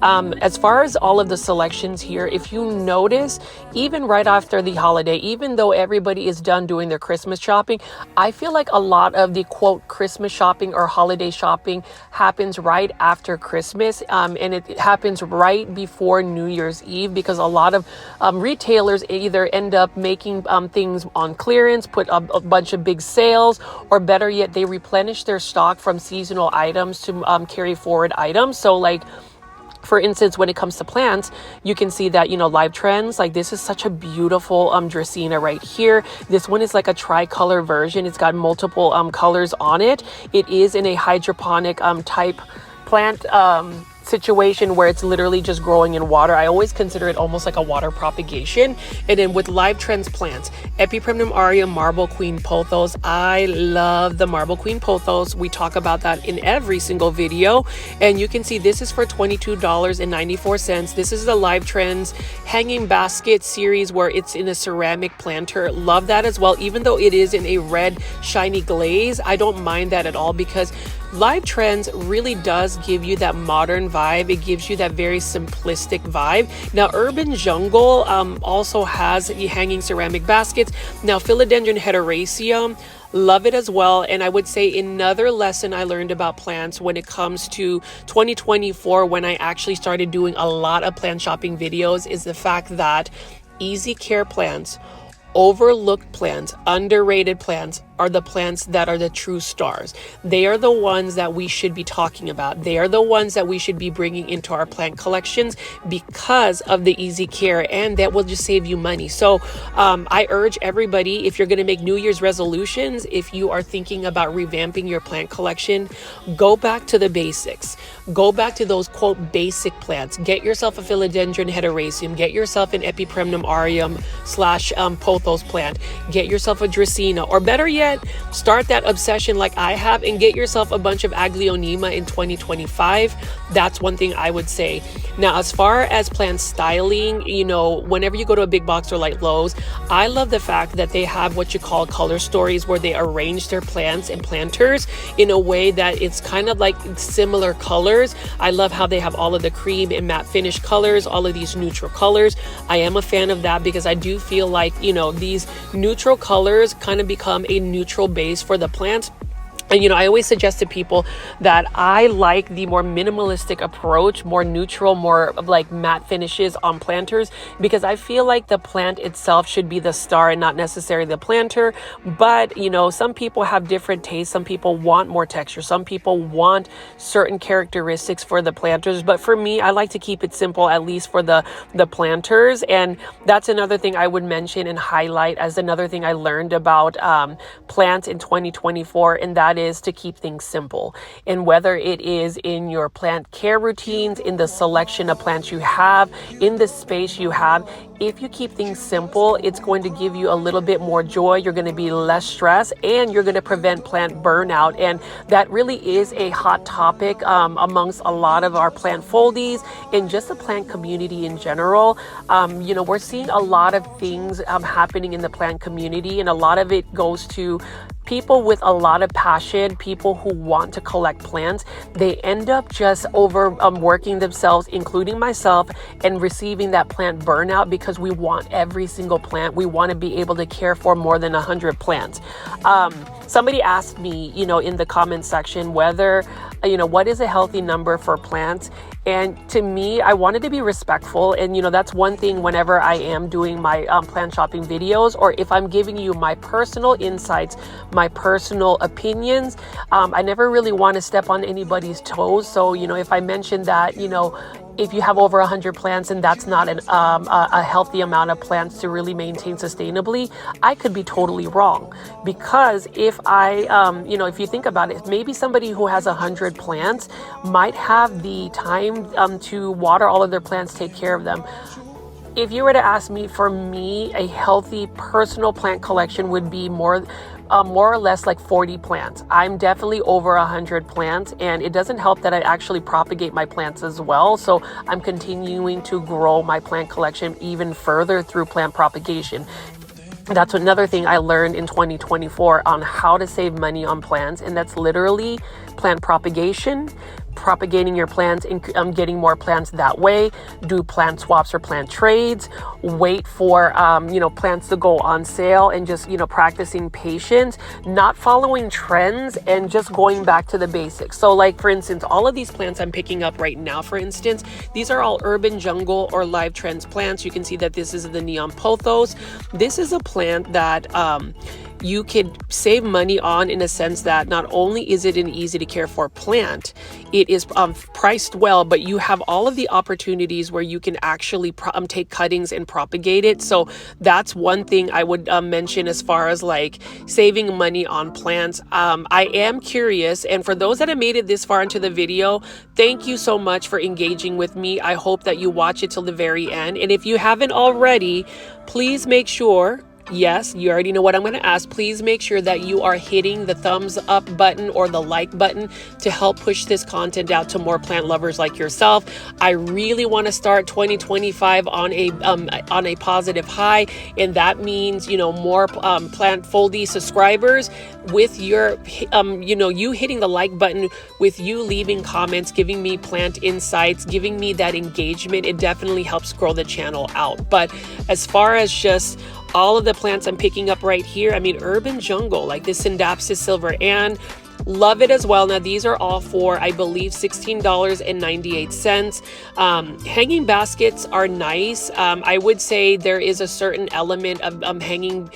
As far as all of the selections here, if you notice, even right after the holiday, even though everybody is done doing their Christmas shopping, I feel like a lot of the quote Christmas shopping or holiday shopping happens right after Christmas, and it happens right before New Year's Eve because a lot of retailers either end up making things on clearance, put a bunch of big sales, or better yet, they replenish their stock from seasonal items to carry forward items. So like, for instance, when it comes to plants, you can see that, you know, Live Trends, like this is such a beautiful Dracaena right here. This one is like a tricolor version. It's got multiple colors on it. It is in a hydroponic type plant situation where it's literally just growing in water. I always consider it almost like a water propagation. And then with Live Trends plants, Epipremnum aureum Marble Queen pothos. I love the Marble Queen pothos. We talk about that in every single video. And you can see this is for $22.94. This is the Live Trends hanging basket series where it's in a ceramic planter. Love that as well. Even though it is in a red shiny glaze, I don't mind that at all because Live Trends really does give you that modern vibe. It gives you that very simplistic vibe. Now, Urban Jungle also has the hanging ceramic baskets. Now, Philodendron heteroraceum, love it as well. And I would say another lesson I learned about plants when it comes to 2024, when I actually started doing a lot of plant shopping videos, is the fact that easy care plants, overlooked plants, underrated plants are the plants that are the true stars. They are the ones that we should be talking about. They are the ones that we should be bringing into our plant collections because of the easy care, and that will just save you money. So I urge everybody, if you're going to make New Year's resolutions, if you are thinking about revamping your plant collection, go back to the basics. Go back to those quote basic plants. Get yourself a Philodendron heteroraceum. Get yourself an Epipremnum aureum / pothos plant. Get yourself a Dracaena, or better yet, start that obsession like I have and get yourself a bunch of Aglaonema in 2025. That's one thing I would say. Now, as far as plant styling, you know, whenever you go to a big box or like Lowe's, I love the fact that they have what you call color stories where they arrange their plants and planters in a way that it's kind of like similar colors. I love how they have all of the cream and matte finish colors, all of these neutral colors. I am a fan of that because I do feel like, you know, these neutral colors kind of become a neutral base for the plants. And, you know, I always suggest to people that I like the more minimalistic approach, more neutral, more like matte finishes on planters, because I feel like the plant itself should be the star and not necessarily the planter. But, you know, some people have different tastes. Some people want more texture. Some people want certain characteristics for the planters. But for me, I like to keep it simple, at least for the planters. And that's another thing I would mention and highlight as another thing I learned about plants in 2024. And that is to keep things simple. And whether it is in your plant care routines, in the selection of plants you have, in the space you have, if you keep things simple, it's going to give you a little bit more joy. You're going to be less stressed, and you're going to prevent plant burnout. And that really is a hot topic amongst a lot of our plant foldies and just the plant community in general. We're seeing a lot of things happening in the plant community, and a lot of it goes to people with a lot of passion, people who want to collect plants. They end up just overworking themselves, including myself, and receiving that plant burnout because we want every single plant. We want to be able to care for more than 100 plants. Somebody asked me, in the comment section, whether, what is a healthy number for plants? And to me, I wanted to be respectful. And, that's one thing whenever I am doing my plant shopping videos, or if I'm giving you my personal insights, my personal opinions, I never really want to step on anybody's toes. So, if I mention that, if you have over 100 plants and that's not a healthy amount of plants to really maintain sustainably, I could be totally wrong. Because if if you think about it, maybe somebody who has 100 plants might have the time to water all of their plants, take care of them. If you were to ask me, for me, a healthy personal plant collection would be more or less like 40 plants. I'm definitely over 100 plants, and it doesn't help that I actually propagate my plants as well. So I'm continuing to grow my plant collection even further through plant propagation. That's another thing I learned in 2024 on how to save money on plants, and that's literally plant propagation, propagating your plants and getting more plants that way. Do plant swaps or plant trades. Wait for plants to go on sale, and just practicing patience, not following trends, and just going back to the basics. So, like, for instance, all of these plants I'm picking up right now, for instance, these are all urban jungle or live trends plants. You can see that this is the neon pothos. This is a plant that you could save money on, in a sense that not only is it an easy to care for plant, it is priced well, but you have all of the opportunities where you can actually take cuttings and propagate it. So that's one thing I would mention as far as like saving money on plants. I am curious, and for those that have made it this far into the video, thank you so much for engaging with me. I hope that you watch it till the very end. And if you haven't already, please make sure, yes, you already know what I'm going to ask. Please make sure that you are hitting the thumbs up button or the like button to help push this content out to more plant lovers like yourself. I really want to start 2025 on a positive high, and that means more plant foldy subscribers, with your you hitting the like button, with you leaving comments, giving me plant insights, giving me that engagement. It definitely helps grow the channel out. But as far as just all of the plants I'm picking up right here, urban jungle, like this Syndapsis silver, and love it as well. Now, these are all for, I believe, $16.98. Hanging baskets are nice. I would say there is a certain element of hanging,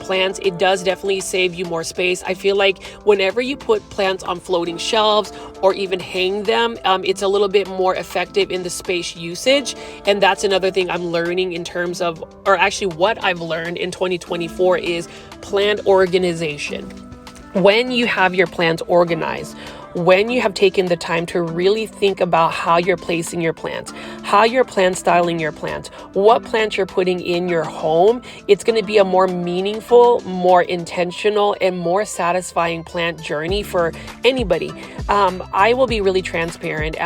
plants. It does definitely save you more space. I feel like whenever you put plants on floating shelves or even hang them, it's a little bit more effective in the space usage. And that's another thing I'm learning in terms of, or actually what I've learned in 2024 is plant organization. When you have your plants organized, when you have taken the time to really think about how you're placing your plants, how you're plant styling your plants, what plants you're putting in your home, it's going to be a more meaningful, more intentional, and more satisfying plant journey for anybody. I will be really transparent.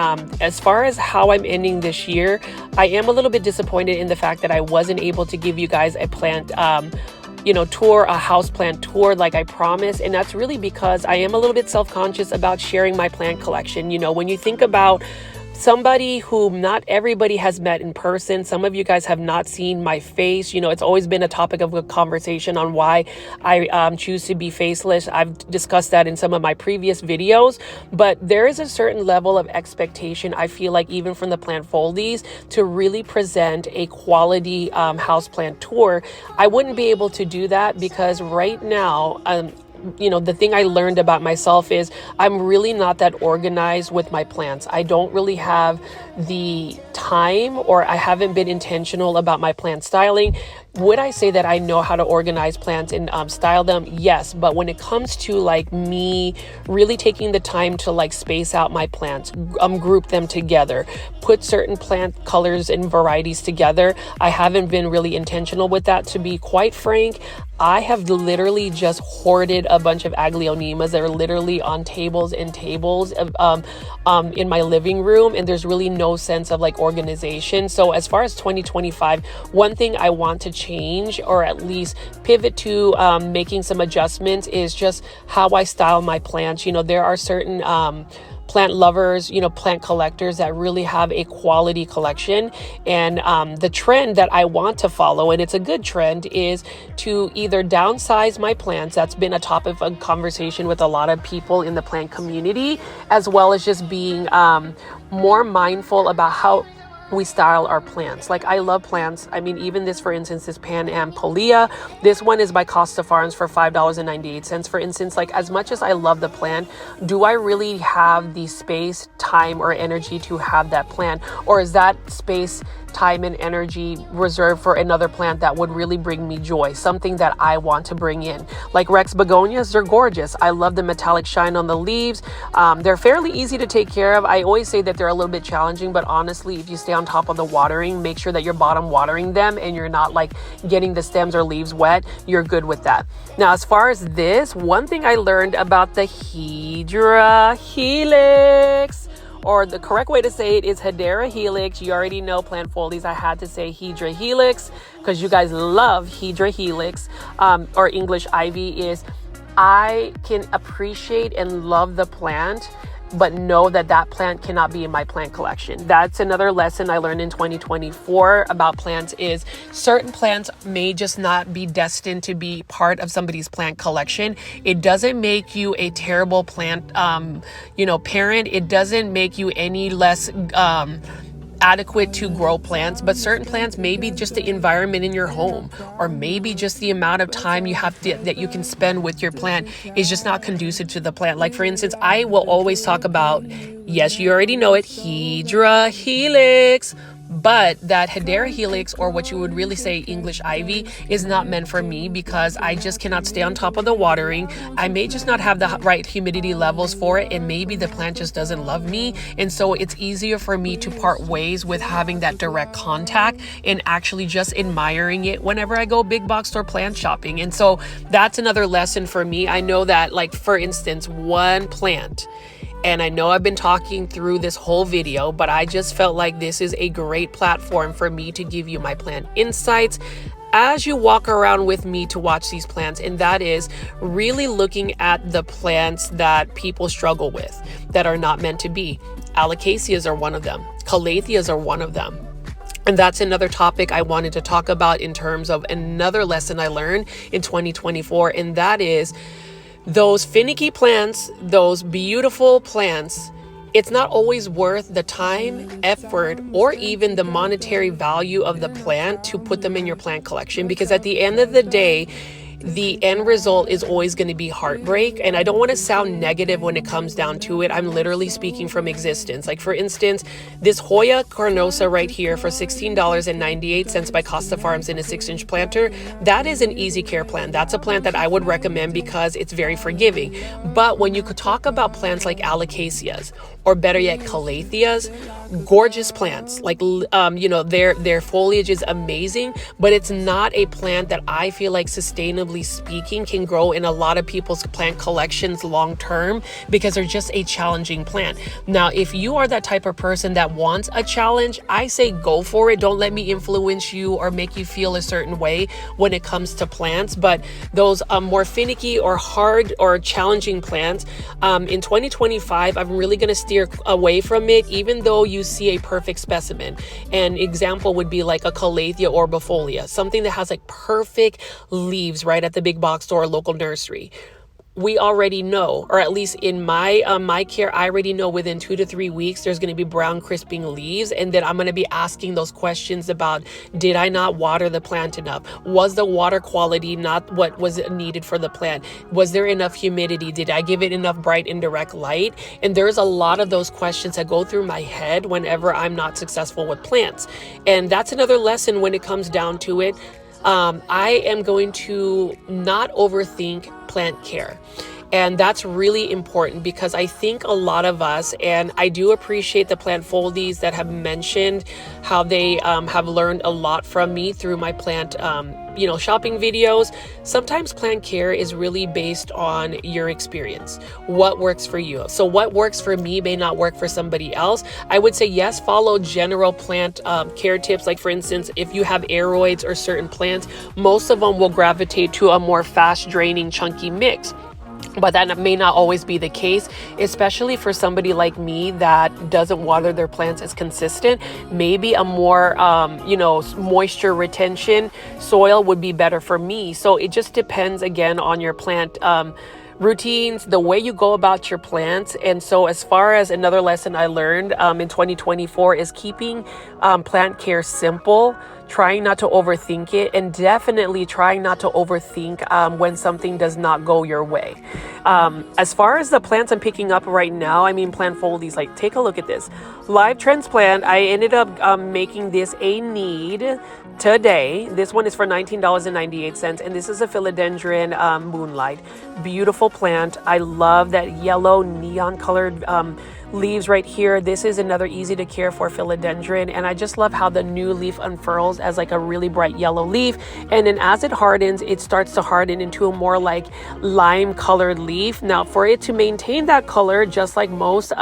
As far as how I'm ending this year, I am a little bit disappointed in the fact that I wasn't able to give you guys a plant tour, a houseplant tour like I promised. And that's really because I am a little bit self-conscious about sharing my plant collection. When you think about somebody who not everybody has met in person, some of you guys have not seen my face. It's always been a topic of a conversation on why I choose to be faceless. I've discussed that in some of my previous videos, but there is a certain level of expectation, I feel like, even from the plant foldies, to really present a quality houseplant tour. I wouldn't be able to do that because right now, the thing I learned about myself is I'm really not that organized with my plants. I don't really have the time, or I haven't been intentional about my plant styling. Would I say that I know how to organize plants and style them? Yes. But when it comes to like me really taking the time to like space out my plants, group them together, put certain plant colors and varieties together, I haven't been really intentional with that. To be quite frank, I have literally just hoarded a bunch of Aglaonemas that are literally on tables and tables in my living room, and there's really no sense of like organization. So as far as 2025, one thing I want to change, or at least pivot to making some adjustments, is just how I style my plants. You know, there are certain plant lovers, you know, plant collectors that really have a quality collection. And the trend that I want to follow, and it's a good trend, is to either downsize my plants. That's been a topic of conversation with a lot of people in the plant community, as well as just being more mindful about how we style our plants. Like, I love plants. I mean, even this, for instance, this Pan Am Polea, this one is by Costa Farms for $5.98. For instance, like, as much as I love the plant, do I really have the space, time, or energy to have that plant? Or is that space, time, and energy reserved for another plant that would really bring me joy, something that I want to bring in? Like Rex begonias, they're gorgeous. I love the metallic shine on the leaves. They're fairly easy to take care of. I always say that they're a little bit challenging, but honestly, if you stay on top of the watering, make sure that you're bottom watering them and you're not like getting the stems or leaves wet, you're good with that. Now, as far as this, one thing I learned about the Hydra Helix, or the correct way to say it is Hedera Helix. You already know, plant foldies, I had to say Hydra Helix because you guys love Hydra Helix, or English ivy. Is I can appreciate and love the plant, but know that that plant cannot be in my plant collection. That's another lesson I learned in 2024 about plants, is certain plants may just not be destined to be part of somebody's plant collection. It doesn't make you a terrible plant, parent. It doesn't make you any less, adequate to grow plants, but certain plants, maybe just the environment in your home, or maybe just the amount of time you have that you can spend with your plant is just not conducive to the plant. Like, for instance, I will always talk about, yes, you already know it, Hydra Helix, but that Hedera Helix, or what you would really say English ivy, is not meant for me because I just cannot stay on top of the watering. I may just not have the right humidity levels for it, and maybe the plant just doesn't love me. And so it's easier for me to part ways with having that direct contact and actually just admiring it whenever I go big box store plant shopping. And so that's another lesson for me. I know that, like, for instance, one plant, and I know I've been talking through this whole video, but I just felt like this is a great platform for me to give you my plant insights as you walk around with me to watch these plants. And that is really looking at the plants that people struggle with, that are not meant to be. Alocasias are one of them. Calatheas are one of them. And that's another topic I wanted to talk about in terms of another lesson I learned in 2024. And that is, those finicky plants, those beautiful plants, it's not always worth the time, effort, or even the monetary value of the plant to put them in your plant collection, because at the end of the day, the end result is always going to be heartbreak. And I don't want to sound negative when it comes down to it. I'm literally speaking from existence. Like, for instance, this Hoya carnosa right here for $16.98 by Costa Farms in a 6-inch planter, that is an easy care plant. That's a plant that I would recommend because it's very forgiving. But when you could talk about plants like Alocasias, or better yet, Calatheas, gorgeous plants, like, their foliage is amazing, but it's not a plant that I feel like, sustainably speaking, can grow in a lot of people's plant collections long term, because they're just a challenging plant. Now, if you are that type of person that wants a challenge, I say go for it. Don't let me influence you or make you feel a certain way when it comes to plants. But those more finicky or hard or challenging plants, in 2025, I'm really going to steer away from it, even though you see a perfect specimen. An example would be like a Calathea orbifolia, something that has like perfect leaves right at the big box store or local nursery. we already know, or at least in my care, I already know within 2 to 3 weeks there's going to be brown crisping leaves, and then I'm going to be asking those questions about, did I not water the plant enough? Was the water quality not what was needed for the plant? Was there enough humidity? Did I give it enough bright indirect light? And there's a lot of those questions that go through my head whenever I'm not successful with plants. And that's another lesson when it comes down to it. I am going to not overthink plant care. And that's really important, because I think a lot of us, and I do appreciate the plant foldies that have mentioned how they have learned a lot from me through my plant shopping videos. Sometimes plant care is really based on your experience, what works for you. So what works for me may not work for somebody else. I would say, yes, follow general plant care tips. Like, for instance, if you have aeroids or certain plants, most of them will gravitate to a more fast draining chunky mix. But that may not always be the case, especially for somebody like me that doesn't water their plants as consistent. Maybe a more, moisture retention soil would be better for me. So it just depends, again, on your plant routines, the way you go about your plants. And so as far as another lesson I learned in 2024 is keeping plant care simple, trying not to overthink it, and definitely trying not to overthink when something does not go your way. As far as the plants I'm picking up right now, I mean plant foldies, like take a look at this. Live transplant, I ended up making this a need today. This one is for $19.98, and this is a Philodendron Moonlight. Beautiful plant. I love that yellow neon colored leaves right here. This is another easy to care for Philodendron, and I just love how the new leaf unfurls as like a really bright yellow leaf, and then as it hardens, it starts to harden into a more like lime colored leaf. Now, for it to maintain that color, just like most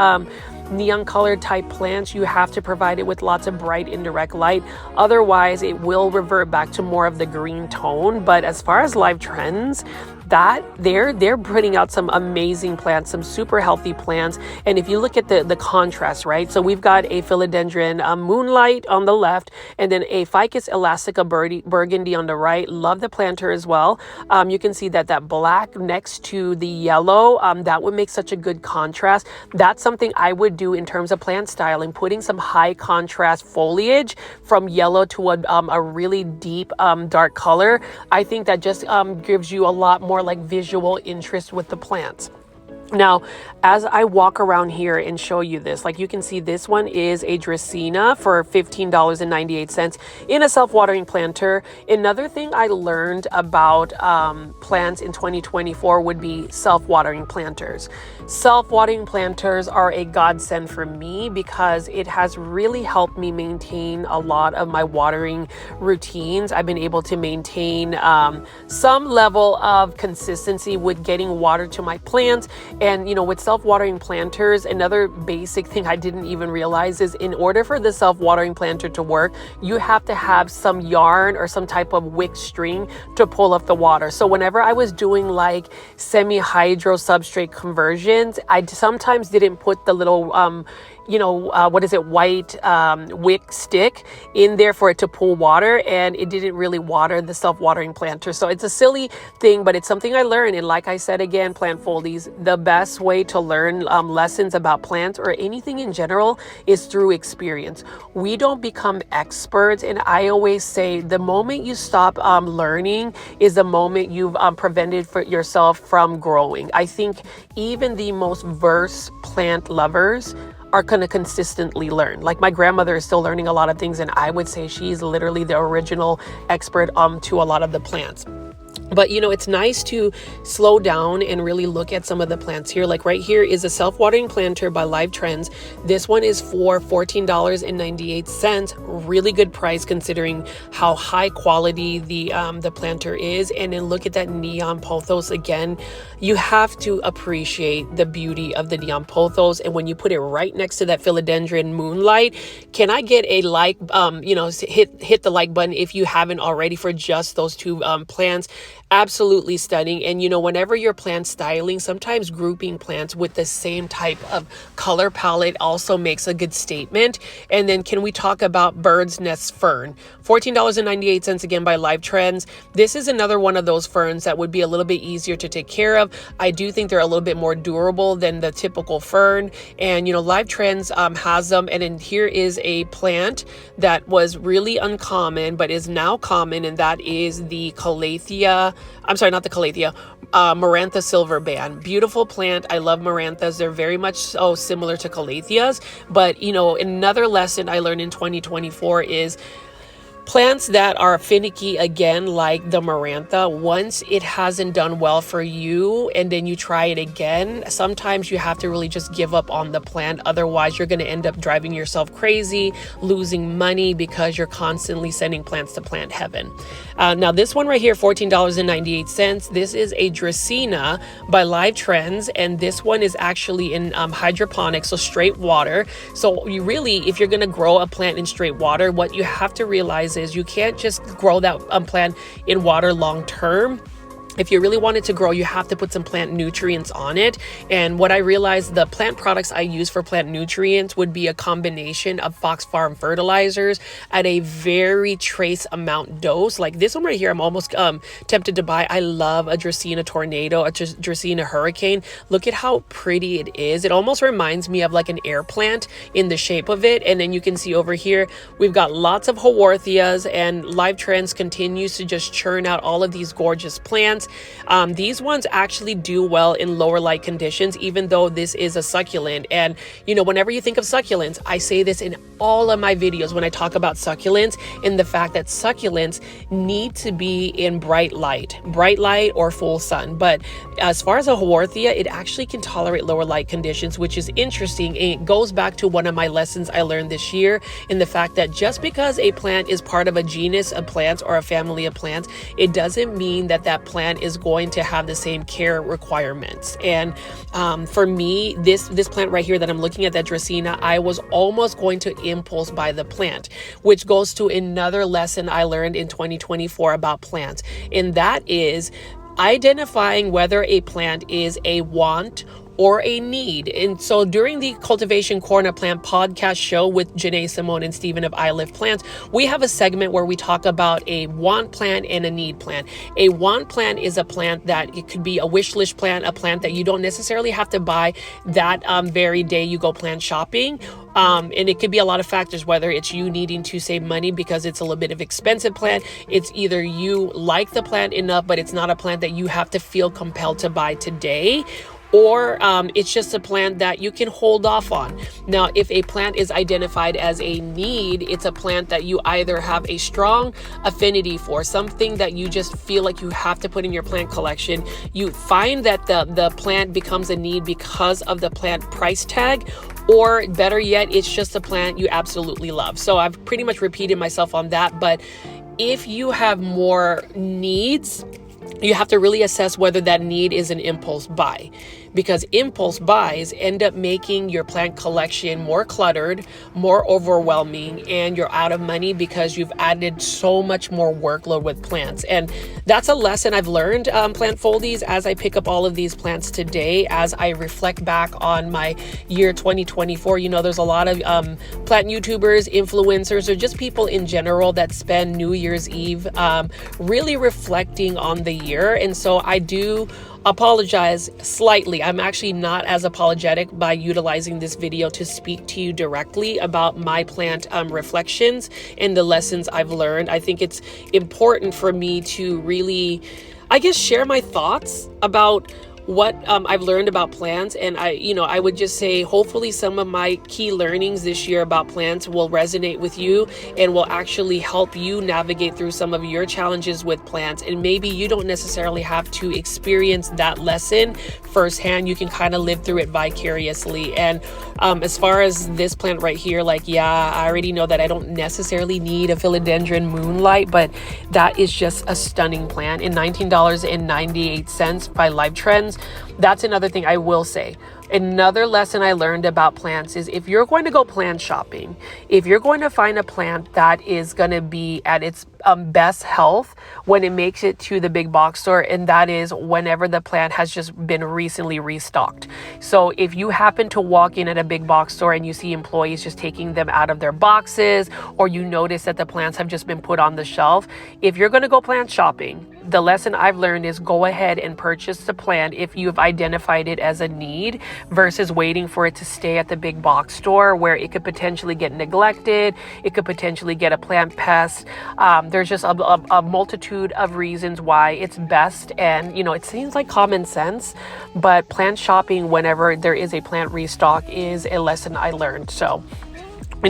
neon colored type plants, you have to provide it with lots of bright indirect light. Otherwise, it will revert back to more of the green tone. But as far as live trends, that they're putting out some amazing plants, some super healthy plants. And if you look at the contrast, right? So we've got a Philodendron Moonlight on the left, and then a Ficus elastica burgundy on the right. Love the planter as well. You can see that black next to the yellow, that would make such a good contrast. That's something I would do in terms of plant styling, putting some high contrast foliage from yellow to a really deep dark color. I think that just gives you a lot more like visual interest with the plants. Now, as I walk around here and show you this, like you can see this one is a Dracaena for $15.98 in a self-watering planter. Another thing I learned about plants in 2024 would be self-watering planters. Self-watering planters are a godsend for me because it has really helped me maintain a lot of my watering routines. I've been able to maintain some level of consistency with getting water to my plants. And, with self-watering planters, another basic thing I didn't even realize is in order for the self-watering planter to work, you have to have some yarn or some type of wick string to pull up the water. So whenever I was doing like semi-hydro substrate conversions, I sometimes didn't put the little white wick stick in there for it to pull water, and it didn't really water the self-watering planter. So it's a silly thing, but it's something I learned. And like I said, again, plant foldies, the best way to learn lessons about plants or anything in general is through experience. We don't become experts. And I always say the moment you stop learning is the moment you've prevented for yourself from growing. I think even the most versed plant lovers are going to consistently learn. Like my grandmother is still learning a lot of things, and I would say she's literally the original expert to a lot of the plants. But it's nice to slow down and really look at some of the plants here. Like right here is a self-watering planter by Live Trends. This one is for $14.98. Really good price considering how high quality the planter is. And then look at that neon pothos again. You have to appreciate the beauty of the neon pothos. And when you put it right next to that Philodendron Moonlight, can I get a like, hit the like button if you haven't already for just those two plants. Absolutely stunning. And whenever you're plant styling, sometimes grouping plants with the same type of color palette also makes a good statement. And then can we talk about Bird's Nest Fern? $14.98 again by Live Trends. This is another one of those ferns that would be a little bit easier to take care of. I do think they're a little bit more durable than the typical fern. And Live Trends has them. And then here is a plant that was really uncommon, but is now common, and that is the Calathea. I'm sorry, not the Calathea, Marantha Silver Band. Beautiful plant. I love Maranthas. They're very much so similar to Calatheas. But, another lesson I learned in 2024 is plants that are finicky, again, like the Marantha, once it hasn't done well for you and then you try it again, sometimes you have to really just give up on the plant. Otherwise, you're going to end up driving yourself crazy, losing money because you're constantly sending plants to plant heaven. Now, this one right here, $14.98. This is a Dracaena by Live Trends, and this one is actually in hydroponic, so straight water. So you really, if you're going to grow a plant in straight water, what you have to realize is you can't just grow that plant in water long term. If you really want it to grow, you have to put some plant nutrients on it. And what I realized, the plant products I use for plant nutrients would be a combination of Fox Farm fertilizers at a very trace amount dose. Like this one right here, I'm almost tempted to buy. I love a Dracaena Tornado, a Dracaena Hurricane. Look at how pretty it is. It almost reminds me of like an air plant in the shape of it. And then you can see over here, we've got lots of Haworthias, and Live Trends continues to just churn out all of these gorgeous plants. These ones actually do well in lower light conditions, even though this is a succulent. And whenever you think of succulents, I say this in all of my videos when I talk about succulents, in the fact that succulents need to be in bright light or full sun. But as far as a Haworthia, it actually can tolerate lower light conditions, which is interesting. And it goes back to one of my lessons I learned this year, in the fact that just because a plant is part of a genus of plants or a family of plants, it doesn't mean that that plant is going to have the same care requirements. And for me, this plant right here that I'm looking at, that Dracaena, I was almost going to impulse buy the plant, which goes to another lesson I learned in 2024 about plants, and that is identifying whether a plant is a want or a need. And so during the Cultivation Corner Plant podcast show with Janae Simone and Stephen of I Live Plants, we have a segment where we talk about a want plant and a need plant. A want plant is a plant that it could be a wish list plant, a plant that you don't necessarily have to buy that very day you go plant shopping. And it could be a lot of factors, whether it's you needing to save money because it's a little bit of expensive plant. It's either you like the plant enough, but it's not a plant that you have to feel compelled to buy today, or it's just a plant that you can hold off on. Now, if a plant is identified as a need, it's a plant that you either have a strong affinity for, something that you just feel like you have to put in your plant collection. You find that the plant becomes a need because of the plant price tag, or better yet, it's just a plant you absolutely love. So I've pretty much repeated myself on that, but if you have more needs, you have to really assess whether that need is an impulse buy, because impulse buys end up making your plant collection more cluttered, more overwhelming, and you're out of money because you've added so much more workload with plants. And that's a lesson I've learned, plant foldies, as I pick up all of these plants today, as I reflect back on my year 2024. There's a lot of plant YouTubers, influencers, or just people in general that spend New Year's Eve really reflecting on the year. And so I do apologize slightly. I'm actually not as apologetic by utilizing this video to speak to you directly about my plant reflections and the lessons I've learned. I think it's important for me to really, share my thoughts about what I've learned about plants. And I would just say, hopefully some of my key learnings this year about plants will resonate with you and will actually help you navigate through some of your challenges with plants. And maybe you don't necessarily have to experience that lesson firsthand. You can kind of live through it vicariously. And as far as this plant right here, I already know that I don't necessarily need a Philodendron Moonlight, but that is just a stunning plant. And $19.98 by Live Trends. leaves. That's another thing I will say. Another lesson I learned about plants is if you're going to go plant shopping, if you're going to find a plant that is going to be at its best health when it makes it to the big box store, and that is whenever the plant has just been recently restocked. So if you happen to walk in at a big box store and you see employees just taking them out of their boxes, or you notice that the plants have just been put on the shelf, if you're going to go plant shopping, the lesson I've learned is go ahead and purchase the plant if you've identified it as a need versus waiting for it to stay at the big box store where it could potentially get neglected. It could potentially get a plant pest. There's just a multitude of reasons why it's best. And, it seems like common sense, but plant shopping whenever there is a plant restock is a lesson I learned. So,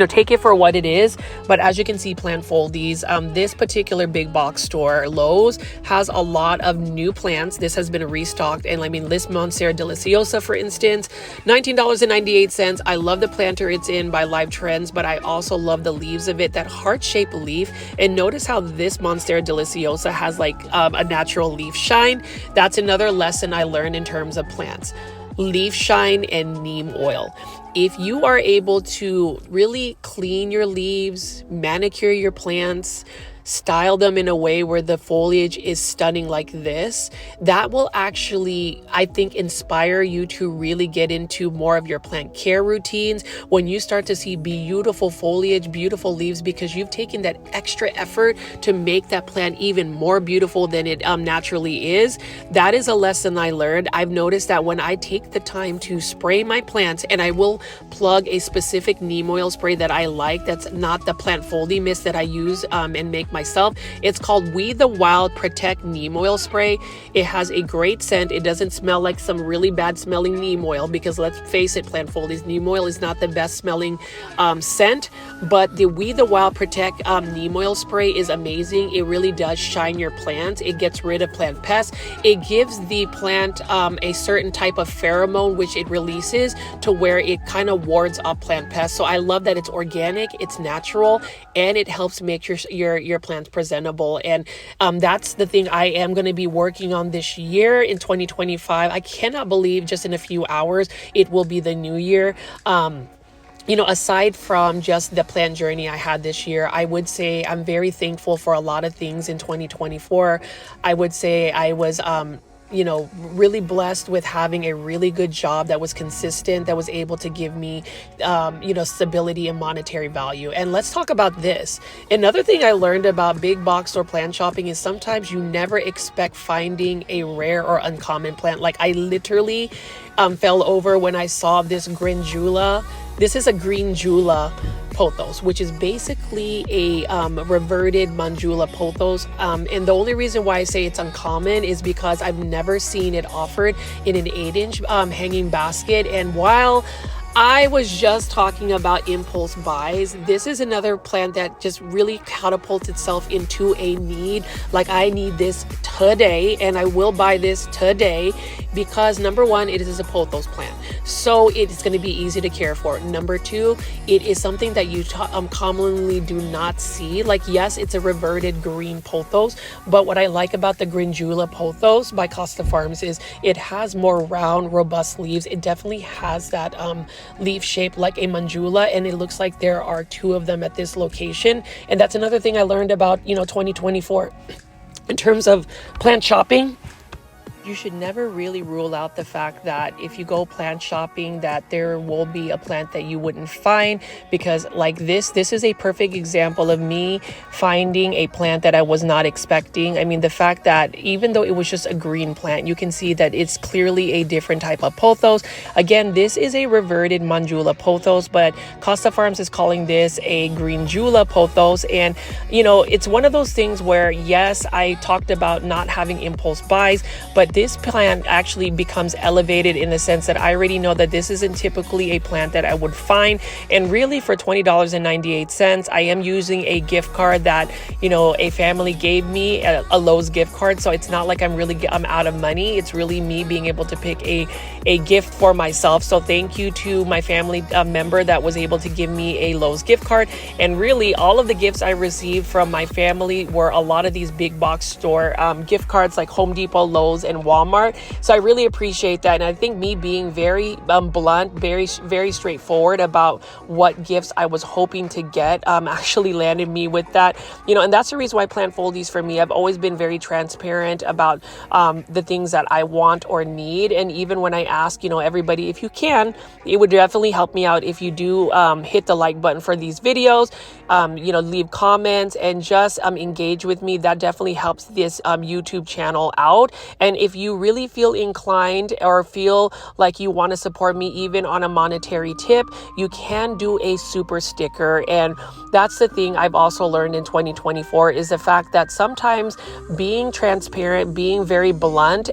take it for what it is. But as you can see, Plantfoldies, this particular big box store, Lowe's, has a lot of new plants. This has been restocked. And this Monstera deliciosa, for instance, $19.98. I love the planter it's in by Live Trends, but I also love the leaves of it, that heart-shaped leaf. And notice how this Monstera deliciosa has a natural leaf shine. That's another lesson I learned in terms of plants. Leaf shine and neem oil. If you are able to really clean your leaves, manicure your plants, style them in a way where the foliage is stunning like this, that will actually, I think, inspire you to really get into more of your plant care routines when you start to see beautiful foliage, beautiful leaves, because you've taken that extra effort to make that plant even more beautiful than it naturally is. That is a lesson I learned. I've noticed that when I take the time to spray my plants, and I will plug a specific neem oil spray that I like, that's not the Plantfoldy mist that I use and make myself. It's called We the Wild Protect Neem Oil Spray. It has a great scent. It doesn't smell like some really bad smelling neem oil, because let's face it, Plantfoldy's neem oil is not the best smelling scent, but the We the Wild Protect neem oil spray is amazing. It really does shine your plants. It gets rid of plant pests. It gives the plant a certain type of pheromone which it releases to where it kind of wards off plant pests. So I love that it's organic, it's natural, and it helps make your plants presentable. And that's the thing I am going to be working on this year in 2025. I cannot believe just in a few hours it will be the new year. Aside from just the plant journey I had this year, I would say I'm very thankful for a lot of things in 2024. I would say I was really blessed with having a really good job that was consistent, that was able to give me, stability and monetary value. And let's talk about this. Another thing I learned about big box store plant shopping is sometimes you never expect finding a rare or uncommon plant. Like I literally fell over when I saw this Grindula. This is a Grindula pothos, which is basically a reverted Mandula pothos. And the only reason why I say it's uncommon is because I've never seen it offered in an 8-inch hanging basket. And while I was just talking about impulse buys, this is another plant that just really catapults itself into a need. Like I need this today, and I will buy this today because number one, it is a pothos plant, so it's going to be easy to care for. Number two, it is something that you commonly do not see. Like yes, it's a reverted green pothos, but what I like about the Grindula pothos by Costa Farms is it has more round, robust leaves. It definitely has that leaf shape like a Mandula, and it looks like there are 2 of them at this location. And that's another thing I learned about 2024 in terms of plant shopping. You should never really rule out the fact that if you go plant shopping that there will be a plant that you wouldn't find, because like this is a perfect example of me finding a plant that I was not expecting. I mean, the fact that even though it was just a green plant, you can see that it's clearly a different type of pothos. Again, this is a reverted Mandula pothos, but Costa Farms is calling this a Grindula pothos. And it's one of those things where yes, I talked about not having impulse buys, but this plant actually becomes elevated in the sense that I already know that this isn't typically a plant that I would find. And really for $20.98, I am using a gift card that, a family gave me, a Lowe's gift card. So it's not like I'm out of money. It's really me being able to pick a gift for myself. So thank you to my family member that was able to give me a Lowe's gift card. And really all of the gifts I received from my family were a lot of these big box store gift cards like Home Depot, Lowe's, and Walmart. So I really appreciate that. And I think me being very blunt, very straightforward about what gifts I was hoping to get actually landed me with that. And that's the reason why I plant foldies for me. I've always been very transparent about the things that I want or need. And even when I ask, everybody, if you can, it would definitely help me out if you do hit the like button for these videos, leave comments and just engage with me. That definitely helps this YouTube channel out. And if you really feel inclined or feel like you want to support me even on a monetary tip, you can do a super sticker. And that's the thing I've also learned in 2024 is the fact that sometimes being transparent, being very blunt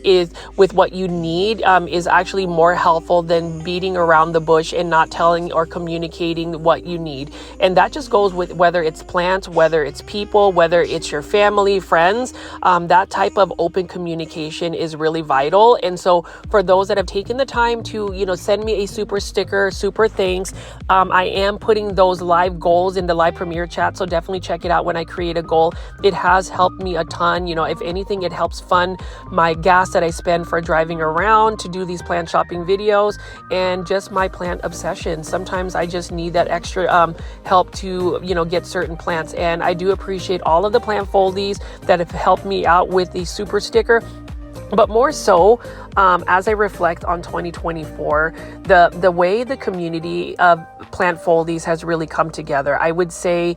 is with what you need is actually more helpful than beating around the bush and not telling or communicating what you need. And that just goes with whether it's plants, whether it's people, whether it's your family, friends, that type of open communication is really vital. And so for those that have taken the time to, send me a super sticker, super thanks, I am putting those live goals in the live premiere chat. So definitely check it out when I create a goal. It has helped me a ton. If anything, it helps fund my gas that I spend for driving around to do these plant shopping videos and just my plant obsession. Sometimes I just need that extra help to, get certain plants. And I do appreciate all of the plant foldies that have helped me out with the super sticker. But more so, as I reflect on 2024, the way the community of plant foldies has really come together, I would say,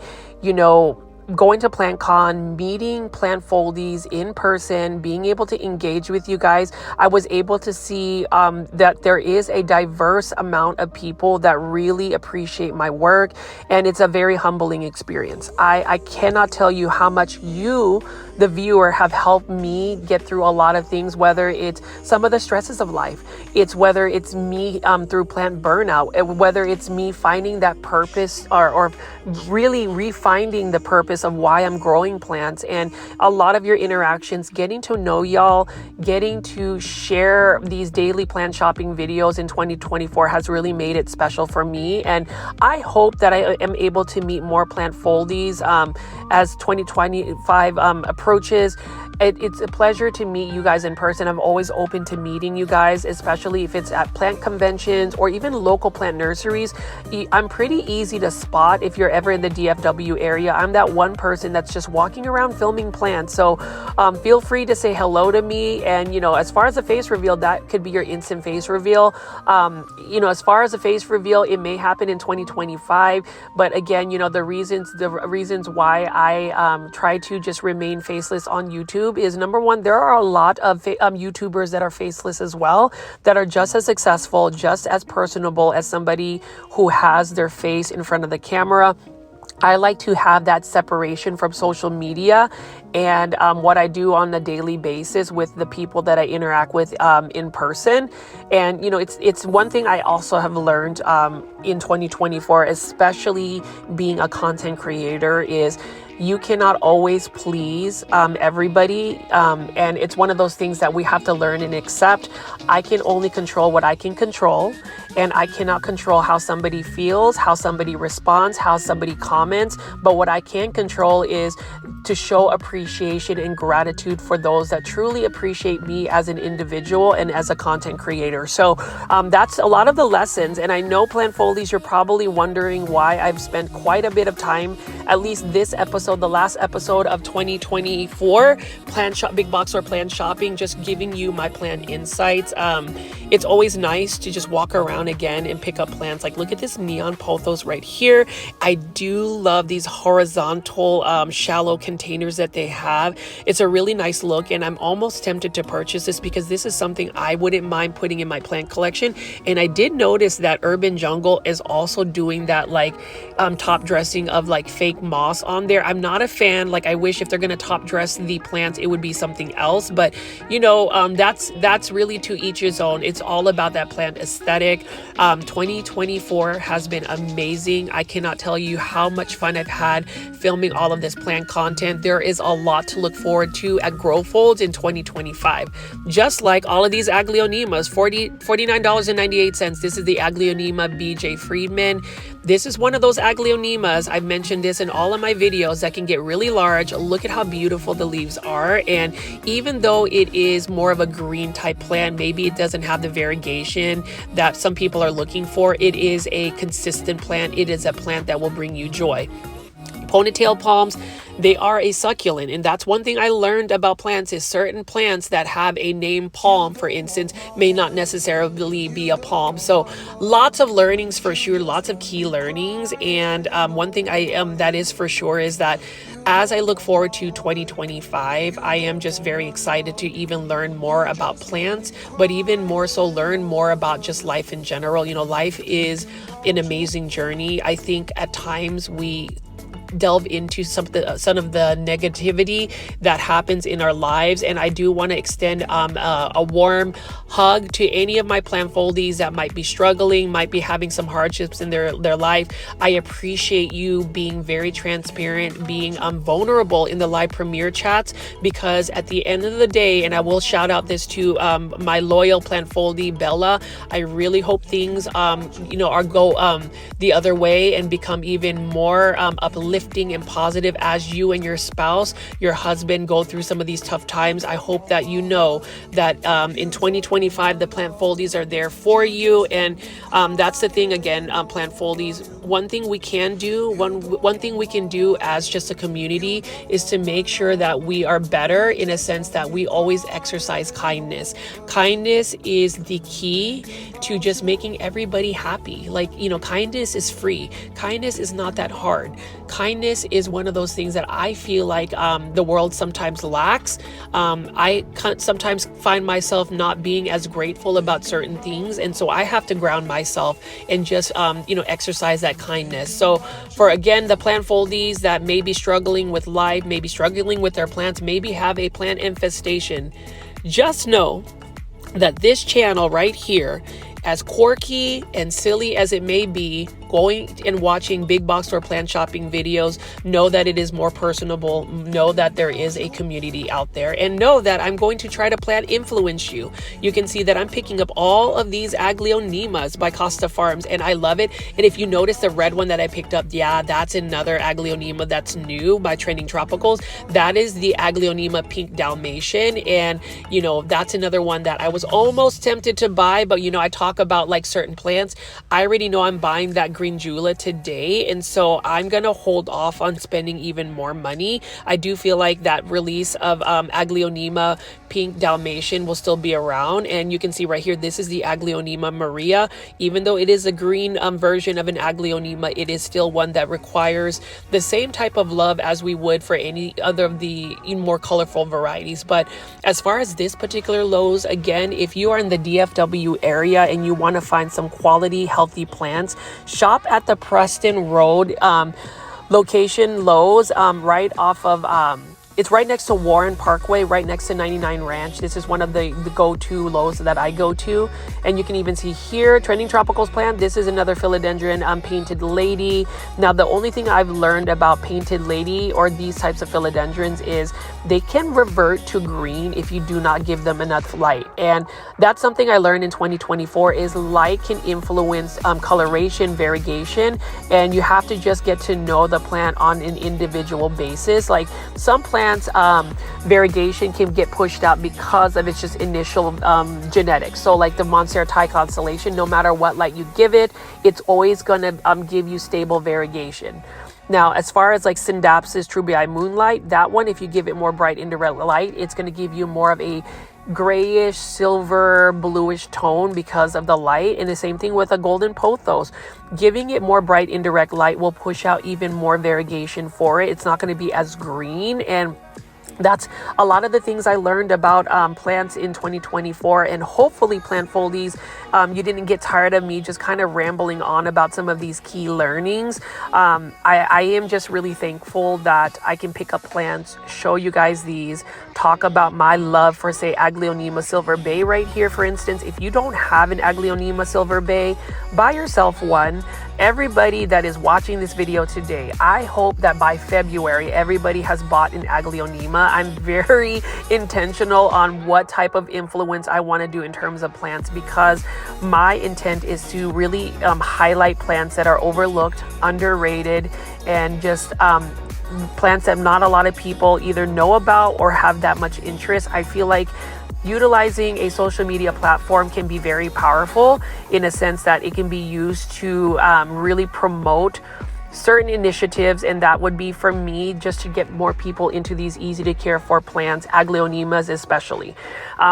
going to PlantCon, meeting plant foldies in person, being able to engage with you guys, I was able to see that there is a diverse amount of people that really appreciate my work, and it's a very humbling experience. I cannot tell you how much you, the viewer, have helped me get through a lot of things, whether it's some of the stresses of life, it's whether it's me through plant burnout, whether it's me finding that purpose or really refinding the purpose of why I'm growing plants, and a lot of your interactions, getting to know y'all, getting to share these daily plant shopping videos in 2024 has really made it special for me. And I hope that I am able to meet more plant foldies as 2025 approaches. It's a pleasure to meet you guys in person. I'm always open to meeting you guys, especially if it's at plant conventions or even local plant nurseries. I'm pretty easy to spot if you're ever in the DFW area. I'm that one person that's just walking around filming plants. So feel free to say hello to me. And, as far as a face reveal, that could be your instant face reveal. As far as a face reveal, it may happen in 2025. But again, the reasons why I try to just remain faceless on YouTube is, number one, there are a lot of YouTubers that are faceless as well, that are just as successful, just as personable as somebody who has their face in front of the camera. I like to have that separation from social media and what I do on a daily basis with the people that I interact with in person. And, it's one thing I also have learned in 2024, especially being a content creator, is you cannot always please everybody. And it's one of those things that we have to learn and accept. I can only control what I can control. And I cannot control how somebody feels, how somebody responds, how somebody comments. But what I can control is to show appreciation and gratitude for those that truly appreciate me as an individual and as a content creator. So that's a lot of the lessons. And I know plant foldies, you're probably wondering why I've spent quite a bit of time, at least this episode, the last episode of 2024, big box or plant shopping, just giving you my plant insights. It's always nice to just walk around again and pick up plants. Like, look at this neon pothos right here. I do love these horizontal shallow containers that they have. It's a really nice look, and I'm almost tempted to purchase this because this is something I wouldn't mind putting in my plant collection. And I did notice that Urban Jungle is also doing that, like top dressing of like fake moss on there. I'm not a fan. Like, I wish if they're gonna top dress the plants, it would be something else. But that's really to each his own. It's all about that plant aesthetic. 2024 has been amazing. I cannot tell you how much fun I've had filming all of this plant content. content, there is a lot to look forward to at Grow Folds in 2025. Just like all of these Aglaonemas, $49.98. This is the Aglaonema BJ Friedman. This is one of those Aglaonemas, I've mentioned this in all of my videos, that can get really large. Look at how beautiful the leaves are. And even though it is more of a green type plant, maybe it doesn't have the variegation that some people are looking for, it is a consistent plant. It is a plant that will bring you joy. Ponytail palms, they are a succulent, and that's one thing I learned about plants is certain plants that have a name palm, for instance, may not necessarily be a palm. So lots of learnings for sure, lots of key learnings. And one thing that is for sure is that as I look forward to 2025, I am just very excited to even learn more about plants, but even more so learn more about just life in general. You know, life is an amazing journey. I think at times we delve into some of the negativity that happens in our lives, and I do want to extend a warm hug to any of my plant foldies that might be struggling, might be having some hardships in their life. I appreciate you being very transparent, being vulnerable in the live premiere chats, because at the end of the day, and I will shout out this to my loyal plant foldie Bella, I really hope things are go the other way and become even more uplifting and positive as you and your spouse, your husband, go through some of these tough times. I hope that you know that in 2025 the plant foldies are there for you. And that's the thing again, plant foldies, one thing we can do as just a community is to make sure that we are better, in a sense that we always exercise kindness. Kindness is the key to just making everybody happy. Like, you know, kindness is free. Kindness is not that hard. Kindness is one of those things that I feel like the world sometimes lacks. I sometimes find myself not being as grateful about certain things, and so I have to ground myself and just exercise that kindness. So for again the plant foldies that may be struggling with life, maybe struggling with their plants, maybe have a plant infestation, just know that this channel right here, as quirky and silly as it may be, going and watching big box store plant shopping videos, know that it is more personable. Know that there is a community out there, and know that I'm going to try to plant influence you. You can see that I'm picking up all of these Aglaonemas by Costa Farms, and I love it. And if you notice the red one that I picked up, yeah, that's another Aglaonema that's new by Trending Tropicals. That is the Aglaonema Pink Dalmatian, and that's another one that I was almost tempted to buy, but I talk about like certain plants, I already know I'm buying that green Jula today, and so I'm gonna hold off on spending even more money. I do feel like that release of Aglaonema Pink Dalmatian will still be around, and you can see right here, this is the Aglaonema Maria. Even though it is a green version of an Aglaonema, it is still one that requires the same type of love as we would for any other of the more colorful varieties. But as far as this particular Lowe's, again, if you are in the DFW area and you want to find some quality healthy plants, shop at the Preston Road location Lowe's, right off of it's right next to Warren Parkway, right next to 99 Ranch. This is one of the go-to Lowe's that I go to. And you can even see here, Trending Tropicals plant. This is another Philodendron Painted Lady. Now, the only thing I've learned about Painted Lady or these types of philodendrons is they can revert to green if you do not give them enough light. And that's something I learned in 2024 is light can influence coloration, variegation, and you have to just get to know the plant on an individual basis. Like some plants, variegation can get pushed out because of its just initial genetics. So like the Montserrat constellation, no matter what light you give it, it's always going to give you stable variegation. Now, as far as like Syndapsis trubii Moonlight, that one, if you give it more bright indirect light, it's going to give you more of a grayish, silver, bluish tone because of the light. And the same thing with a Golden Pothos. Giving it more bright indirect light will push out even more variegation for it. It's not going to be as green, and that's a lot of the things I learned about plants in 2024, and hopefully plant foldies, you didn't get tired of me just kind of rambling on about some of these key learnings. I am just really thankful that I can pick up plants, show you guys these, talk about my love for, say, Aglaonema Silver Bay right here. For instance, if you don't have an Aglaonema Silver Bay, buy yourself one. everybody that is watching this video today, I hope that by February, everybody has bought an Aglaonema. I'm very intentional on what type of influence I want to do in terms of plants, because my intent is to really highlight plants that are overlooked, underrated, and just plants that not a lot of people either know about or have that much interest. I feel like utilizing a social media platform can be very powerful in a sense that it can be used to really promote certain initiatives, and that would be for me just to get more people into these easy to care for plants, Aglaonemas especially.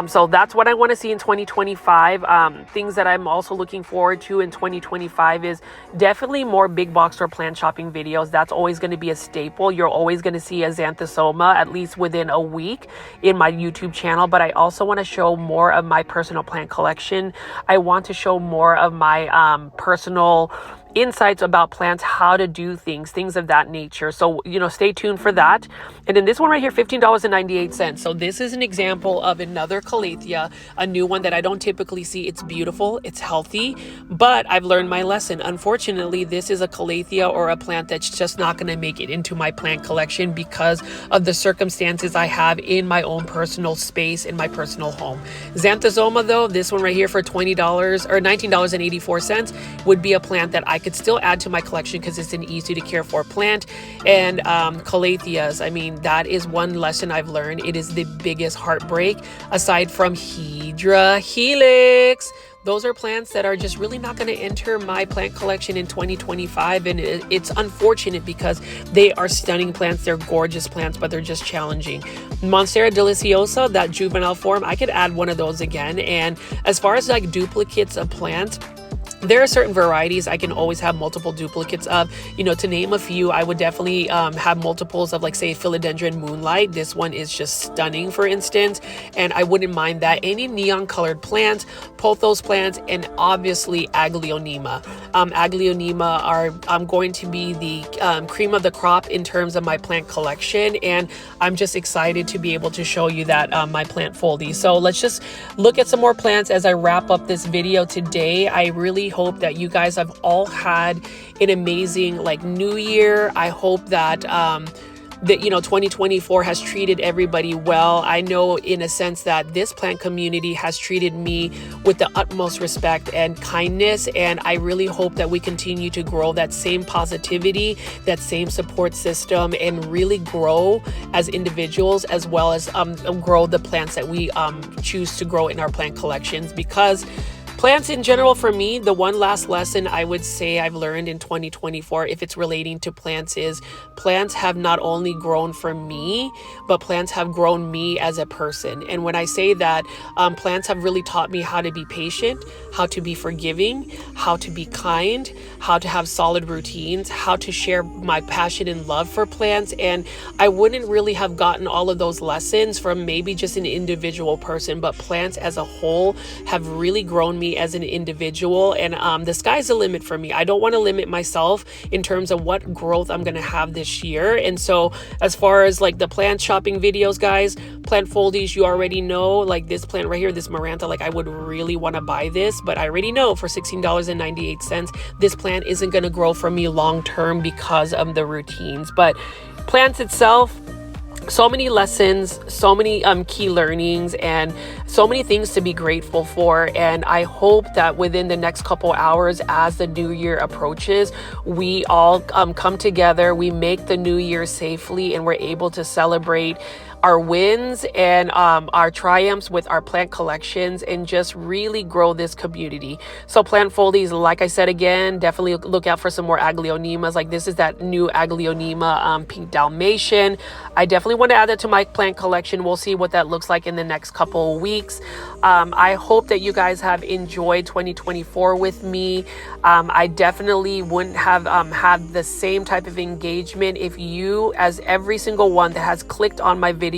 So that's what I want to see in 2025. Things that I'm also looking forward to in 2025 is definitely more big box store plant shopping videos. That's always going to be a staple. You're always going to see a Xanthosoma at least within a week in my YouTube channel, but I also want to show more of my personal plant collection. I want to show more of my personal insights about plants, how to do things of that nature. So, stay tuned for that. And then this one right here, $15.98. So this is an example of another calathea, a new one that I don't typically see. It's beautiful, it's healthy, but I've learned my lesson. Unfortunately, this is a calathea or a plant that's just not going to make it into my plant collection because of the circumstances I have in my own personal space, in my personal home. Xanthosoma though, this one right here for $20 or $19.84 would be a plant that I could still add to my collection because it's an easy to care for plant. And calatheas, I mean, that is one lesson I've learned. It is the biggest heartbreak aside from Hydra Helix. Those are plants that are just really not going to enter my plant collection in 2025. And it's unfortunate because they are stunning plants. They're gorgeous plants, but they're just challenging. Monstera deliciosa, that juvenile form, I could add one of those again. And as far as like duplicates of plants, there are certain varieties I can always have multiple duplicates of. To name a few, I would definitely have multiples of, like, say, Philodendron Moonlight. This one is just stunning, for instance, and I wouldn't mind that. Any neon colored plants, pothos plants, and obviously Aglaonema. Aglaonema are going to be the cream of the crop in terms of my plant collection, and I'm just excited to be able to show you that my plant foldies. So let's just look at some more plants as I wrap up this video today. I really hope that you guys have all had an amazing new year. I hope that 2024 has treated everybody well. I know in a sense that this plant community has treated me with the utmost respect and kindness, and I really hope that we continue to grow that same positivity, that same support system, and really grow as individuals, as well as grow the plants that we choose to grow in our plant collections. Because plants in general, for me, the one last lesson I would say I've learned in 2024, if it's relating to plants, is plants have not only grown for me, but plants have grown me as a person. And when I say that, plants have really taught me how to be patient, how to be forgiving, how to be kind, how to have solid routines, how to share my passion and love for plants. And I wouldn't really have gotten all of those lessons from maybe just an individual person, but plants as a whole have really grown me as an individual. And the sky's the limit for me. I don't want to limit myself in terms of what growth I'm going to have this year. And so as far as the plant shopping videos, guys, plant foldies, you already know, this plant right here, this Marantha, I would really want to buy this, but I already know for $16.98, this plant isn't going to grow for me long term because of the routines. But plants itself, so many lessons, so many key learnings, and so many things to be grateful for. And I hope that within the next couple hours, as the new year approaches, we all come together, we make the new year safely, and we're able to celebrate our wins and our triumphs with our plant collections, and just really grow this community. So plant foldies, like I said again, definitely look out for some more Aglaonemas. This is that new Aglaonema pink Dalmatian. I definitely want to add that to my plant collection. We'll see what that looks like in the next couple of weeks. I hope that you guys have enjoyed 2024 with me. I definitely wouldn't have had the same type of engagement if you, as every single one that has clicked on my videos,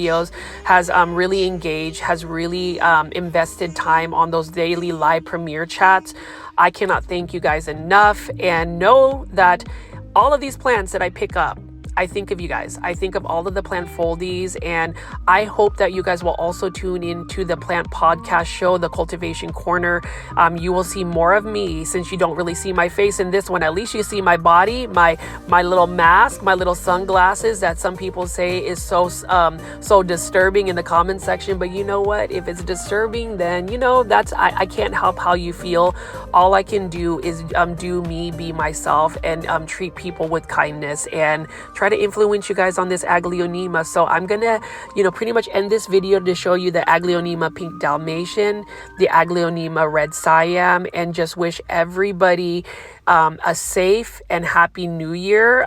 has really engaged, has really invested time on those daily live premiere chats. I cannot thank you guys enough, and know that all of these plants that I pick up, I think of you guys. I think of all of the plant foldies, and I hope that you guys will also tune into the plant podcast show, the Cultivation Corner. You will see more of me, since you don't really see my face in this one. At least you see my body, my little mask, my little sunglasses that some people say is so disturbing in the comment section. But you know what? If it's disturbing, then that's I can't help how you feel. All I can do is do me, be myself, and treat people with kindness and try to influence you guys on this Aglaonema. So I'm gonna pretty much end this video to show you the Aglaonema Pink Dalmatian, the Aglaonema Red Siam, and just wish everybody a safe and happy new year.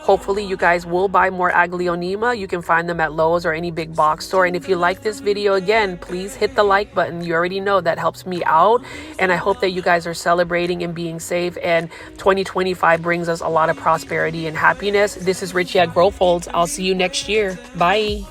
Hopefully you guys will buy more Aglaonema. You can find them at Lowe's or any big box store. And if you like this video, again, please hit the like button. You already know that helps me out. And I hope that you guys are celebrating and being safe. And 2025 brings us a lot of prosperity and happiness. This is Richie at Grow Folds. I'll see you next year. Bye.